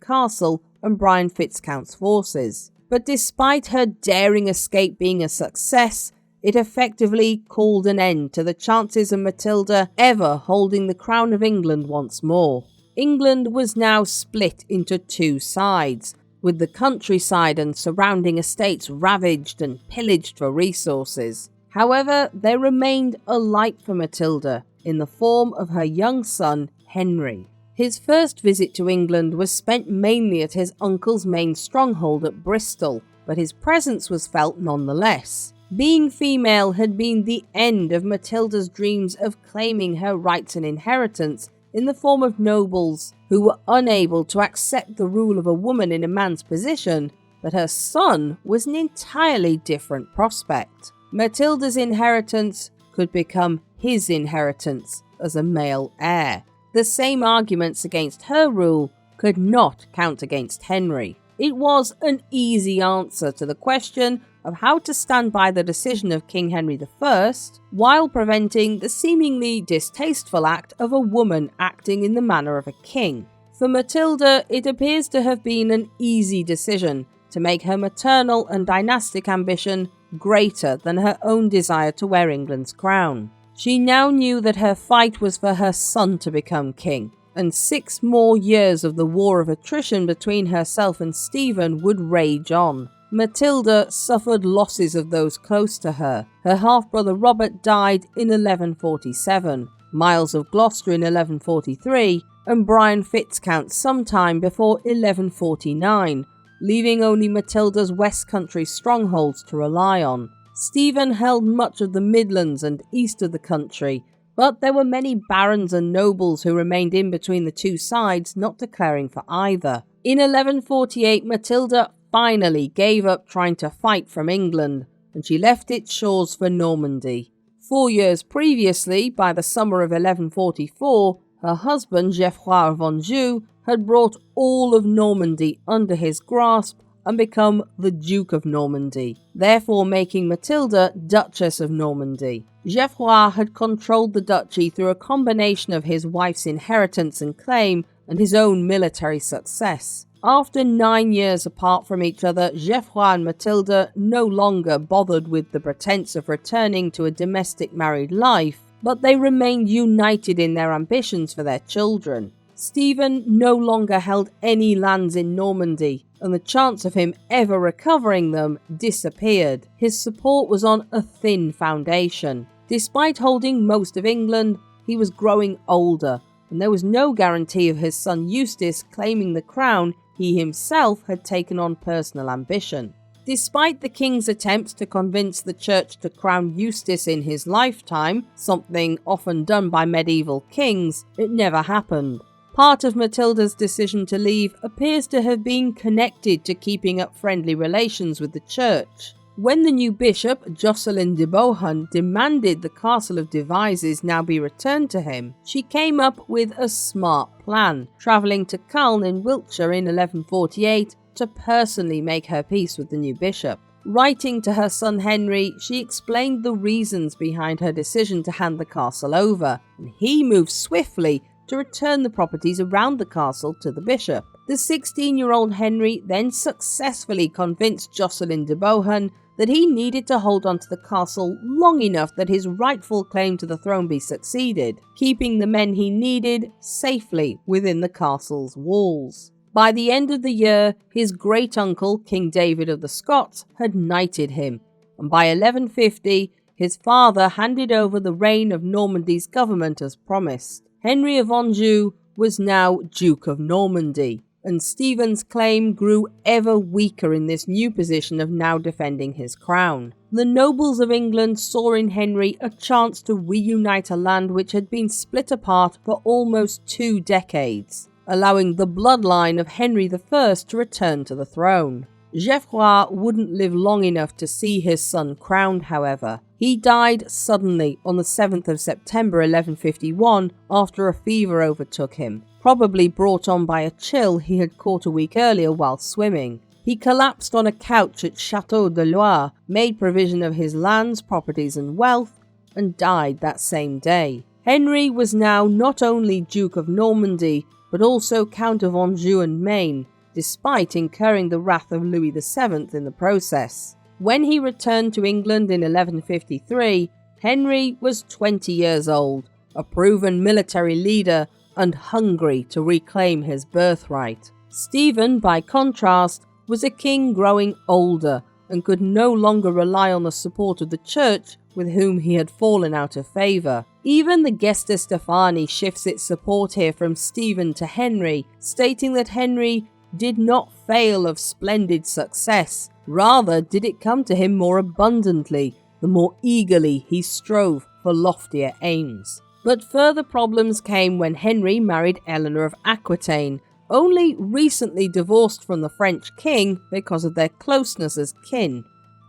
Castle and Brian Fitzcount's forces. But despite her daring escape being a success, it effectively called an end to the chances of Matilda ever holding the crown of England once more. England was now split into 2 sides, with the countryside and surrounding estates ravaged and pillaged for resources. However, there remained a light for Matilda in the form of her young son, Henry. His first visit to England was spent mainly at his uncle's main stronghold at Bristol, but his presence was felt nonetheless. Being female had been the end of Matilda's dreams of claiming her rights and inheritance in the form of nobles who were unable to accept the rule of a woman in a man's position, but her son was an entirely different prospect. Matilda's inheritance could become his inheritance as a male heir. The same arguments against her rule could not count against Henry. It was an easy answer to the question of how to stand by the decision of King Henry I while preventing the seemingly distasteful act of a woman acting in the manner of a king. For Matilda, it appears to have been an easy decision to make her maternal and dynastic ambition greater than her own desire to wear England's crown. She now knew that her fight was for her son to become king, and 6 more years of the war of attrition between herself and Stephen would rage on. Matilda suffered losses of those close to her. Her half-brother Robert died in 1147, Miles of Gloucester in 1143, and Brian Fitzcount sometime before 1149, leaving only Matilda's West Country strongholds to rely on. Stephen held much of the Midlands and east of the country, but there were many barons and nobles who remained in between the 2 sides, not declaring for either. In 1148, Matilda finally gave up trying to fight from England, and she left its shores for Normandy. 4 years previously, by the summer of 1144, her husband Geoffrey of Anjou had brought all of Normandy under his grasp and become the Duke of Normandy, therefore making Matilda Duchess of Normandy. Geoffrey had controlled the duchy through a combination of his wife's inheritance and claim and his own military success. After 9 years apart from each other, Geoffrey and Matilda no longer bothered with the pretense of returning to a domestic married life, but they remained united in their ambitions for their children. Stephen no longer held any lands in Normandy, and the chance of him ever recovering them disappeared. His support was on a thin foundation. Despite holding most of England, he was growing older, and there was no guarantee of his son Eustace claiming the crown he himself had taken on personal ambition. Despite the king's attempts to convince the church to crown Eustace in his lifetime, something often done by medieval kings, it never happened. Part of Matilda's decision to leave appears to have been connected to keeping up friendly relations with the church. When the new bishop, Jocelyn de Beauharn, demanded the castle of Devizes now be returned to him, she came up with a smart plan, travelling to Calne in Wiltshire in 1148 to personally make her peace with the new bishop. Writing to her son Henry, she explained the reasons behind her decision to hand the castle over, and he moved swiftly to return the properties around the castle to the bishop. The 16-year-old Henry then successfully convinced Jocelyn de Beauharn that he needed to hold on to the castle long enough that his rightful claim to the throne be succeeded, keeping the men he needed safely within the castle's walls. By the end of the year, his great-uncle, King David of the Scots, had knighted him, and by 1150, his father handed over the reign of Normandy's government as promised. Henry of Anjou was now Duke of Normandy, and Stephen's claim grew ever weaker in this new position of now defending his crown. The nobles of England saw in Henry a chance to reunite a land which had been split apart for almost 2 decades, allowing the bloodline of Henry I to return to the throne. Geoffrey wouldn't live long enough to see his son crowned, however. He died suddenly on the 7th of September 1151 after a fever overtook him, probably brought on by a chill he had caught a week earlier while swimming. He collapsed on a couch at Chateau de Loire, made provision of his lands, properties and wealth, and died that same day. Henry was now not only Duke of Normandy, but also Count of Anjou and Maine, despite incurring the wrath of Louis VII in the process. When he returned to England in 1153, Henry was 20 years old, a proven military leader and hungry to reclaim his birthright. Stephen, by contrast, was a king growing older and could no longer rely on the support of the church with whom he had fallen out of favour. Even the Gesta Stephani shifts its support here from Stephen to Henry, stating that Henry did not fail of splendid success, rather did it come to him more abundantly, the more eagerly he strove for loftier aims. But further problems came when Henry married Eleanor of Aquitaine, only recently divorced from the French king because of their closeness as kin.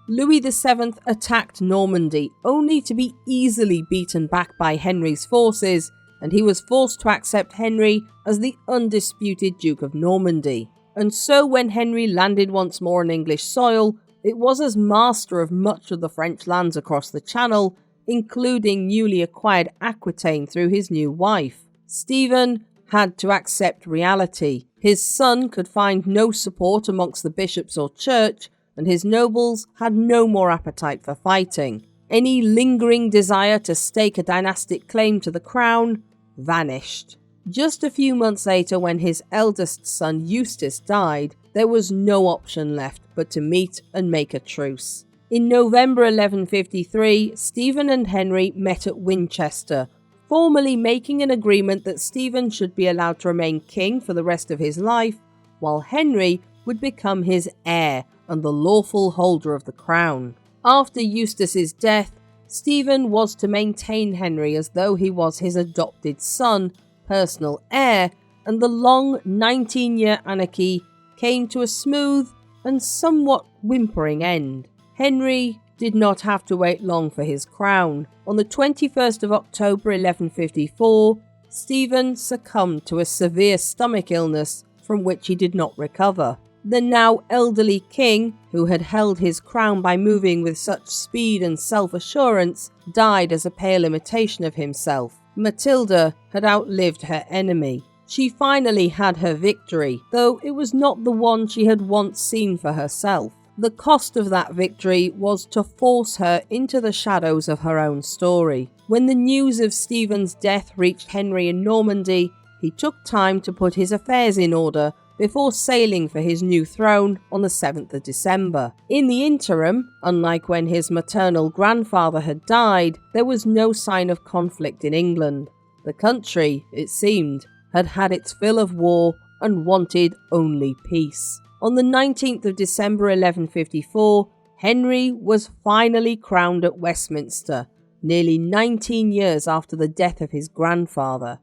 Louis VII attacked Normandy, only to be easily beaten back by Henry's forces, and he was forced to accept Henry as the undisputed Duke of Normandy. And so when Henry landed once more on English soil, it was as master of much of the French lands across the Channel, including newly acquired Aquitaine through his new wife. Stephen had to accept reality. His son could find no support amongst the bishops or church, and his nobles had no more appetite for fighting. Any lingering desire to stake a dynastic claim to the crown vanished. Just a few months later, when his eldest son Eustace died, there was no option left but to meet and make a truce. In November 1153, Stephen and Henry met at Winchester, formally making an agreement that Stephen should be allowed to remain king for the rest of his life, while Henry would become his heir and the lawful holder of the crown. After Eustace's death, Stephen was to maintain Henry as though he was his adopted son, personal heir, and the long 19-year anarchy came to a smooth and somewhat whimpering end. Henry did not have to wait long for his crown. On the 21st of October 1154, Stephen succumbed to a severe stomach illness from which he did not recover. The now elderly king, who had held his crown by moving with such speed and self-assurance, died as a pale imitation of himself. Matilda had outlived her enemy. She finally had her victory, though it was not the one she had once seen for herself. The cost of that victory was to force her into the shadows of her own story. When the news of Stephen's death reached Henry in Normandy, he took time to put his affairs in order before sailing for his new throne on the 7th of December. In the interim, unlike when his maternal grandfather had died, there was no sign of conflict in England. The country, it seemed, had had its fill of war and wanted only peace. On the 19th of December 1154, Henry was finally crowned at Westminster, nearly 19 years after the death of his grandfather.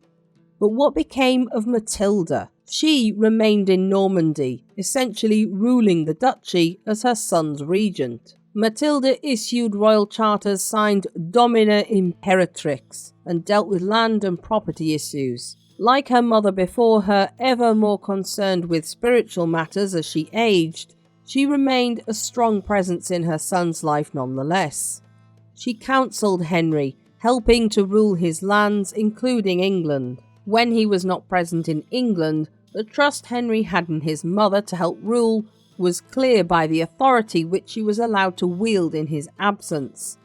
But what became of Matilda? She remained in Normandy, essentially ruling the duchy as her son's regent. Matilda issued royal charters signed Domina Imperatrix and dealt with land and property issues. Like her mother before her, ever more concerned with spiritual matters as she aged, she remained a strong presence in her son's life nonetheless. She counselled Henry, helping to rule his lands, including England. When he was not present in England, the trust Henry had in his mother to help rule was clear by the authority which she was allowed to wield in his absence.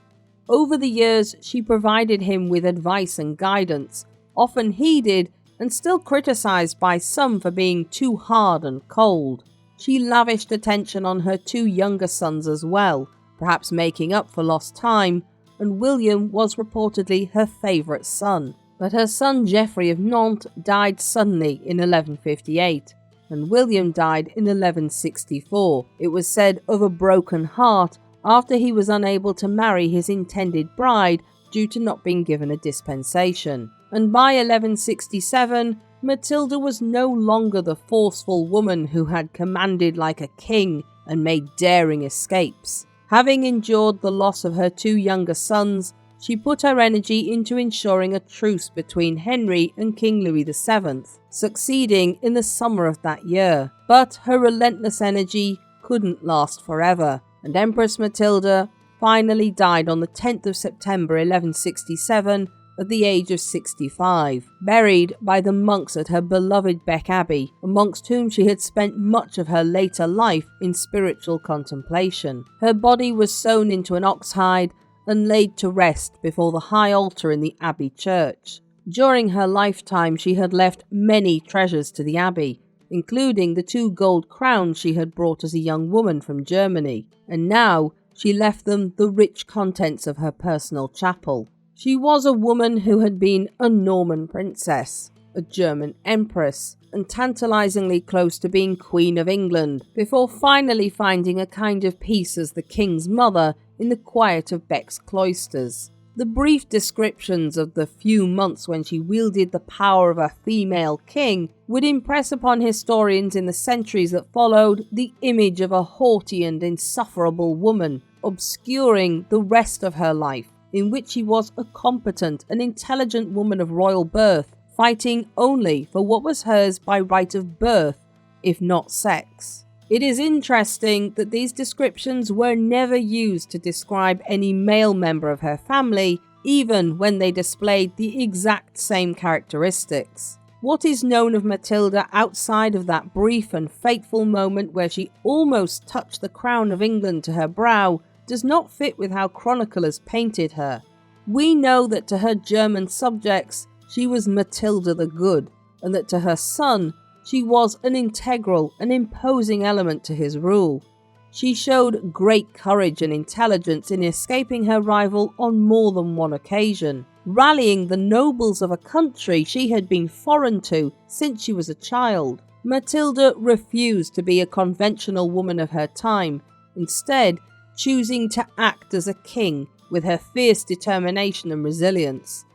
Over the years, she provided him with advice and guidance, often heeded and still criticised by some for being too hard and cold. She lavished attention on her two younger sons as well, perhaps making up for lost time, and William was reportedly her favourite son. But her son Geoffrey of Nantes died suddenly in 1158, and William died in 1164, it was said of a broken heart, after he was unable to marry his intended bride due to not being given a dispensation. And by 1167, Matilda was no longer the forceful woman who had commanded like a king and made daring escapes. Having endured the loss of her two younger sons, she put her energy into ensuring a truce between Henry and King Louis VII, succeeding in the summer of that year. But her relentless energy couldn't last forever, and Empress Matilda finally died on the 10th of September 1167 at the age of 65, buried by the monks at her beloved Bec Abbey, amongst whom she had spent much of her later life in spiritual contemplation. Her body was sewn into an ox hide and laid to rest before the high altar in the Abbey church. During her lifetime, she had left many treasures to the Abbey, including the 2 gold crowns she had brought as a young woman from Germany, and now she left them the rich contents of her personal chapel. She was a woman who had been a Norman princess, a German empress, and tantalizingly close to being Queen of England, before finally finding a kind of peace as the king's mother in the quiet of Bec's cloisters. The brief descriptions of the few months when she wielded the power of a female king would impress upon historians in the centuries that followed the image of a haughty and insufferable woman, obscuring the rest of her life, in which she was a competent and intelligent woman of royal birth, fighting only for what was hers by right of birth, if not sex. It is interesting that these descriptions were never used to describe any male member of her family, even when they displayed the exact same characteristics. What is known of Matilda outside of that brief and fateful moment where she almost touched the crown of England to her brow does not fit with how chroniclers painted her. We know that to her German subjects she was Matilda the Good, and that to her son she was an integral and imposing element to his rule. She showed great courage and intelligence in escaping her rival on more than one occasion, rallying the nobles of a country she had been foreign to since she was a child. Matilda refused to be a conventional woman of her time, instead choosing to act as a king with her fierce determination and resilience.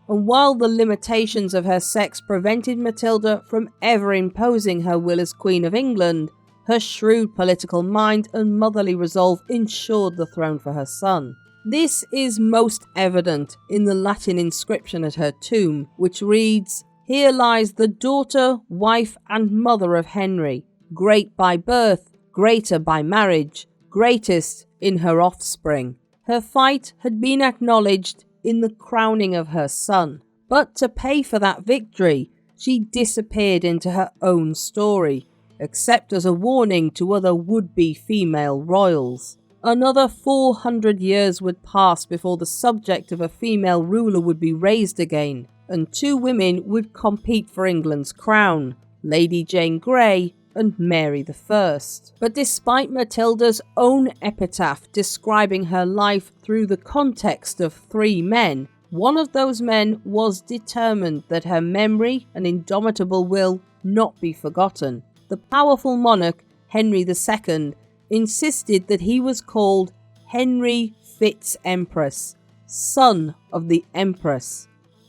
And while the limitations of her sex prevented Matilda from ever imposing her will as Queen of England, her shrewd political mind and motherly resolve ensured the throne for her son. This is most evident in the Latin inscription at her tomb, which reads, "Here lies the daughter, wife and mother of Henry, great by birth, greater by marriage, greatest in her offspring. Her fight had been acknowledged in the crowning of her son, but to pay for that victory, she disappeared into her own story, except as a warning to other would-be female royals. Another 400 years would pass before the subject of a female ruler would be raised again, and two women would compete for England's crown, Lady Jane Grey and Mary I. But despite Matilda's own epitaph describing her life through the context of three men, one of those men was determined that her memory and indomitable will not be forgotten. The powerful monarch, Henry II, insisted that he was called Henry Fitz-Empress, son of the Empress,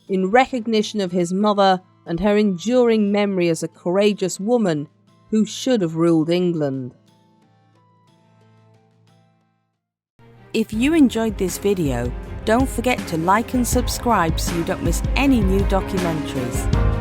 in recognition of his mother and her enduring memory as a courageous woman who should have ruled England. If you enjoyed this video, don't forget to like and subscribe so you don't miss any new documentaries.